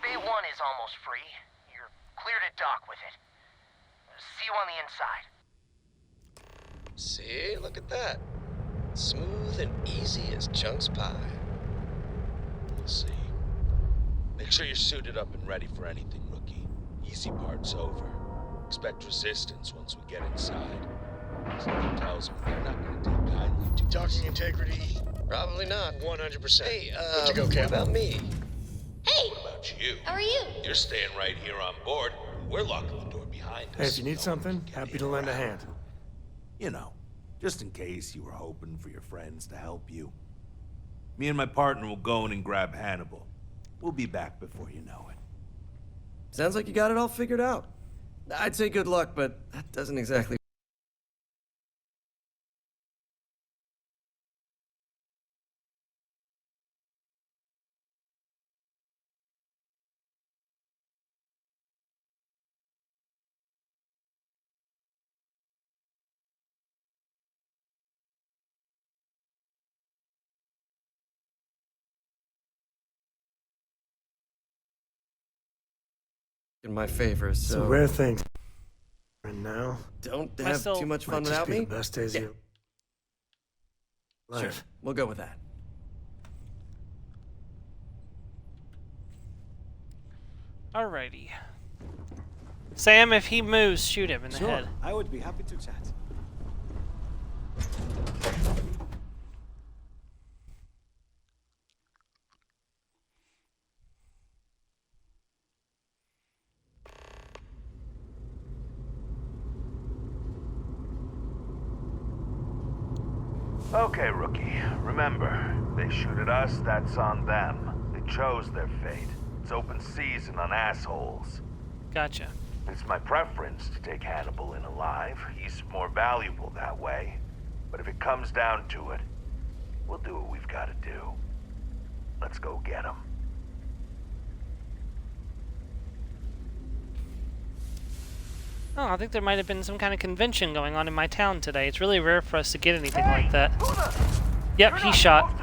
Bay 1 is almost free. You're clear to dock with it. See you on the inside. See, look at that. Smooth and easy as Chunk's pie. We'll see. Make sure you're suited up and ready for anything, rookie. Easy part's over. Expect resistance once we get inside. Something tells me they're not going to take kindly to Docking integrity? Probably not. 100%. Hey, Good to go, what Cap. about me? Hey! What about you? How are you? You're staying right here on board. We're locking the door behind us. Hey, if you need something, happy to lend a hand. You know, just in case you were hoping for your friends to help you. Me and my partner will go in and grab Hannibal. We'll be back before you know it. Sounds like you got it all figured out. I'd say good luck, but that doesn't exactly In my favor, It's a so rare thing. And now, don't Am I have still- too much fun might just without be me. the best days of your life. Sure, we'll go with that. Alrighty. Sam, if he moves, shoot him in the Sure, head. I would be happy to chat. Okay, rookie. Remember, they shoot at us, that's on them. They chose their fate. It's open season on assholes. Gotcha. It's my preference to take Hannibal in alive. He's more valuable that way. But if it comes down to it, we'll do what we've got to do. Let's go get him. Oh, I think there might have been some kind of convention going on in my town today. It's really rare for us to get anything like that. Yep, he shot.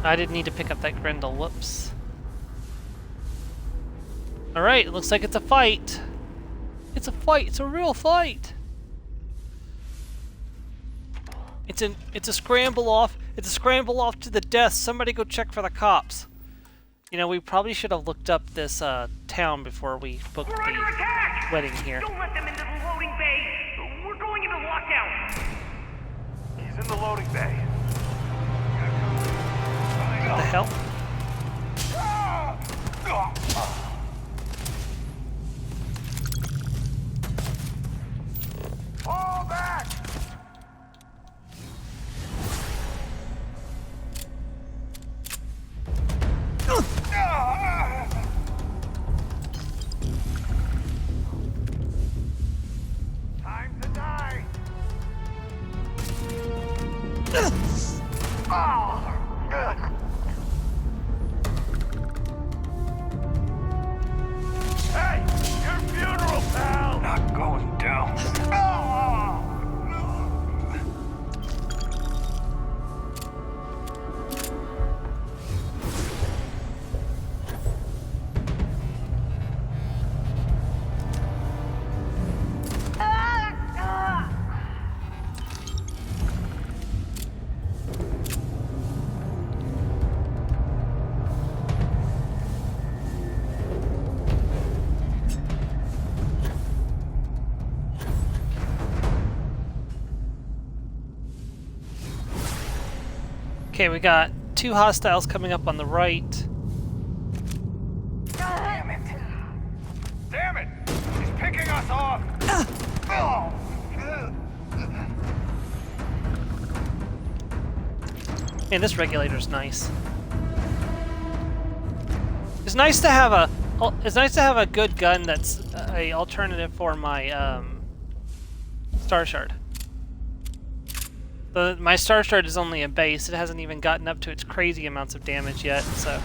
I didn't need to pick up that Grendel. Whoops. Alright, it looks like it's a fight. It's a fight. It's a real fight. It's a scramble off. It's a scramble off to the death. Somebody go check for the cops. You know, we probably should have looked up this town before we booked the wedding here. Don't let them into the loading bay. We're going into lockdown. He's in the loading bay. What the hell? Fall back! Time to die! Hey! Your funeral, pal! Not going down. Okay, we got 2 hostiles coming up on the right. Damn it! Damn it! He's picking us off! Man, this regulator's nice. It's nice to have a good gun that's a alternative for my Star Shard. My Star Shard is only a base. It hasn't even gotten up to its crazy amounts of damage yet. So,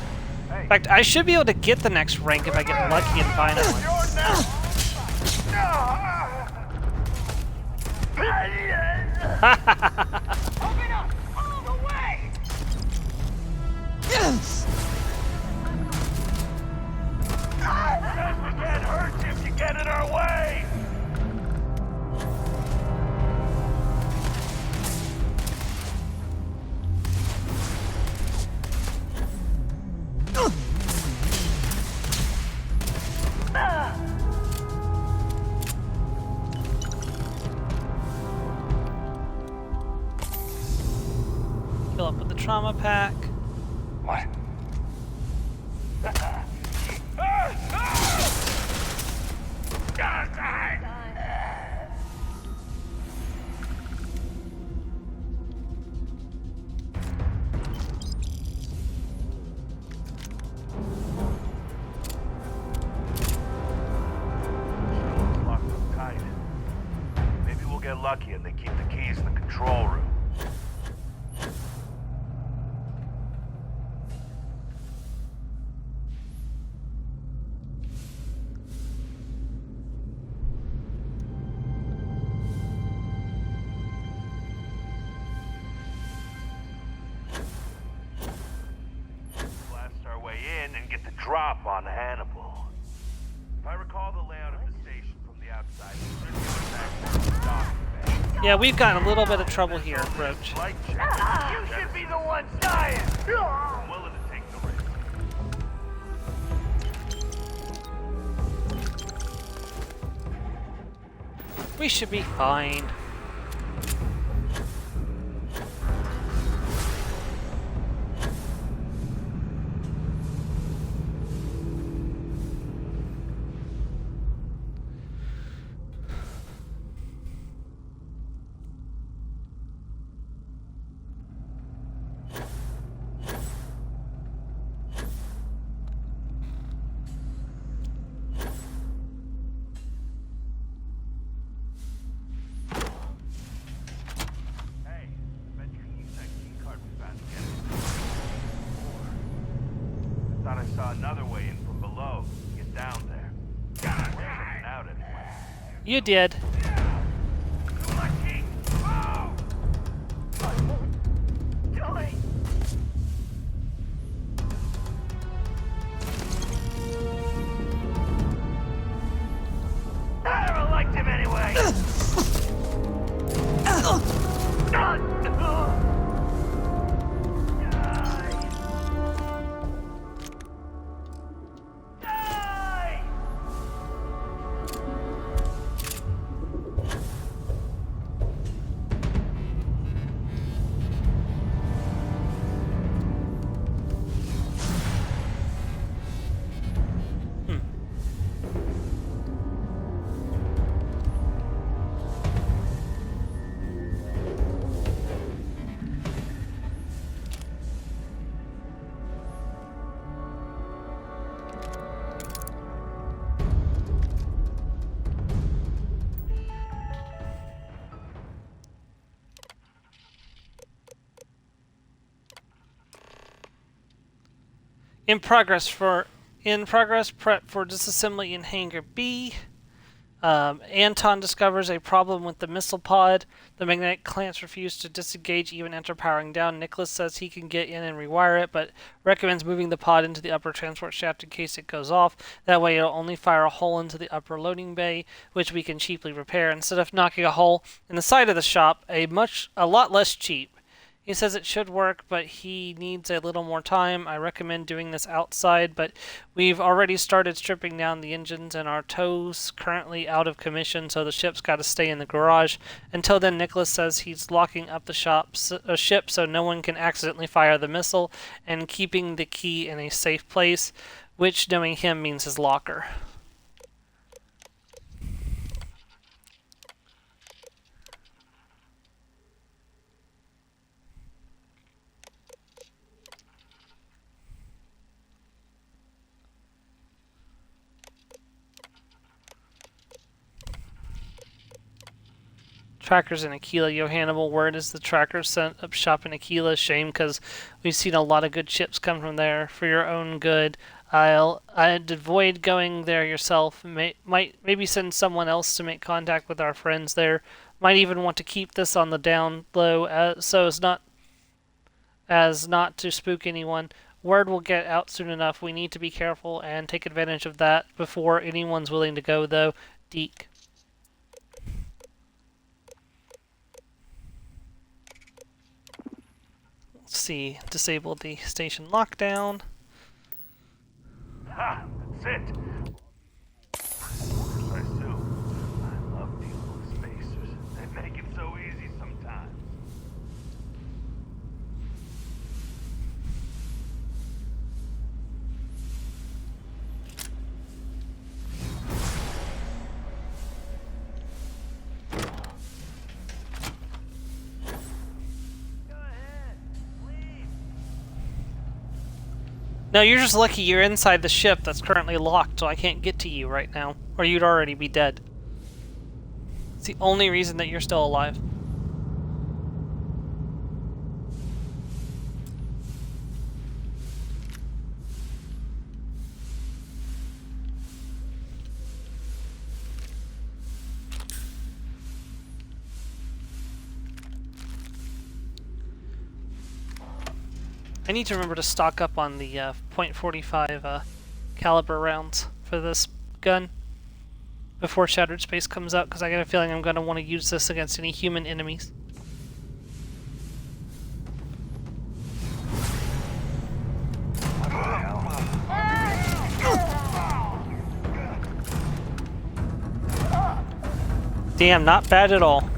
in fact, I should be able to get the next rank if I get lucky and find one. Open up all the way. Yes! We can't hurt you if you get in our way! Fill up with the trauma pack. What? Locked up tight. Maybe we'll get lucky and they keep the keys in the control room. drop on Hannibal. If I recall the layout of the station from the outside, it should give us access to the docking bay. Yeah, we've got a little bit of trouble here, Roach. You should be the one dying! I'm willing to take the risk. We should be fine. Thought I saw another way in from below. Get down there. God, we're getting out anyway. You did. I never liked him anyway! In progress, prep for disassembly in Hangar B. Anton discovers a problem with the missile pod. The magnetic clamps refuse to disengage even after powering down. Nicholas says he can get in and rewire it, but recommends moving the pod into the upper transport shaft in case it goes off. That way it'll only fire a hole into the upper loading bay, which we can cheaply repair, instead of knocking a hole in the side of the shop, a lot less cheap. He says it should work, but he needs a little more time. I recommend doing this outside, but we've already started stripping down the engines and our tow's currently out of commission, so the ship's got to stay in the garage. Until then, Nicholas says he's locking up the ship so no one can accidentally fire the missile and keeping the key in a safe place, which, knowing him, means his locker. Trackers in Aquila. Yo, Hannibal, word is the trackers sent up shop in Aquila. Shame, because we've seen a lot of good ships come from there. For your own good, I'd avoid going there yourself. Maybe send someone else to make contact with our friends there. Might even want to keep this on the down low, so as not to spook anyone. Word will get out soon enough. We need to be careful and take advantage of that before anyone's willing to go, though. Deke. See, disable the station lockdown. Ha! That's it! I assume. I love dealing with spacers. They make it so easy sometimes. No, you're just lucky you're inside the ship that's currently locked, so I can't get to you right now. Or you'd already be dead. It's the only reason that you're still alive. I need to remember to stock up on the .45 caliber rounds for this gun before Shattered Space comes out, because I got a feeling I'm going to want to use this against any human enemies. Damn, not bad at all.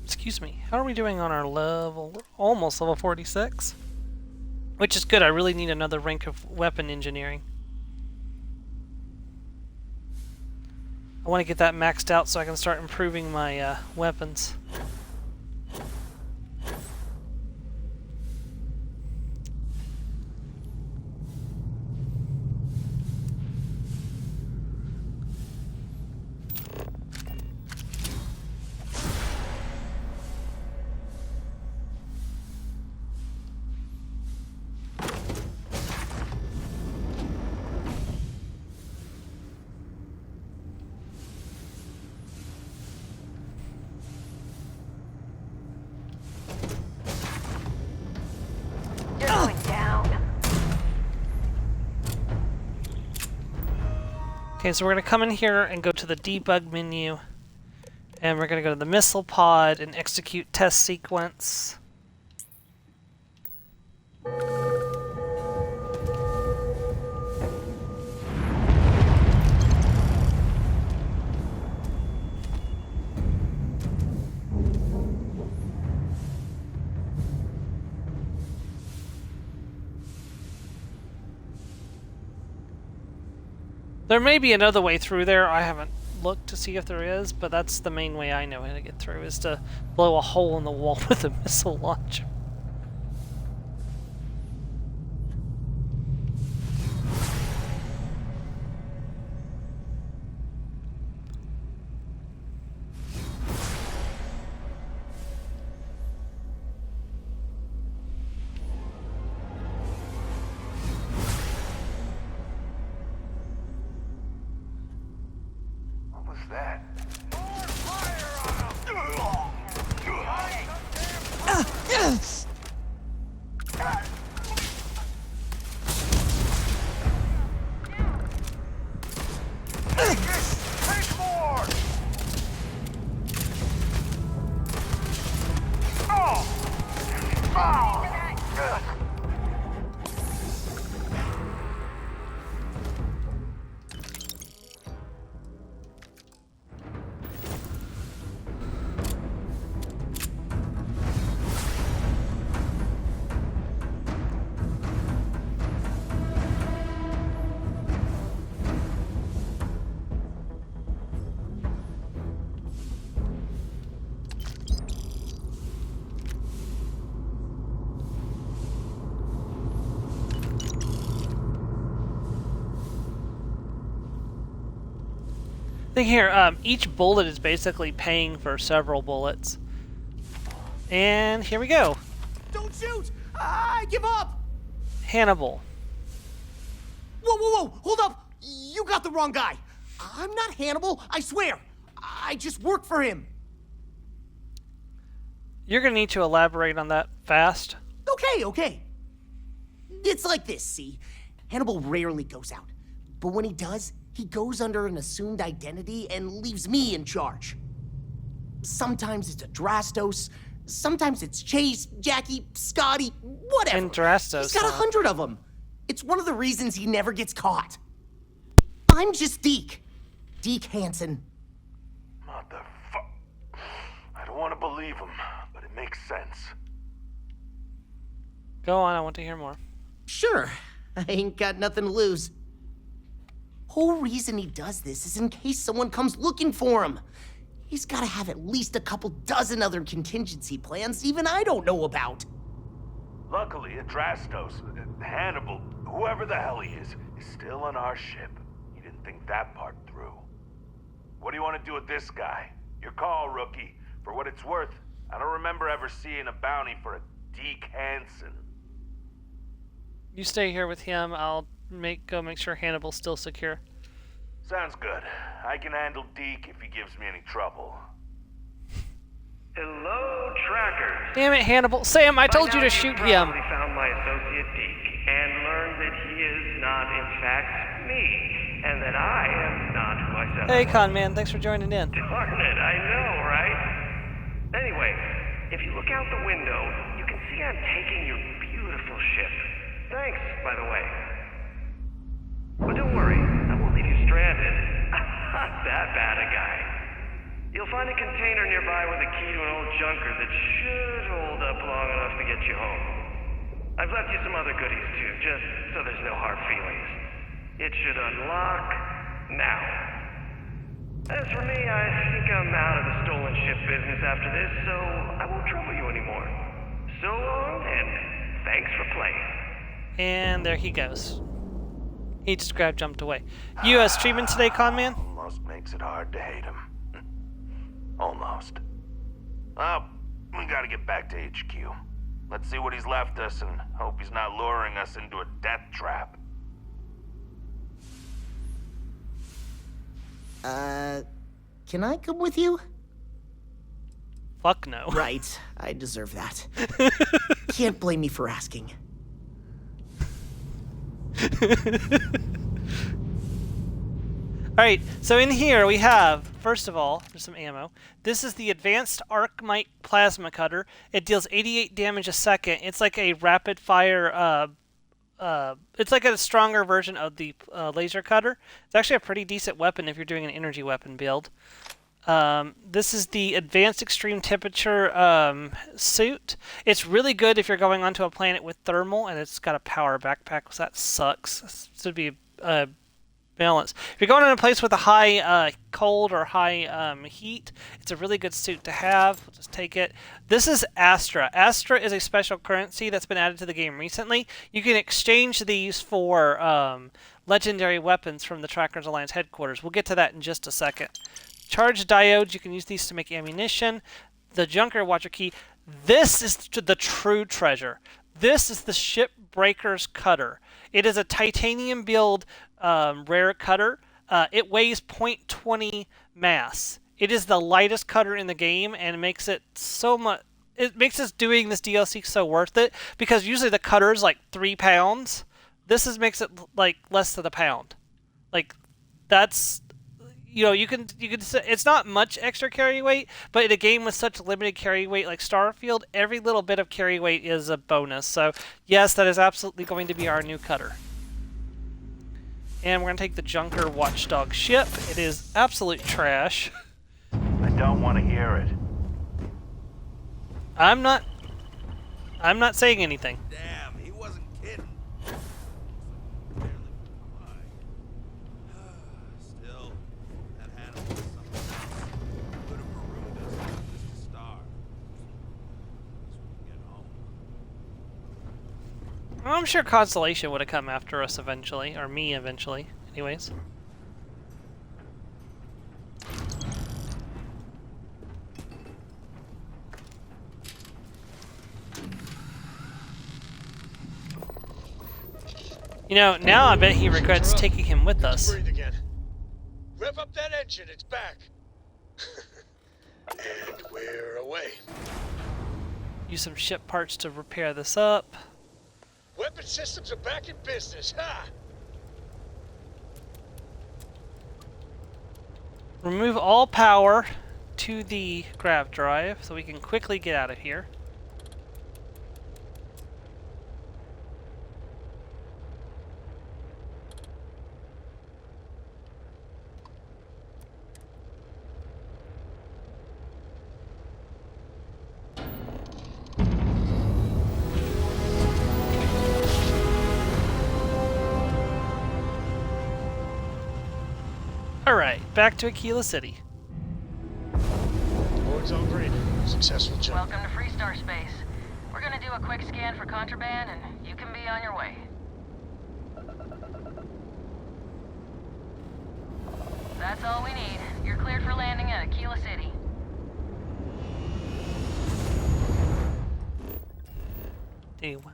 Excuse me. How are we doing on our level? We're almost level 46. Which is good. I really need another rank of weapon engineering. I want to get that maxed out so I can start improving my weapons. Okay, so we're going to come in here and go to the debug menu, and we're going to go to the missile pod and execute test sequence. There may be another way through there. I haven't looked to see if there is, but that's the main way I know how to get through, is to blow a hole in the wall with a missile launcher. Thing here, each bullet is basically paying for several bullets. And here we go. Don't shoot! I give up! Hannibal. Whoa, whoa, whoa! Hold up! You got the wrong guy. I'm not Hannibal, I swear. I just work for him. You're going to need to elaborate on that fast. Okay, okay. It's like this, see? Hannibal rarely goes out. But when he does, he goes under an assumed identity and leaves me in charge. Sometimes it's a Drastos, sometimes it's Chase, Jackie, Scotty, whatever. And Drastos, He's got 100 of them. It's one of the reasons he never gets caught. I'm just Deke. Deke Hansen. I don't want to believe him, but it makes sense. Go on, I want to hear more. Sure, I ain't got nothing to lose. Whole reason he does this is in case someone comes looking for him. He's gotta have at least a couple dozen other contingency plans even I don't know about. Luckily, Adrastos, Hannibal, whoever the hell he is still on our ship. He didn't think that part through. What do you want to do with this guy? Your call, rookie. For what it's worth, I don't remember ever seeing a bounty for a Deke Hansen. You stay here with him. I'll go make sure Hannibal's still secure. Sounds good. I can handle Deke if he gives me any trouble. Hello, trackers. Damn it, Hannibal. Sam, I told you to shoot him. I found my associate Deke and learned that he is not, in fact, me, and that I am not who I said. Hey, Con Man, thanks for joining in. Darn it, I know, right? Anyway, if you look out the window, you can see I'm taking your beautiful ship. Thanks, by the way. But don't worry, I won't leave you stranded. I'm not that bad a guy. You'll find a container nearby with a key to an old junker that should hold up long enough to get you home. I've left you some other goodies too, just so there's no hard feelings. It should unlock now. As for me, I think I'm out of the stolen ship business after this, so I won't trouble you anymore. So long, and thanks for playing. And there he goes. He just jumped away. You streaming today, Conman? Almost makes it hard to hate him. Almost. Well, we gotta get back to HQ. Let's see what he's left us and hope he's not luring us into a death trap. Can I come with you? Fuck no. Right, I deserve that. Can't blame me for asking. Alright, so in here we have, first of all, there's some ammo. This is the Advanced Arcmite Plasma Cutter. It deals 88 damage a second. It's like a rapid fire, it's like a stronger version of the laser cutter. It's actually a pretty decent weapon if you're doing an energy weapon build. This is the Advanced Extreme Temperature suit. It's really good if you're going onto a planet with thermal, and it's got a power backpack, so that sucks. This should be balance. If you're going in a place with a high cold or high heat, it's a really good suit to have. We'll just take it. This is Astra. Astra is a special currency that's been added to the game recently. You can exchange these for legendary weapons from the Trackers Alliance headquarters. We'll get to that in just a second. Charge diodes, you can use these to make ammunition. The Junker Watcher key. This is the true treasure. This is the Shipbreaker's Cutter. It is a titanium build rare cutter. It weighs 0.20 mass. It is the lightest cutter in the game, and it makes it so much. It makes us doing this DLC so worth it, because usually the cutter is like 3 pounds. This makes it like less than a pound. Like that's. You know, you can it's not much extra carry weight, but in a game with such limited carry weight like Starfield, every little bit of carry weight is a bonus. So, yes, that is absolutely going to be our new cutter. And we're going to take the Junker Watchdog ship. It is absolute trash. I don't want to hear it. I'm not saying anything. Damn, he wasn't kidding. Still, that Hannibal was something else. Could have marooned us just to starve. At least we can get home. Well, I'm sure Constellation would have come after us eventually, or me eventually, anyways. You know, now I bet he regrets taking him with us. Breathe again. Rev up that engine, it's back. And we're away. Use some ship parts to repair this up. Weapon systems are back in business, ha! Remove all power to the grav drive so we can quickly get out of here. Alright, back to Aquila City. Board's on green. Successful jump. Welcome to Freestar Space. We're gonna do a quick scan for contraband, and you can be on your way. That's all we need. You're cleared for landing at Aquila City. Hey, wow.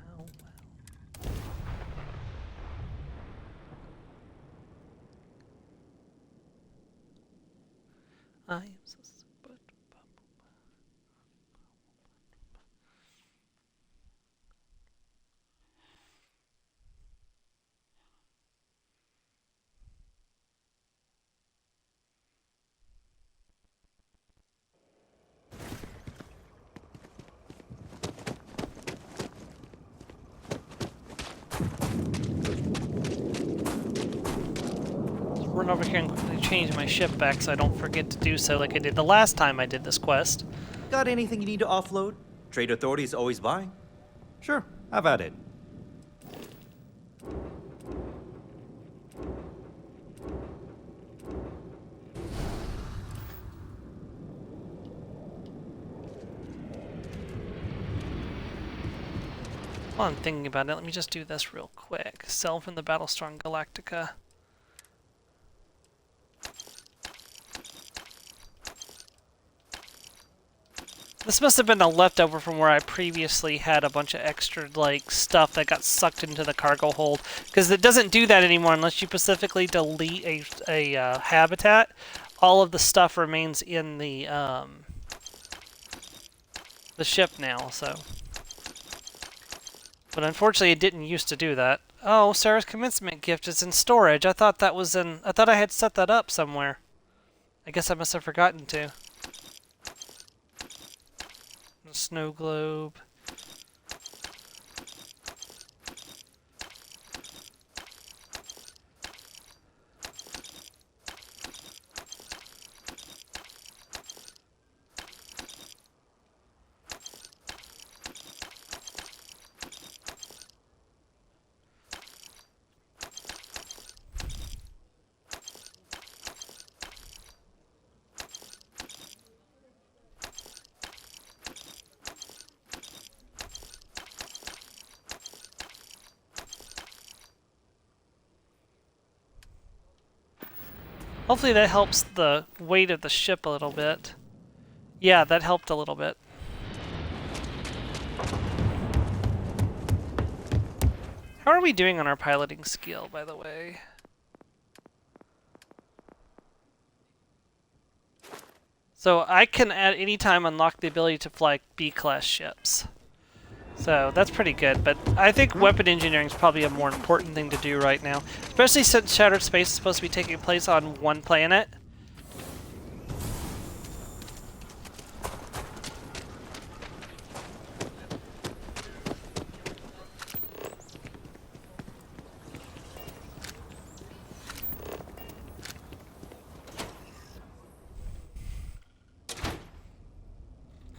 I am so stupid. Run over here and quickly change my ship back so I don't forget to do so like I did the last time I did this quest. Got anything you need to offload? Trade Authority is always buying. Sure, have at it. While I'm thinking about it, let me just do this real quick. Sell from the Battlestorm Galactica. This must have been a leftover from where I previously had a bunch of extra, like, stuff that got sucked into the cargo hold. Because it doesn't do that anymore unless you specifically delete a habitat. All of the stuff remains in the ship now, so. But unfortunately, it didn't used to do that. Oh, Sarah's commencement gift is in storage. I thought that was in. I thought I had set that up somewhere. I guess I must have forgotten to. Snow globe. Hopefully that helps the weight of the ship a little bit. Yeah, that helped a little bit. How are we doing on our piloting skill, by the way? So I can at any time unlock the ability to fly B-class ships. So that's pretty good, but I think weapon engineering is probably a more important thing to do right now. Especially since Shattered Space is supposed to be taking place on one planet.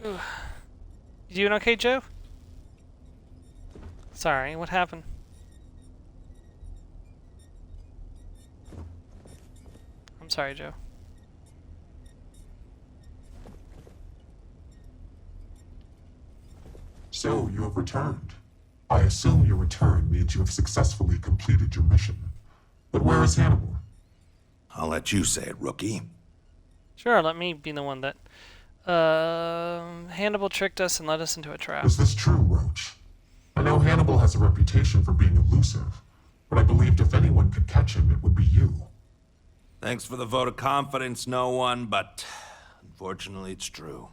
Ooh. You doing okay, Joe? Sorry, what happened? I'm sorry, Joe. So, you have returned. I assume your return means you have successfully completed your mission. But where is Hannibal? I'll let you say it, rookie. Sure, let me be the one that... Hannibal tricked us and led us into a trap. Is this true, Roach? I know Hannibal has a reputation for being elusive, but I believed if anyone could catch him, it would be you. Thanks for the vote of confidence, no one, but unfortunately it's true.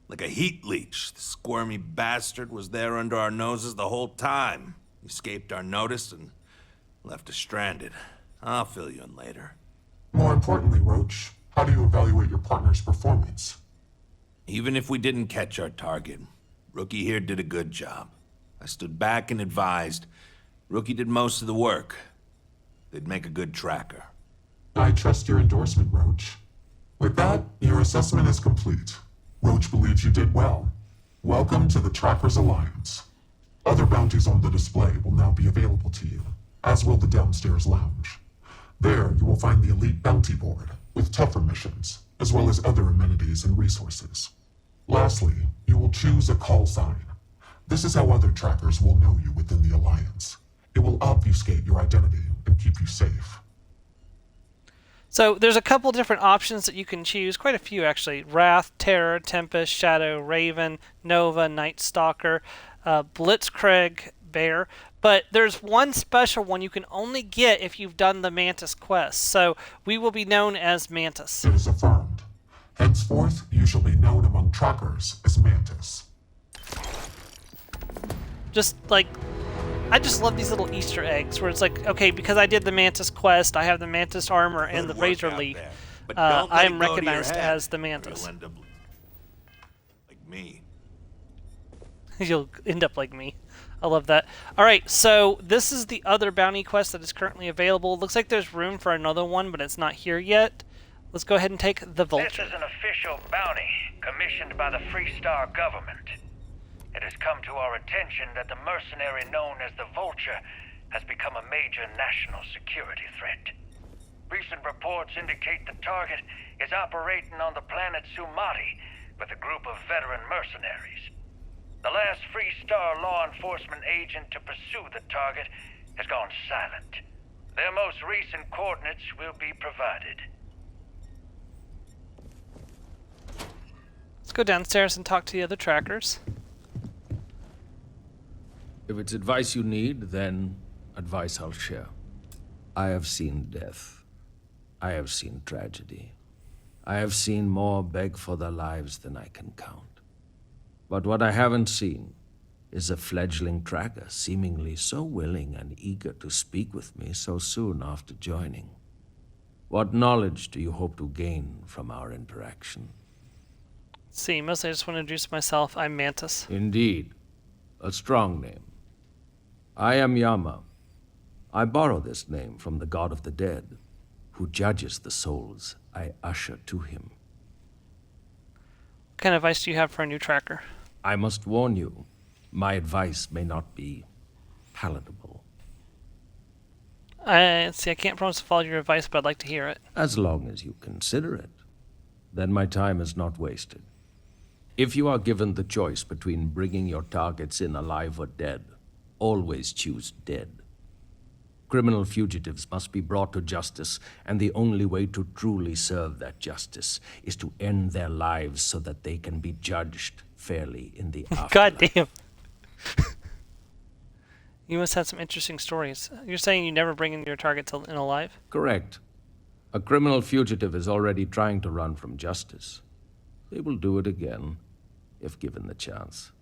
Like a heat leech, the squirmy bastard was there under our noses the whole time. He escaped our notice and left us stranded. I'll fill you in later. More importantly, Roach, how do you evaluate your partner's performance? Even if we didn't catch our target, Rookie here did a good job. I stood back and advised. Rookie did most of the work. They'd make a good tracker. I trust your endorsement, Roach. With that, your assessment is complete. Roach believes you did well. Welcome to the Trackers Alliance. Other bounties on the display will now be available to you, as will the downstairs lounge. There, you will find the Elite Bounty Board, with tougher missions, as well as other amenities and resources. Lastly, you will choose a call sign. This is how other trackers will know you within the Alliance. It will obfuscate your identity and keep you safe. So there's a couple different options that you can choose, quite a few actually. Wrath, Terror, Tempest, Shadow, Raven, Nova, Night Stalker, Blitzkrieg, Bear. But there's one special one you can only get if you've done the Mantis quest. So we will be known as Mantis. It is affirmed. Henceforth, you shall be known among trackers as Mantis. Just like, I just love these little Easter eggs where it's like, okay, because I did the Mantis quest, I have the Mantis armor and the Razor Leaf. I am recognized as the Mantis. You'll end up like me. You'll end up like me. I love that. Alright, so this is the other bounty quest that is currently available. Looks like there's room for another one, but it's not here yet. Let's go ahead and take the Vulture. This is an official bounty commissioned by the Freestar government. It has come to our attention that the mercenary known as the Vulture has become a major national security threat. Recent reports indicate the target is operating on the planet Sumati with a group of veteran mercenaries. The last Freestar law enforcement agent to pursue the target has gone silent. Their most recent coordinates will be provided. Let's go downstairs and talk to the other trackers. If it's advice you need, then advice I'll share. I have seen death. I have seen tragedy. I have seen more beg for their lives than I can count. But what I haven't seen is a fledgling tracker seemingly so willing and eager to speak with me so soon after joining. What knowledge do you hope to gain from our interaction? Let's see, mostly I just want to introduce myself. I'm Mantis. Indeed. A strong name. I am Yama. I borrow this name from the god of the dead, who judges the souls I usher to him. What kind of advice do you have for a new tracker? I must warn you, my advice may not be palatable. I can't promise to follow your advice, but I'd like to hear it. As long as you consider it, then my time is not wasted. If you are given the choice between bringing your targets in alive or dead, always choose dead. Criminal fugitives must be brought to justice, and the only way to truly serve that justice is to end their lives so that they can be judged fairly in the afterlife. God damn. You must have some interesting stories. You're saying you never bring in your targets in alive? Correct. A criminal fugitive is already trying to run from justice. They will do it again, if given the chance.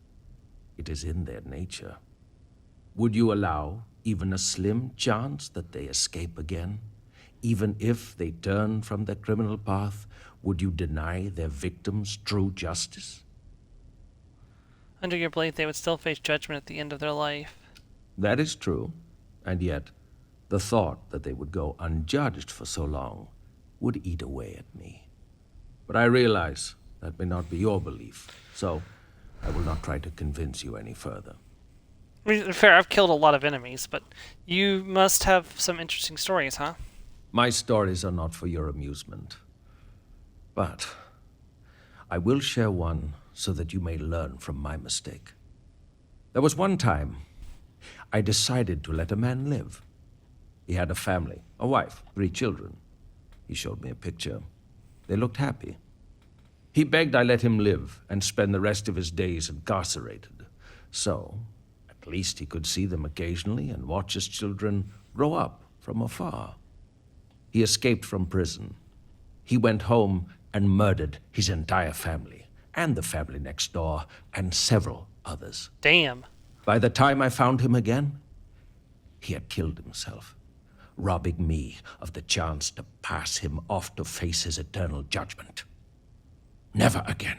It is in their nature. Would you allow even a slim chance that they escape again? Even if they turn from their criminal path, would you deny their victims true justice? Under your blade, they would still face judgment at the end of their life. That is true, and yet the thought that they would go unjudged for so long would eat away at me. But I realize that may not be your belief, so I will not try to convince you any further. I mean, fair, I've killed a lot of enemies, but you must have some interesting stories, huh? My stories are not for your amusement. But I will share one so that you may learn from my mistake. There was one time I decided to let a man live. He had a family, a wife, 3 children. He showed me a picture. They looked happy. He begged I let him live and spend the rest of his days incarcerated. So, at least he could see them occasionally and watch his children grow up from afar. He escaped from prison. He went home and murdered his entire family, and the family next door, and several others. Damn. By the time I found him again, he had killed himself, robbing me of the chance to pass him off to face his eternal judgment. Never again.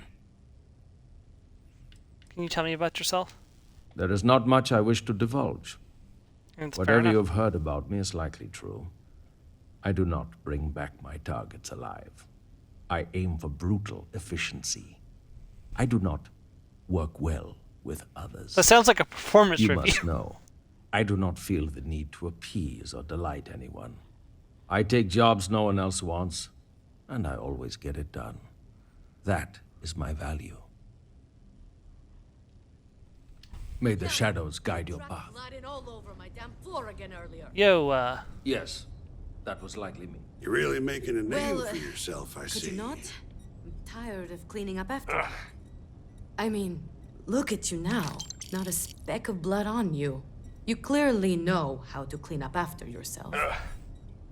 Can you tell me about yourself? There is not much I wish to divulge. It's fair Whatever enough. you have heard about me is likely true. I do not bring back my targets alive. I aim for brutal efficiency. I do not work well with others. That sounds like a performance You review. must know, I do not feel the need to appease or delight anyone. I take jobs no one else wants, and I always get it done. That is my value. May the shadows guide your path. Yo, Yes, that was likely me. You're really making a name Well, for yourself, I Could see. you not? I'm tired of cleaning up after. I mean, look at you now. Not a speck of blood on you. You clearly know how to clean up after yourself.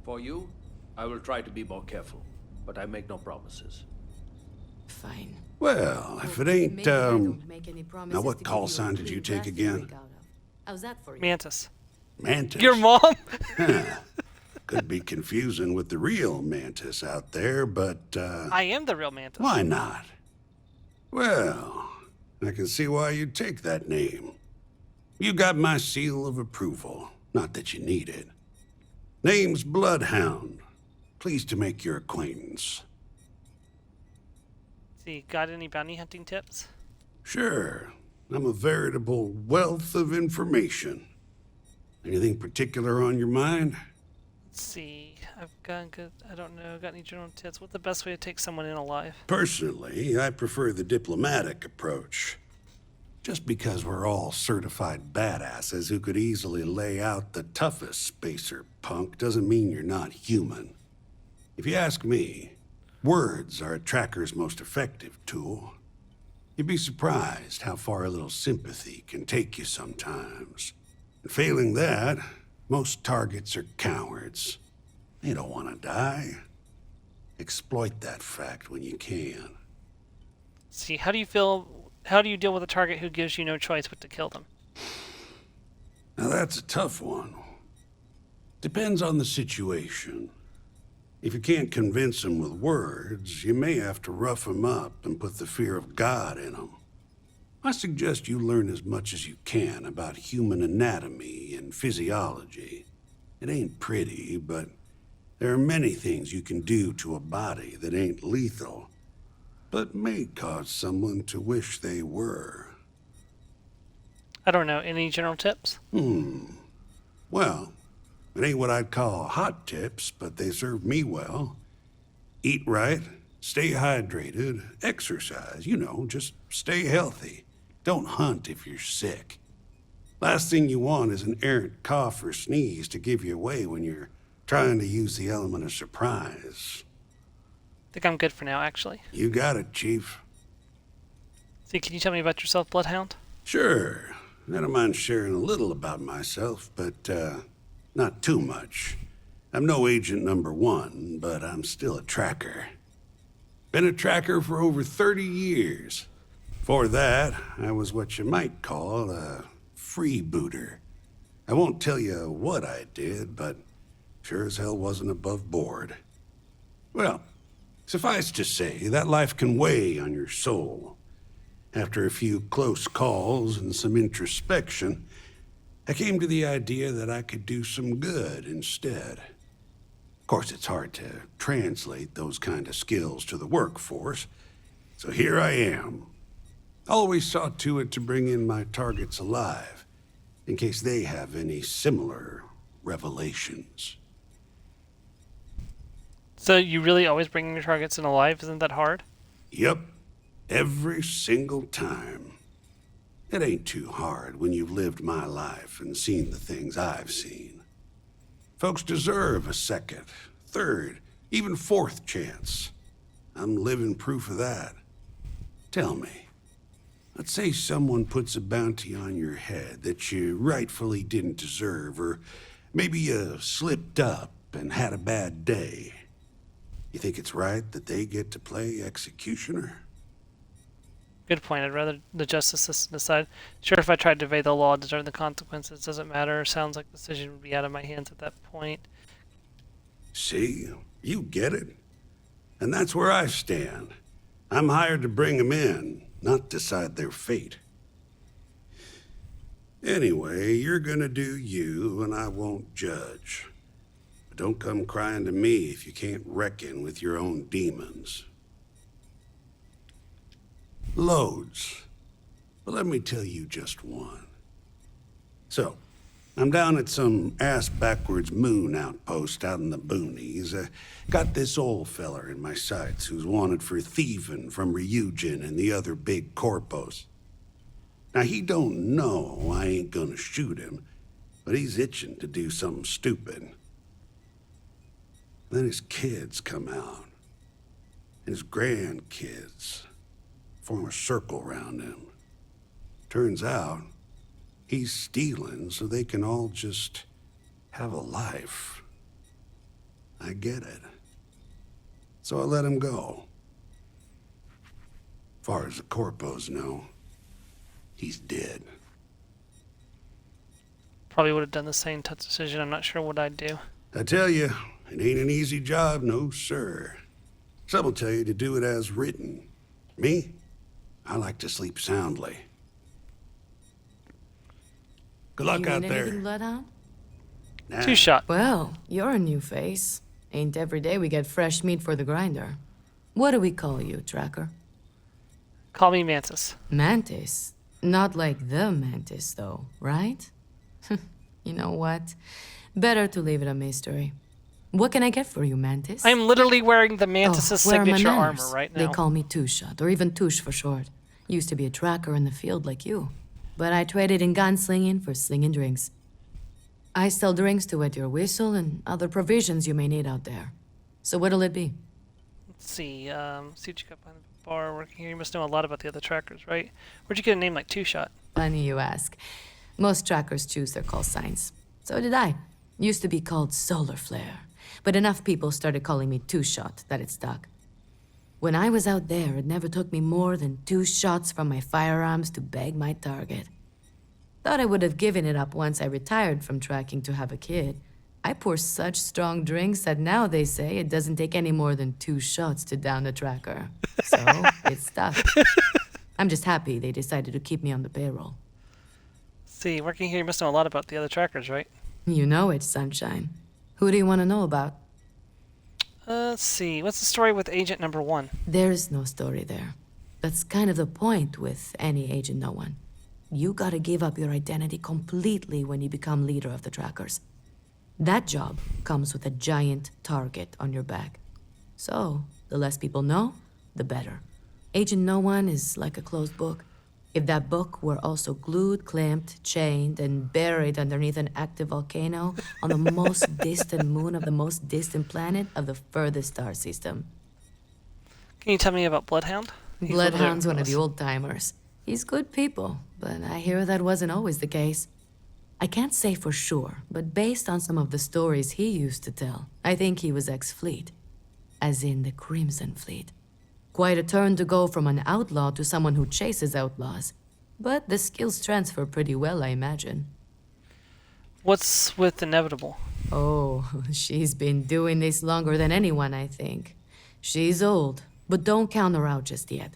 For you, I will try to be more careful, but I make no promises. Fine. Well, if it ain't, Maybe I don't make any now promises what to call give you a sign did you clean take breath to again? drink out of. How's that for you? Mantis. Mantis? Your mom? Could be confusing with the real Mantis out there, but, I am the real Mantis. why not? Well, I can see why you'd take that name. You got my seal of approval. Not that you need it. Name's Bloodhound. Pleased to make your acquaintance. See, got any bounty hunting tips? Sure. I'm a veritable wealth of information. Anything particular on your mind? Let's see. I've got good. I don't know. Got any general tips? What's the best way to take someone in alive? Personally, I prefer the diplomatic approach. Just because we're all certified badasses who could easily lay out the toughest spacer punk doesn't mean you're not human. If you ask me, words are a tracker's most effective tool. You'd be surprised how far a little sympathy can take you sometimes. And failing that, most targets are cowards. They don't want to die. Exploit that fact when you can. See, how do you feel? How do you deal with a target who gives you no choice but to kill them? Now that's a tough one. Depends on the situation. If you can't convince them with words, you may have to rough them up and put the fear of God in them. I suggest you learn as much as you can about human anatomy and physiology. It ain't pretty, but there are many things you can do to a body that ain't lethal, but may cause someone to wish they were. I don't know. Any general tips? Well, it ain't what I'd call hot tips, but they serve me well. Eat right, stay hydrated, exercise, just stay healthy. Don't hunt if you're sick. Last thing you want is an errant cough or sneeze to give you away when you're trying to use the element of surprise. Think I'm good for now, actually. You got it, Chief. See, can you tell me about yourself, Bloodhound? Sure. I don't mind sharing a little about myself, but, not too much. I'm no agent number 1, but I'm still a tracker. Been a tracker for over 30 years. Before that, I was what you might call a freebooter. I won't tell you what I did, but sure as hell wasn't above board. Well, suffice to say, that life can weigh on your soul. After a few close calls and some introspection, I came to the idea that I could do some good instead. Of course, it's hard to translate those kind of skills to the workforce, so here I am. Always saw to it to bring in my targets alive, in case they have any similar revelations. So you really always bring your targets in alive? Isn't that hard? Yep, every single time. It ain't too hard when you've lived my life and seen the things I've seen. Folks deserve a second, third, even fourth chance. I'm living proof of that. Tell me, let's say someone puts a bounty on your head that you rightfully didn't deserve, or maybe you slipped up and had a bad day. You think it's right that they get to play executioner? Good point. I'd rather the justice system decide. Sure, if I tried to evade the law, deserve the consequences, doesn't matter. Sounds like the decision would be out of my hands at that point. See? You get it. And that's where I stand. I'm hired to bring them in, not decide their fate. Anyway, you're gonna do you, and I won't judge. But don't come crying to me if you can't reckon with your own demons. Loads. But let me tell you just one. So, I'm down at some ass-backwards moon outpost out in the boonies. Got this old feller in my sights who's wanted for thieving from Ryujin and the other big corpos. Now, he don't know I ain't gonna shoot him, but he's itching to do something stupid. Then his kids come out, and his grandkids form a circle around him. Turns out, he's stealing so they can all just have a life. I get it. So I let him go. Far as the corpos know, he's dead. Probably would have done the same tough decision. I'm not sure what I'd do. I tell you, it ain't an easy job, no sir. Some will tell you to do it as written. Me? I like to sleep soundly. Good luck You out mean there. anything, Bloodhound? Nah. 2-shot. Well, you're a new face. Ain't every day we get fresh meat for the grinder. What do we call you, Tracker? Call me Mantis. Mantis? Not like the Mantis, though, right? You know what? Better to leave it a mystery. What can I get for you, Mantis? I'm literally wearing the Mantis's where are my signature manners? armor right now. They call me Two-Shot, or even Touche for short. Used to be a tracker in the field like you. But I traded in gunslinging for slinging drinks. I sell drinks to wet your whistle and other provisions you may need out there. So what'll it be? Let's see. See what you got behind the bar working here. You must know a lot about the other trackers, right? Where'd you get a name like 2-shot? Funny you ask. Most trackers choose their call signs. So did I. Used to be called Solar Flare. But enough people started calling me Two-Shot that it stuck. When I was out there, it never took me more than 2 shots from my firearms to bag my target. Thought I would have given it up once I retired from tracking to have a kid. I pour such strong drinks that now they say it doesn't take any more than 2 shots to down a tracker. So, it's stuck. I'm just happy they decided to keep me on the payroll. See, working here, you must know a lot about the other trackers, right? You know it, Sunshine. Who do you want to know about? Let's see. What's the story with Agent Number 1? There's no story there. That's kind of the point with any Agent No One. You gotta give up your identity completely when you become leader of the trackers. That job comes with a giant target on your back. So, the less people know, the better. Agent No One is like a closed book. If that book were also glued, clamped, chained, and buried underneath an active volcano on the most distant moon of the most distant planet of the furthest star system. Can you tell me about Bloodhound? Bloodhound's one of the old-timers. He's good people, but I hear that wasn't always the case. I can't say for sure, but based on some of the stories he used to tell, I think he was ex-Fleet. As in the Crimson Fleet. Quite a turn to go from an outlaw to someone who chases outlaws. But the skills transfer pretty well, I imagine. What's with Inevitable? Oh, she's been doing this longer than anyone, I think. She's old, but don't count her out just yet.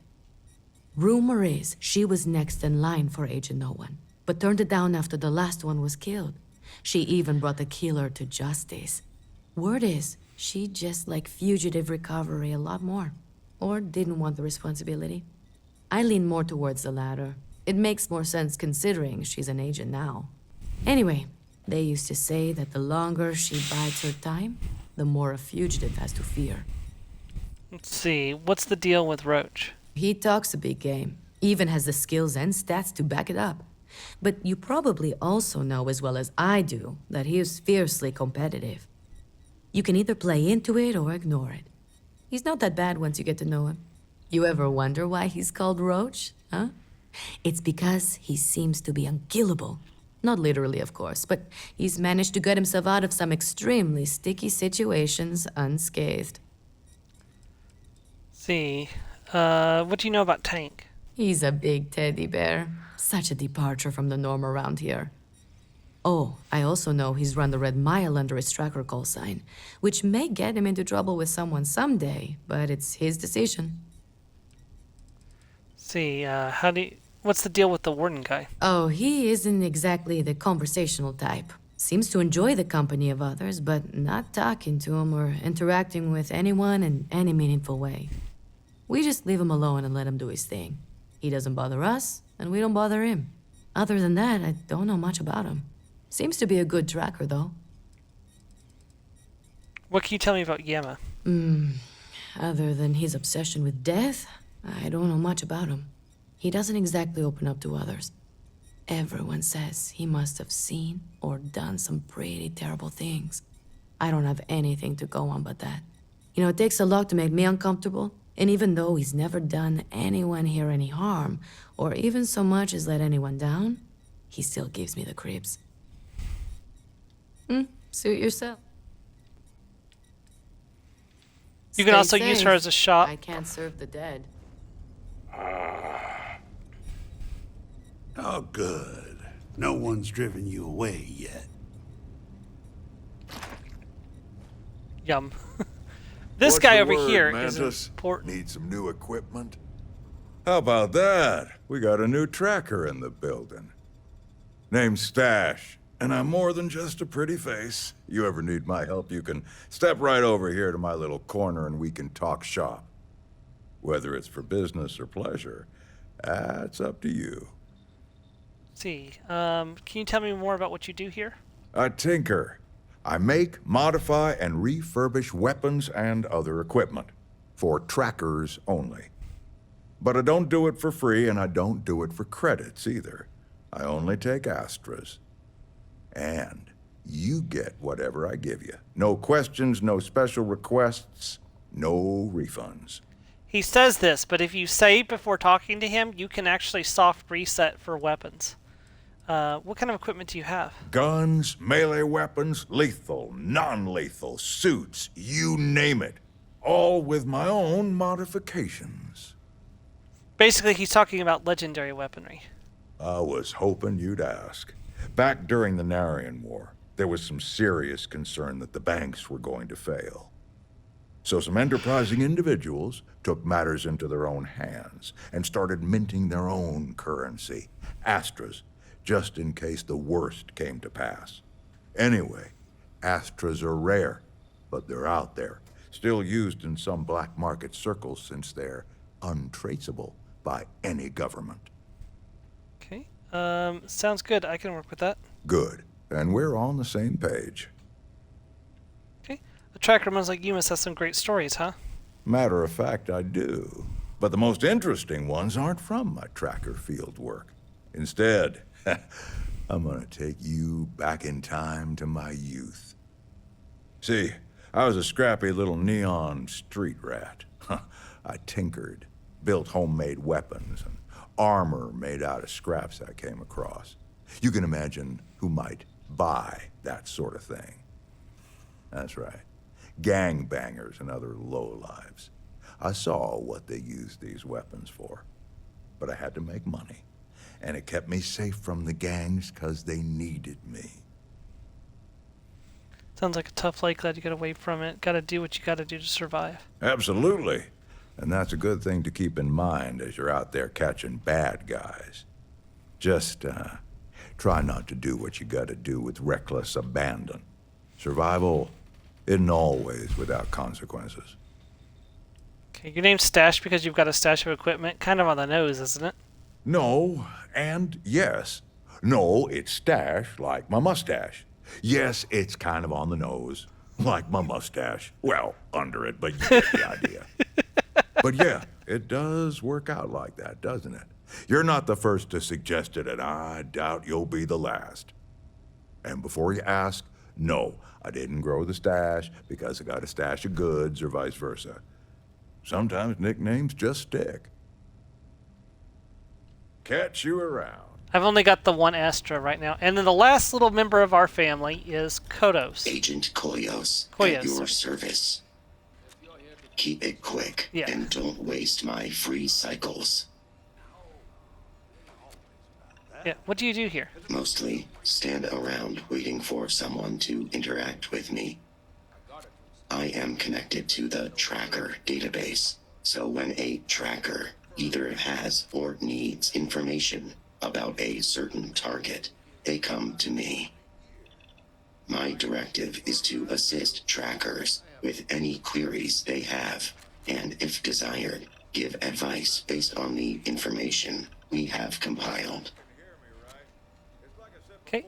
Rumor is she was next in line for Agent No One, but turned it down after the last one was killed. She even brought the killer to justice. Word is, she just liked fugitive recovery a lot more. Or didn't want the responsibility. I lean more towards the latter. It makes more sense considering she's an agent now. Anyway, they used to say that the longer she bides her time, the more a fugitive has to fear. Let's see. What's the deal with Roach? He talks a big game, even has the skills and stats to back it up. But you probably also know as well as I do that he is fiercely competitive. You can either play into it or ignore it. He's not that bad once you get to know him. You ever wonder why he's called Roach, huh? It's because he seems to be unkillable. Not literally, of course, but he's managed to get himself out of some extremely sticky situations unscathed. See. What do you know about Tank? He's a big teddy bear. Such a departure from the norm around here. Oh, I also know he's run the Red Mile under his tracker call sign, which may get him into trouble with someone someday, but it's his decision. See, what's the deal with the warden guy? Oh, he isn't exactly the conversational type. Seems to enjoy the company of others, but not talking to them or interacting with anyone in any meaningful way. We just leave him alone and let him do his thing. He doesn't bother us, and we don't bother him. Other than that, I don't know much about him. Seems to be a good tracker, though. What can you tell me about Yema? Other than his obsession with death, I don't know much about him. He doesn't exactly open up to others. Everyone says he must have seen or done some pretty terrible things. I don't have anything to go on but that. You know, it takes a lot to make me uncomfortable, and even though he's never done anyone here any harm, or even so much as let anyone down, he still gives me the creeps. Suit yourself. You can Stay also use her safe. as a shop. I can't serve the dead. Oh, good. No one's driven you away yet. Yum. This What's guy the over word, here Mantis? is important. Need some new equipment? How about that? We got a new tracker in the building. Name's Stash, and I'm more than just a pretty face. You ever need my help, you can step right over here to my little corner and we can talk shop. Whether it's for business or pleasure, that's up to you. See, can you tell me more about what you do here? I tinker. I make, modify, and refurbish weapons and other equipment. For trackers only. But I don't do it for free, and I don't do it for credits either. I only take Astras. And you get whatever I give you. No questions, no special requests, no refunds. He says this, but if you save before talking to him, you can actually soft reset for weapons. What kind of equipment do you have? Guns, melee weapons, lethal, non-lethal, suits, you name it. All with my own modifications. Basically, he's talking about legendary weaponry. I was hoping you'd ask. Back during the Narian War, there was some serious concern that the banks were going to fail. So some enterprising individuals took matters into their own hands and started minting their own currency, Astras, just in case the worst came to pass. Anyway, Astras are rare, but they're out there, still used in some black market circles since they're untraceable by any government. Okay, sounds good. I can work with that. Good, and we're on the same page. Okay, a tracker runs like you must have some great stories, huh? Matter of fact, I do. But the most interesting ones aren't from my tracker field work. Instead, I'm gonna take you back in time to my youth. See, I was a scrappy little neon street rat. I tinkered, built homemade weapons and armor made out of scraps I came across. You can imagine who might buy that sort of thing. That's right. Gangbangers and other lowlives. I saw what they used these weapons for. But I had to make money. And it kept me safe from the gangs because they needed me. Sounds like a tough life. Glad you got away from it. Gotta do what you gotta do to survive. Absolutely. And that's a good thing to keep in mind as you're out there catching bad guys. Just, try not to do what you gotta do with reckless abandon. Survival isn't always without consequences. Okay, your name's Stash because you've got a stash of equipment. Kind of on the nose, isn't it? No, and yes. No, it's Stash, like my mustache. Yes, it's kind of on the nose, like my mustache. Well, under it, but you get the idea. But yeah, it does work out like that, doesn't it? You're not the first to suggest it, and I doubt you'll be the last. And before you ask, no, I didn't grow the stash because I got a stash of goods or vice versa. Sometimes nicknames just stick. Catch you around. I've only got the one Astra right now. And then the last little member of our family is Kodos. Agent Koyos, Koyos, at your sorry. service. Keep it quick, Yeah. and don't waste my free cycles. Yeah, what do you do here? Mostly stand around waiting for someone to interact with me. I am connected to the tracker database, so when a tracker either has or needs information about a certain target, they come to me. My directive is to assist trackers with any queries they have, and if desired, give advice based on the information we have compiled. Okay,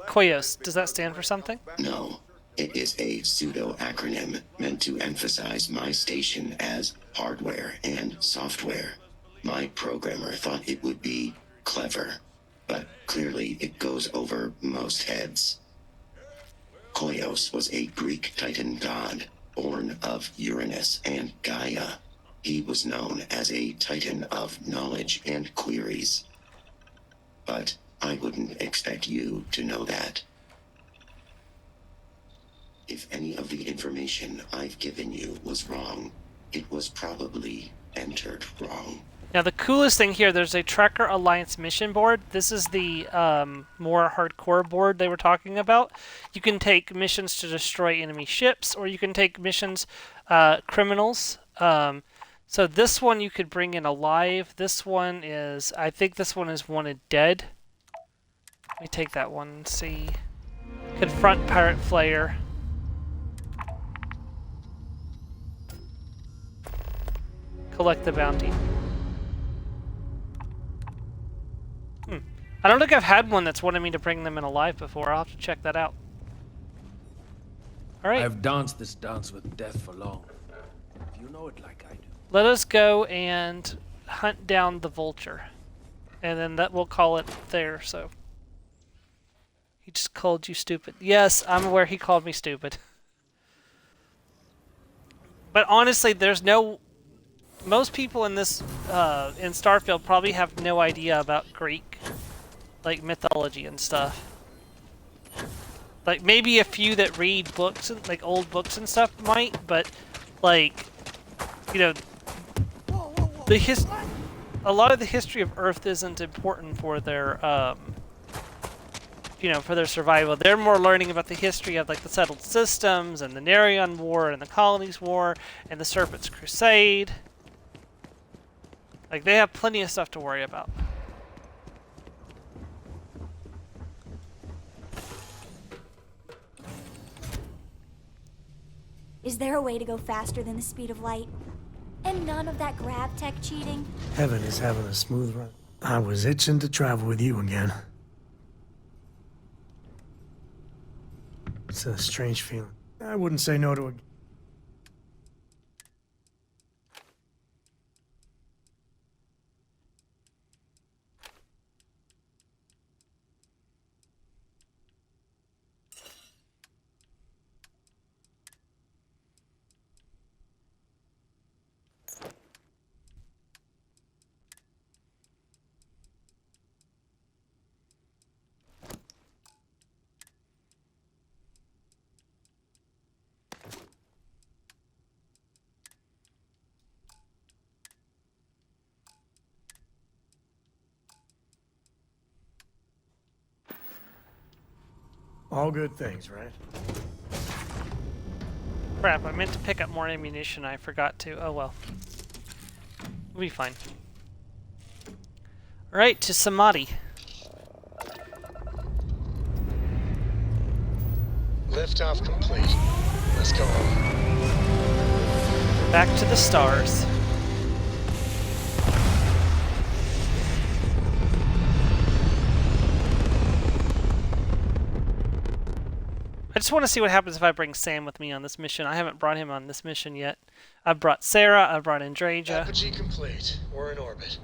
Koyos, does that stand for something? No, it is a pseudo-acronym meant to emphasize my station as hardware and software. My programmer thought it would be clever, but clearly it goes over most heads. Koyos was a Greek Titan god, born of Uranus and Gaia. He was known as a Titan of knowledge and queries. But I wouldn't expect you to know that. If any of the information I've given you was wrong, it was probably entered wrong. Now the coolest thing here, there's a Tracker Alliance mission board. This is the more hardcore board they were talking about. You can take missions to destroy enemy ships, or you can take missions, criminals. So this one you could bring in alive. This one is, I think this one is wanted dead. Let me take that one and see. Confront Pirate Flayer. Collect the bounty. I don't think I've had one that's wanted me to bring them in alive before. I'll have to check that out. Alright. I've danced this dance with death for long. If you know it like I do. Let us go and hunt down the vulture. And then that we'll call it there, so. He just called you stupid. Yes, I'm aware he called me stupid. But honestly, there's no... Most people in this, in Starfield probably have no idea about Greek, like, mythology and stuff. Like, maybe a few that read books, and, like, old books and stuff might, but, like, you know, a lot of the history of Earth isn't important for their, you know, for their survival. They're more learning about the history of, like, the settled systems, and the Nerion War, and the Colonies War, and the Serpent's Crusade. Like, they have plenty of stuff to worry about. Is there a way to go faster than the speed of light? And none of that grav tech cheating? Heaven is having a smooth run. I was itching to travel with you again. It's a strange feeling. I wouldn't say no to it. All good things, right? Crap, I meant to pick up more ammunition. I forgot to. Oh well. We'll be fine. Alright, to Samadhi. Liftoff complete. Let's go home. Back to the stars. I just want to see what happens if I bring Sam with me on this mission. I haven't brought him on this mission yet. I've brought Sarah, I've brought Andreja. Apogee complete. We're in orbit.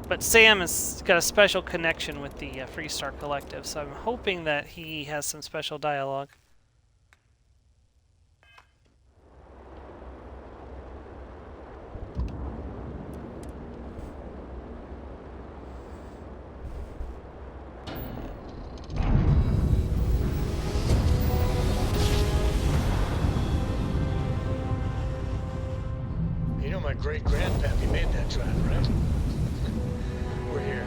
But Sam has got a special connection with the Freestar Collective, so I'm hoping that he has some special dialogue. You know my great-grandpappy made that drive, right? over here.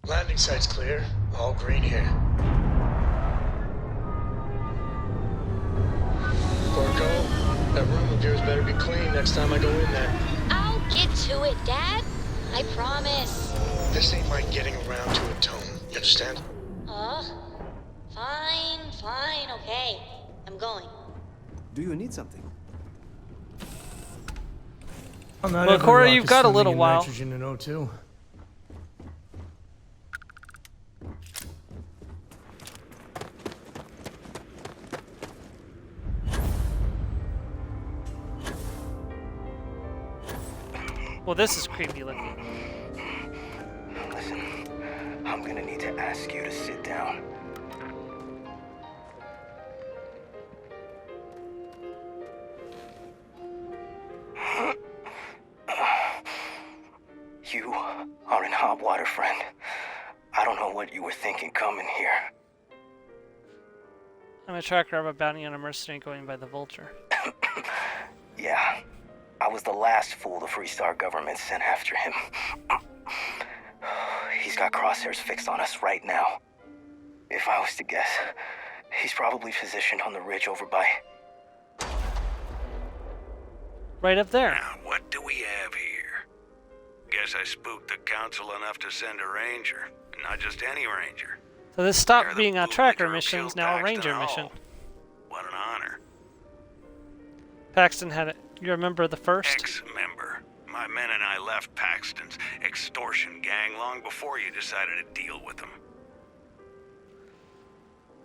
Landing site's clear. All green here. Gorko, that room of yours better be clean next time I go in there. I'll get to it, Dad. I promise. This ain't like getting around to a tone. You understand? Fine, okay. I'm going. Do you need something? Well, Cora, you've got a little while. Nitrogen and O2. Well, this is creepy looking. Listen, I'm gonna need to ask you to sit down. You are in hot water, friend. I don't know what you were thinking coming here. I'm a tracker of a bounty on a mercenary going by the Vulture. Yeah, I was the last fool the Freestar government sent after him. He's got crosshairs fixed on us right now. If I was to guess, he's probably positioned on the ridge over by... Right up there. Now, what do we have here? Guess I spooked the council enough to send a ranger. Not just any ranger. So this stopped being a tracker mission, is now a ranger mission. What an honor. Paxton had it. You remember the first? Ex-member. My men and I left Paxton's extortion gang long before you decided to deal with them.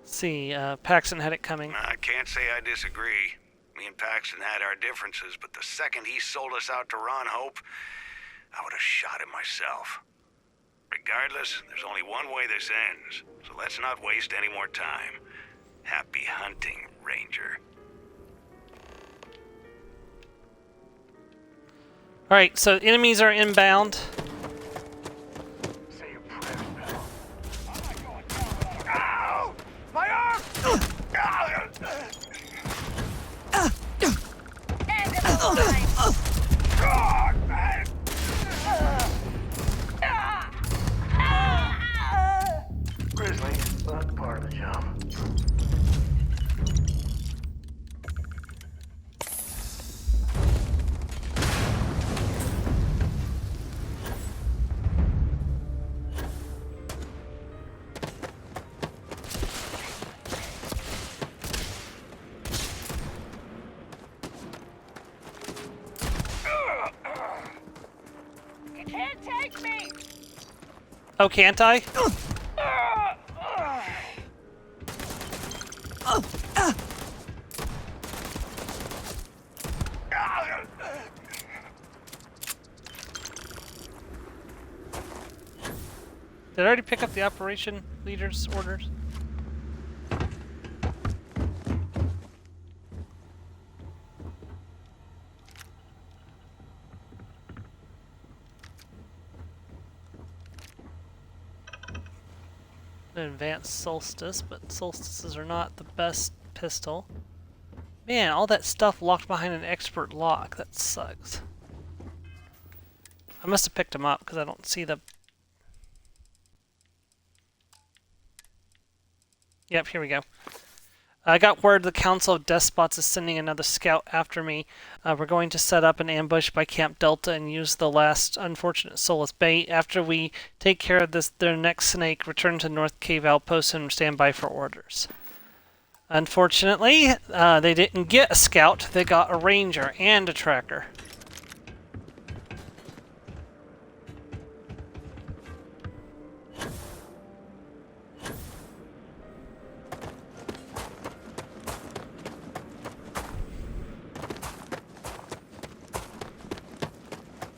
See, Paxton had it coming. I can't say I disagree. Me and Paxton had our differences, but the second he sold us out to Ron Hope, I would have shot him myself. Regardless, there's only one way this ends, so let's not waste any more time. Happy hunting, Ranger. Alright, so enemies are inbound. Say your prayers, pal. Ow! My arm! End of the line. God, man! Grizzly, that's part of the job. You can't take me! Oh, can't I? Did I already pick up the operation leader's orders? An advanced solstice, but solstices are not the best pistol. Man, all that stuff locked behind an expert lock. That sucks. I must have picked them up because I don't see the... Yep, here we go. I got word the Council of Despots is sending another scout after me. We're going to set up an ambush by Camp Delta and use the last unfortunate Solus bait. After we take care of this, their next snake, return to North Cave Outpost and stand by for orders. Unfortunately, they didn't get a scout. They got a ranger and a tracker.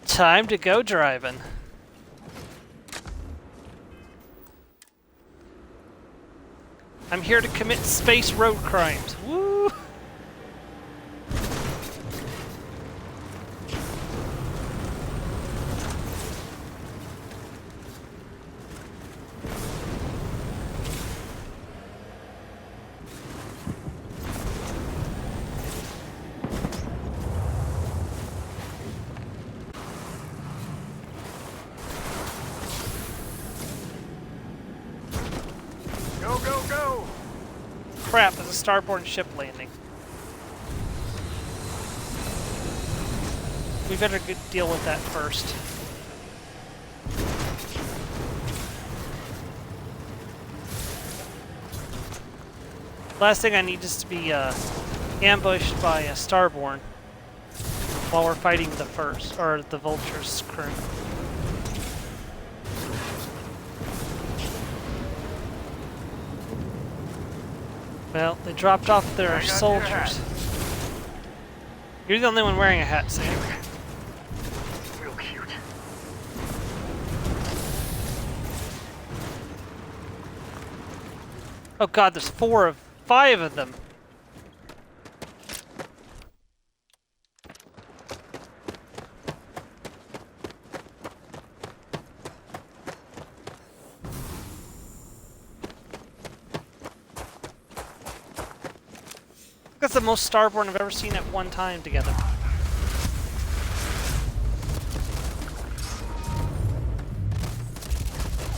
Time to go driving. I'm here to commit space road crimes. Woo! starboard ship landing. We better deal with that first. Last thing I need is to be ambushed by a starborn while we're fighting the first, or the Vulture's crew. Well, they dropped off their soldiers. You're the only one wearing a hat, Sam. Real cute. Oh god, there's 5 of them. That's the most starborn I've ever seen at one time together.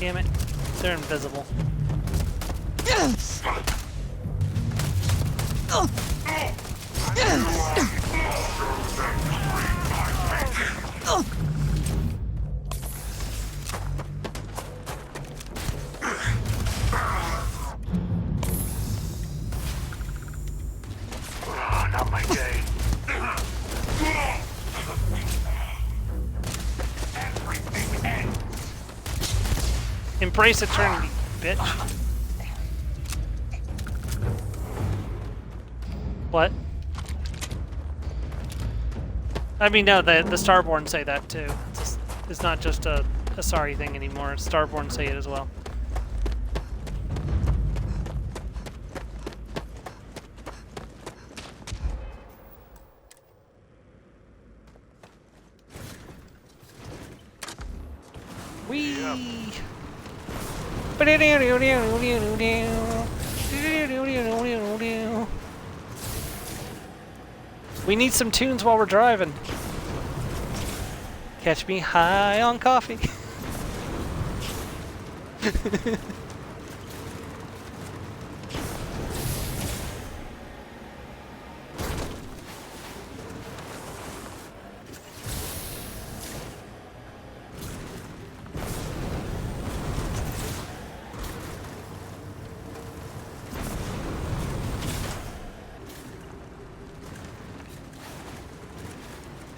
Damn it. They're invisible. Yes! Not my day. Everything ends. Embrace eternity, bitch. What? I mean, no, the Starborn say that too. It's not just a sorry thing anymore. Starborn say it as well. Wee. We need some tunes while we're driving. Catch me high on coffee.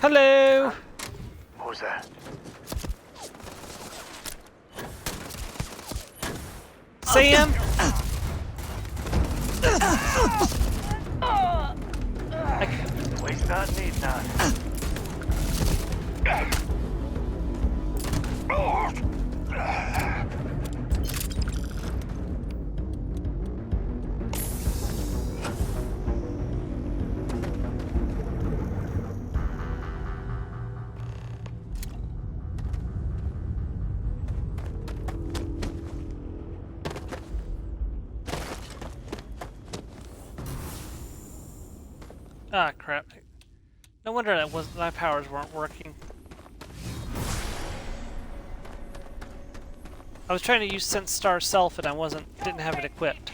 Hello. What was that? Sam. Waste not, need not. Ah, crap. No wonder my powers weren't working. I was trying to use Sense Star Self and didn't have it equipped.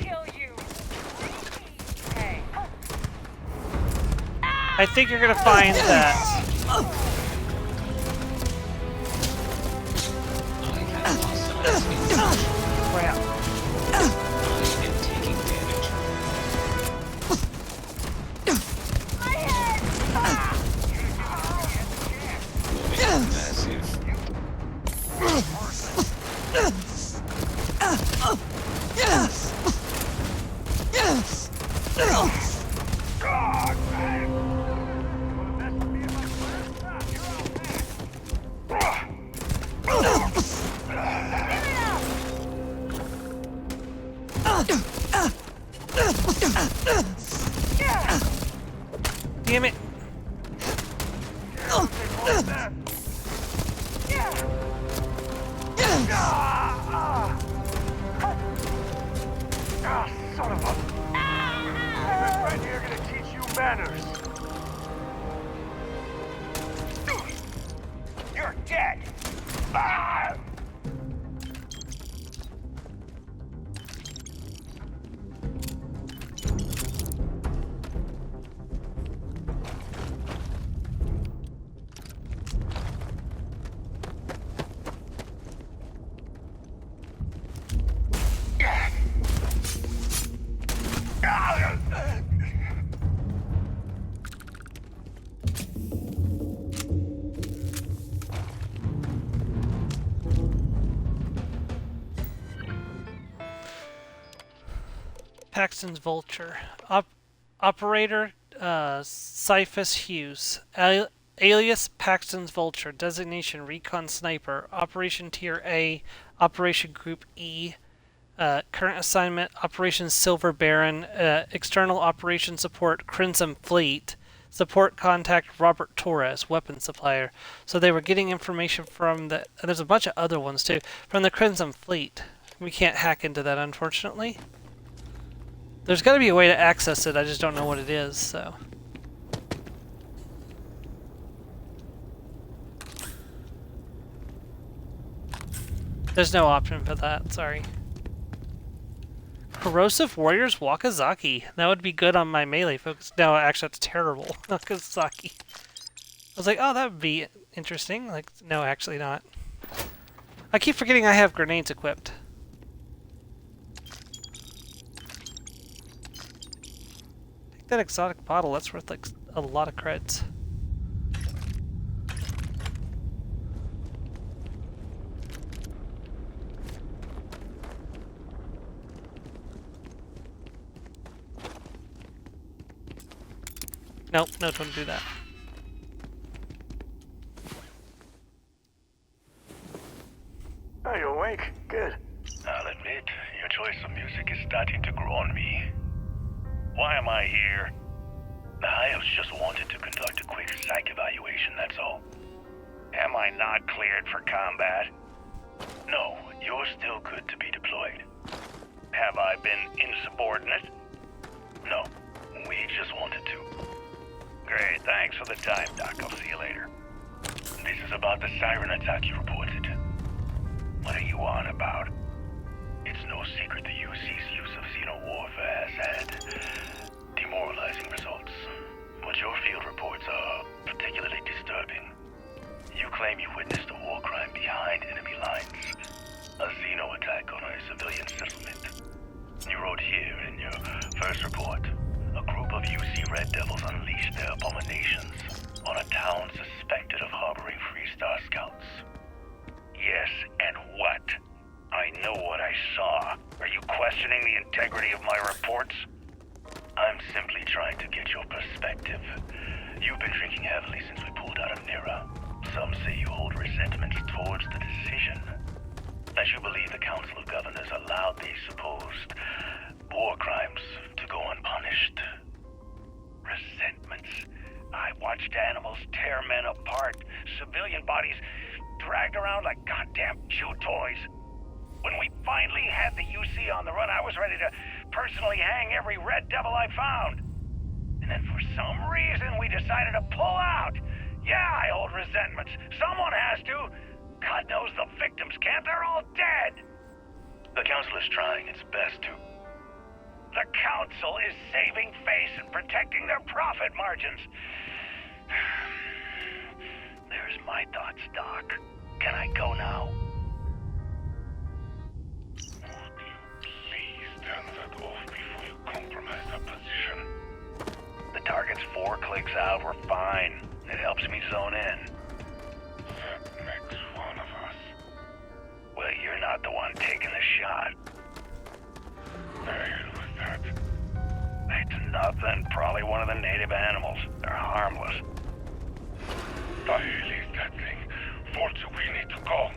I think you're gonna find that. Crap. Damn it. Son of a... My friend here gonna teach you manners. You're dead. Paxton's Vulture. Operator Cyphus Hughes. Alias Paxton's Vulture. Designation Recon Sniper. Operation Tier A. Operation Group E. Current assignment Operation Silver Baron. External Operation Support Crimson Fleet. Support contact Robert Torres, weapon supplier. So they were getting information from the... There's a bunch of other ones too. From the Crimson Fleet. We can't hack into that, unfortunately. There's got to be a way to access it, I just don't know what it is, so... There's no option for that, sorry. Corrosive Warriors Wakazaki. That would be good on my melee focus. No, actually, that's terrible. Wakazaki. I was like, oh, that would be interesting. Like, no, actually not. I keep forgetting I have grenades equipped. Take that exotic bottle. That's worth, like, a lot of creds. Nope, no, don't do that. Are you awake? Good. I'll admit, your choice of music is starting to grow on me. Why am I here? The Hives just wanted to conduct a quick psych evaluation, that's all. Am I not cleared for combat? No, you're still good to be deployed. Have I been insubordinate? No, we just wanted to. Great, thanks for the time, Doc. I'll see you later. This is about the siren attack you reported. What are you on about? It's no secret the UC's use of xeno-warfare has had demoralizing results. But your field reports are particularly disturbing. You claim you witnessed a war crime behind enemy lines. A xeno attack on a civilian settlement. You wrote here in your first report, a group of UC Red Devils unleashed their abominations on a town suspected of harboring Freestar scouts. Yes, and what? I know what I saw. Are you questioning the integrity of my reports? I'm simply trying to get your perspective. You've been drinking heavily since we pulled out of Nira. Some say you hold resentments towards the decision. That you believe the Council of Governors allowed these supposed war crimes to go unpunished. Resentments. I watched animals tear men apart, civilian bodies dragged around like goddamn chew toys. When we finally had the UC on the run, I was ready to personally hang every Red Devil I found. And then for some reason, we decided to pull out. Yeah, I hold resentments. Someone has to. God knows the victims can't. They're all dead. The Council is trying its best to. The Council is saving face and protecting their profit margins. There's my thoughts, Doc. Can I go now? Would you please turn that off before you compromise our position? The target's 4 clicks out. We're fine. It helps me zone in. That makes one of us. Well, you're not the one taking the shot. Hey, who's that? It's nothing. Probably one of the native animals. They're harmless. The hell is that thing? Forza, we need to go.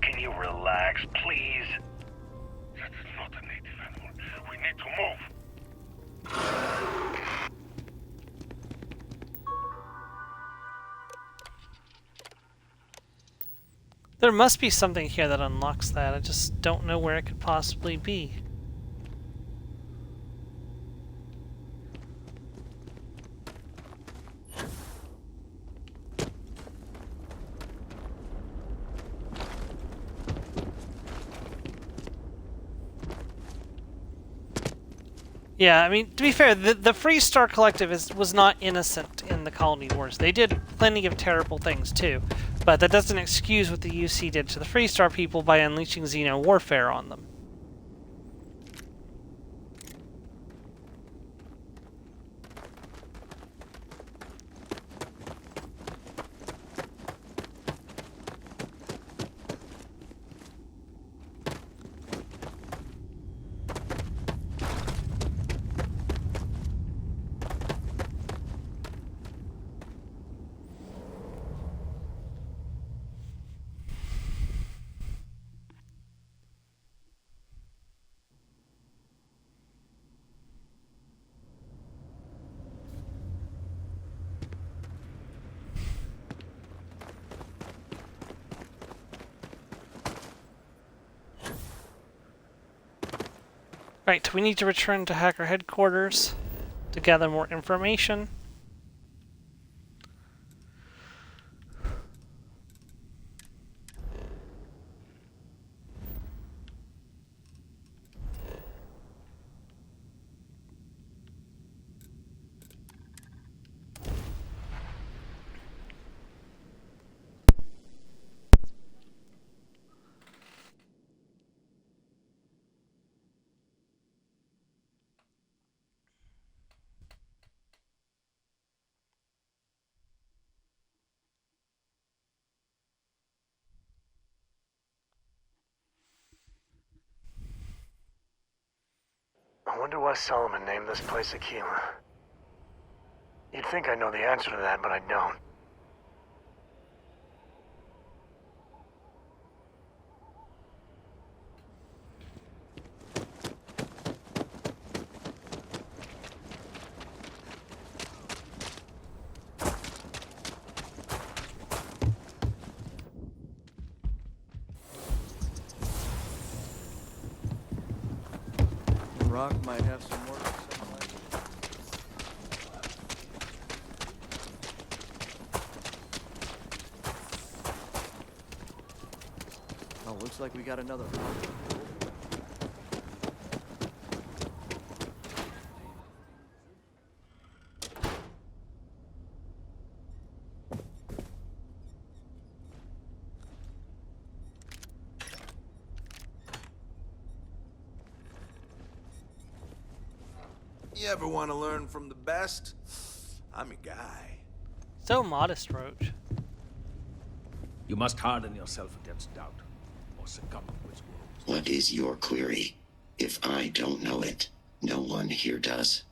Can you relax, please? That is not a native animal. We need to move. There must be something here that unlocks that. I just don't know where it could possibly be. Yeah, I mean, to be fair, the Freestar Collective was not innocent in the Colony Wars. They did plenty of terrible things, too. But that doesn't excuse what the UC did to the Freestar people by unleashing Xeno warfare on them. Right, we need to return to Hacker Headquarters to gather more information. I wonder why Solomon named this place Aquila. You'd think I know the answer to that, but I don't. Rock might have some work somewhere. Oh, looks like we got another. You ever want to learn from the best? I'm your guy. So modest, Roach. You must harden yourself against doubt, or succumb to its wounds. What is your query? If I don't know it, no one here does.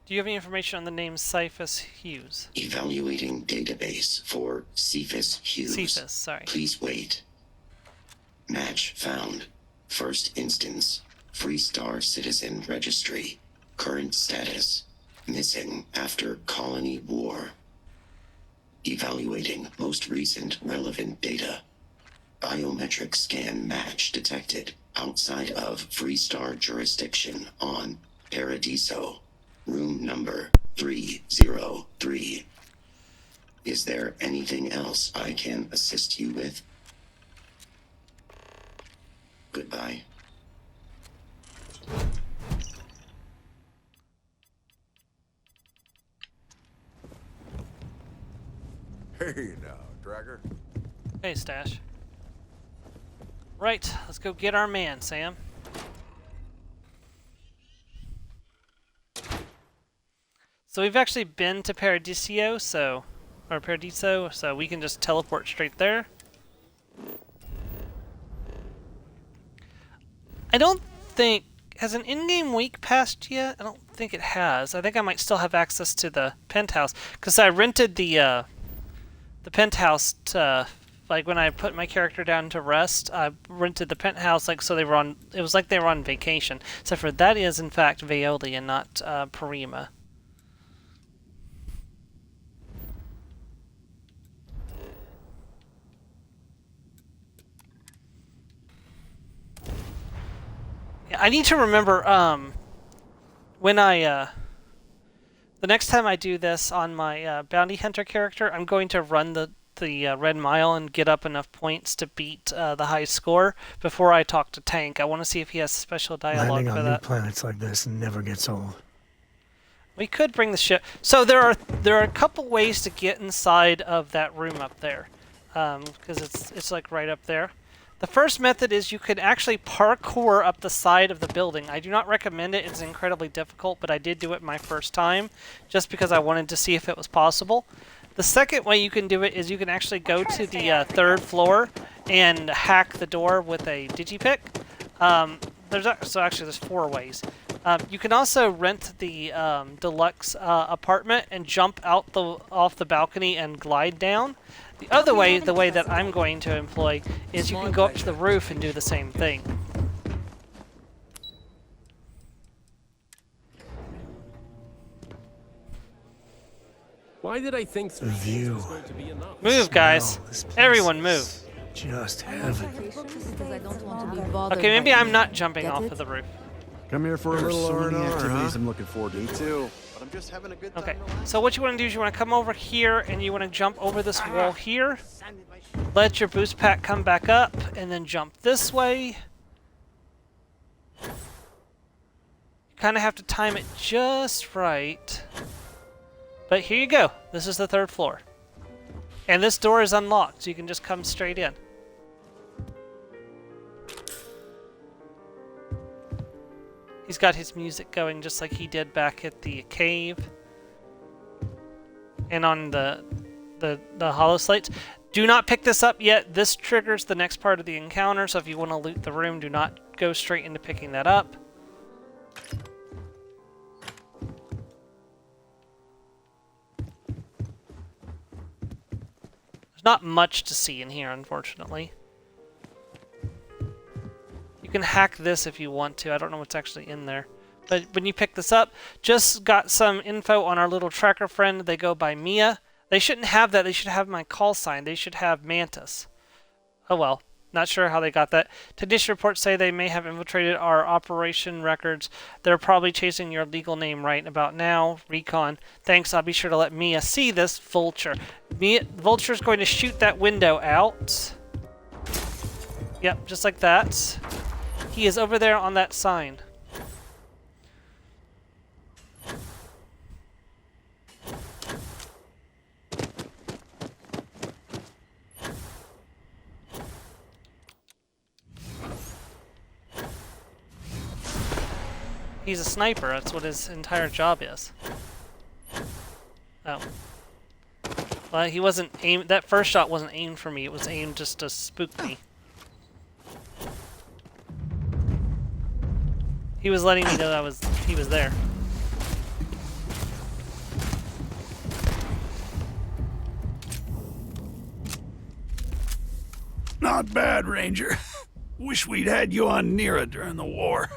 Do you have any information on the name Cephas Hughes? Evaluating database for Cephas Hughes. Cephas, sorry. Please wait. Match found. First instance. Freestar Citizen Registry. Current status. Missing after Colony War. Evaluating most recent relevant data. Biometric scan match detected outside of Freestar jurisdiction on Paradiso. Room number 303. Is there anything else I can assist you with? Goodbye. Hey now, Tracker. Hey, Stash. Right, let's go get our man, Sam. So we've actually been to Paradiso, so we can just teleport straight there. I don't think... Has an in-game week passed yet? I don't think it has. I think I might still have access to the penthouse, because I rented the penthouse to... Like, when I put my character down to rest, I rented the penthouse, like, so they were on... It was like they were on vacation. Except for that is, in fact, Veoli and not Parima. I need to remember, when I, the next time I do this on my bounty hunter character, I'm going to run the Red Mile and get up enough points to beat the high score before I talk to Tank. I want to see if he has special dialogue Landing for on that. new planets like this never gets old. We could bring the ship. So there are a couple ways to get inside of that room up there, because it's like right up there. The first method is you could actually parkour up the side of the building. I do not recommend it. It's incredibly difficult, but I did do it my first time just because I wanted to see if it was possible. The second way you can do it is you can actually go to the third floor and hack the door with a digipick. There's 4 ways. You can also rent the deluxe apartment and jump out off the balcony and glide down. The other way, the way that I'm going to employ, is you can go up to the roof and do the same thing. Why did I think the view? Move, guys. Everyone move. Just heaven. Okay, maybe I'm not jumping off of the roof. Come here for a There's little so many R&R, activities I'm looking forward to. Me too. But I'm just having a good time. Okay, so what you want to do is you want to come over here and you want to jump over this wall here. Let your boost pack come back up and then jump this way. You kind of have to time it just right. But here you go. This is the 3rd floor. And this door is unlocked, so you can just come straight in. He's got his music going just like he did back at the cave. And on the hollow slates. Do not pick this up yet. This triggers the next part of the encounter, so if you want to loot the room, do not go straight into picking that up. There's not much to see in here, unfortunately. You can hack this if you want to. I don't know what's actually in there. But when you pick this up, just got some info on our little tracker friend. They go by Mia. They shouldn't have that. They should have my call sign. They should have Mantis. Oh well. Not sure how they got that. Technician reports say they may have infiltrated our operation records. They're probably chasing your legal name right about now. Recon. Thanks. I'll be sure to let Mia see this. Vulture. Vulture's going to shoot that window out. Yep, just like that. He is over there on that sign. He's a sniper, that's what his entire job is. Oh. Well, he wasn't aimed, that first shot wasn't aimed for me, it was aimed just to spook me. He was letting me know that he was there. Not bad, Ranger. Wish we'd had you on Nira during the war.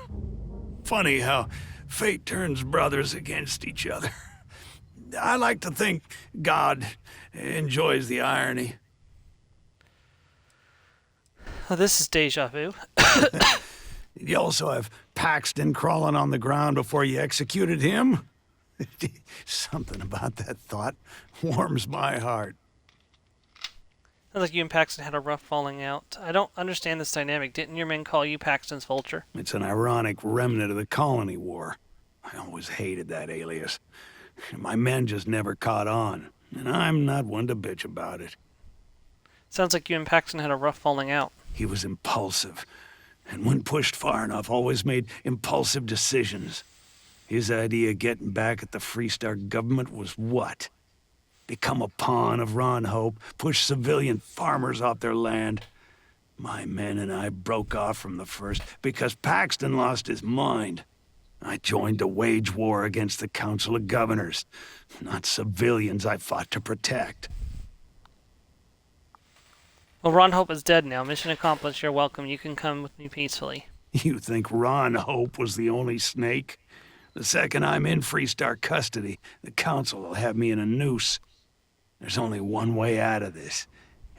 Funny how fate turns brothers against each other. I like to think God enjoys the irony. Oh, this is deja vu. You also have Paxton crawling on the ground before you executed him? Something about that thought warms my heart. Sounds like you and Paxton had a rough falling out. I don't understand this dynamic. Didn't your men call you Paxton's Vulture? It's an ironic remnant of the Colony War. I always hated that alias. My men just never caught on, and I'm not one to bitch about it. Sounds like you and Paxton had a rough falling out. He was impulsive, and when pushed far enough, always made impulsive decisions. His idea of getting back at the Freestar government was what? Become a pawn of Ron Hope, push civilian farmers off their land. My men and I broke off from the first because Paxton lost his mind. I joined the wage war against the Council of Governors, not civilians I fought to protect. Well, Ron Hope is dead now. Mission accomplished. You're welcome. You can come with me peacefully. You think Ron Hope was the only snake? The second I'm in Freestar custody, the Council will have me in a noose. There's only one way out of this,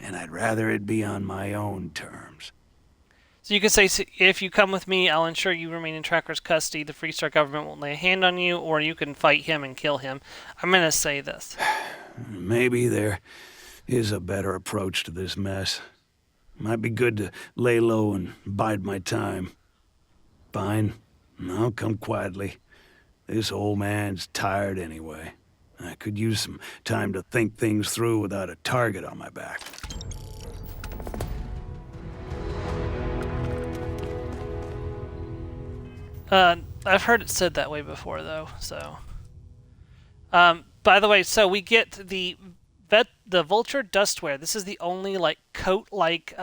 and I'd rather it be on my own terms. So you could say, if you come with me, I'll ensure you remain in Tracker's custody. The Freestar government won't lay a hand on you, or you can fight him and kill him. I'm going to say this. Maybe there is a better approach to this mess. Might be good to lay low and bide my time. Fine, I'll come quietly. This old man's tired anyway. I could use some time to think things through without a target on my back. I've heard it said that way before, though, so... by the way, so we get the Vulture Dustwear. This is the only, like, coat-like,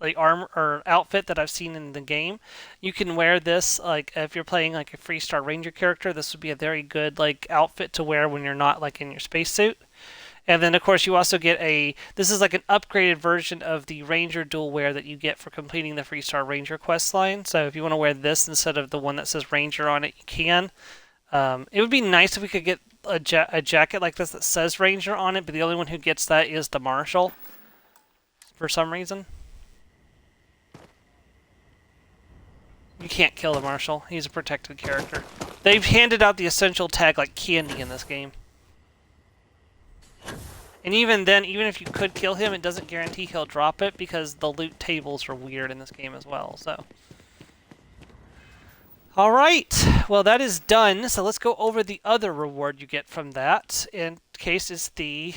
like armor or outfit that I've seen in the game. You can wear this like if you're playing like a Freestar Ranger character. This would be a very good like outfit to wear when you're not like in your spacesuit. And then of course you also get this is like an upgraded version of the Ranger dual wear that you get for completing the Freestar Ranger quest line. So if you want to wear this instead of the one that says Ranger on it, you can. It would be nice if we could get a jacket like this that says Ranger on it, but the only one who gets that is the Marshal. for some reason. You can't kill the Marshal. He's a protected character. They've handed out the essential tag like candy in this game. And even then, even if you could kill him, it doesn't guarantee he'll drop it because the loot tables are weird in this game as well, so. Alright, well that is done, so let's go over the other reward you get from that. In case it's the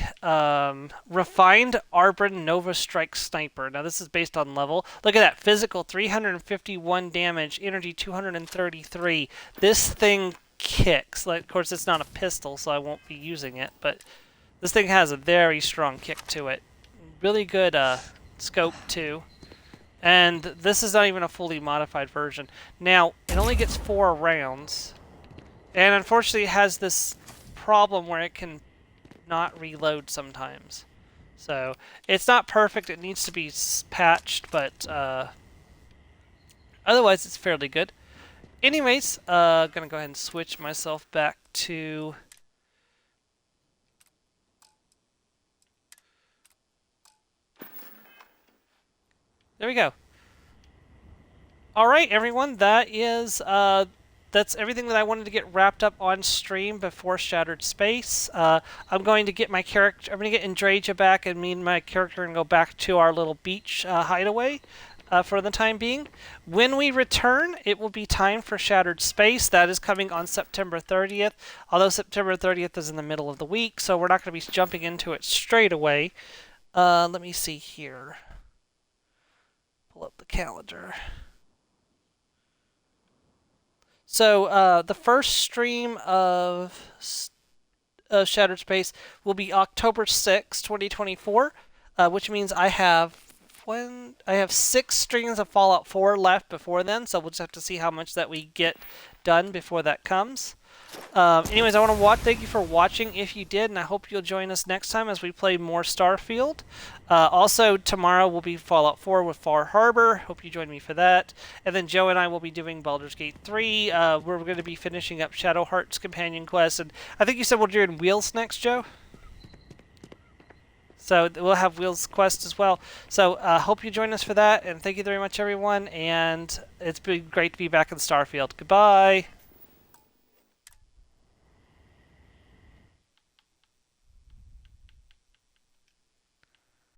Refined Arbor Nova Strike Sniper. Now this is based on level. Look at that, physical 351 damage, energy 233. This thing kicks. Like, of course it's not a pistol, so I won't be using it, but this thing has a very strong kick to it. Really good scope too. And this is not even a fully modified version. Now, it only gets 4 rounds. And unfortunately it has this problem where it can not reload sometimes. So, it's not perfect. It needs to be patched, but otherwise it's fairly good. Anyways, gonna go ahead and switch myself back to... There we go. Alright, everyone, that is, that's everything that I wanted to get wrapped up on stream before Shattered Space. I'm going to get my character, I'm going to get Indraja back, and me and my character are going to go back to our little beach hideaway for the time being. When we return, it will be time for Shattered Space. That is coming on September 30th, although September 30th is in the middle of the week, so we're not going to be jumping into it straight away. Let me see here. Pull up the calendar. So the first stream of Shattered Space will be October 6, 2024, which means I have 6 streams of Fallout 4 left before then, so we'll just have to see how much that we get done before that comes. Anyways, I want to thank you for watching if you did, and I hope you'll join us next time as we play more Starfield. Also, tomorrow will be Fallout 4 with Far Harbor. Hope you join me for that. And then Joe and I will be doing Baldur's Gate 3. We're going to be finishing up Shadowheart's companion quest, and I think you said we're doing Wheels next, Joe? So we'll have Wheels quest as well. So hope you join us for that, and thank you very much, everyone, and it's been great to be back in Starfield. Goodbye!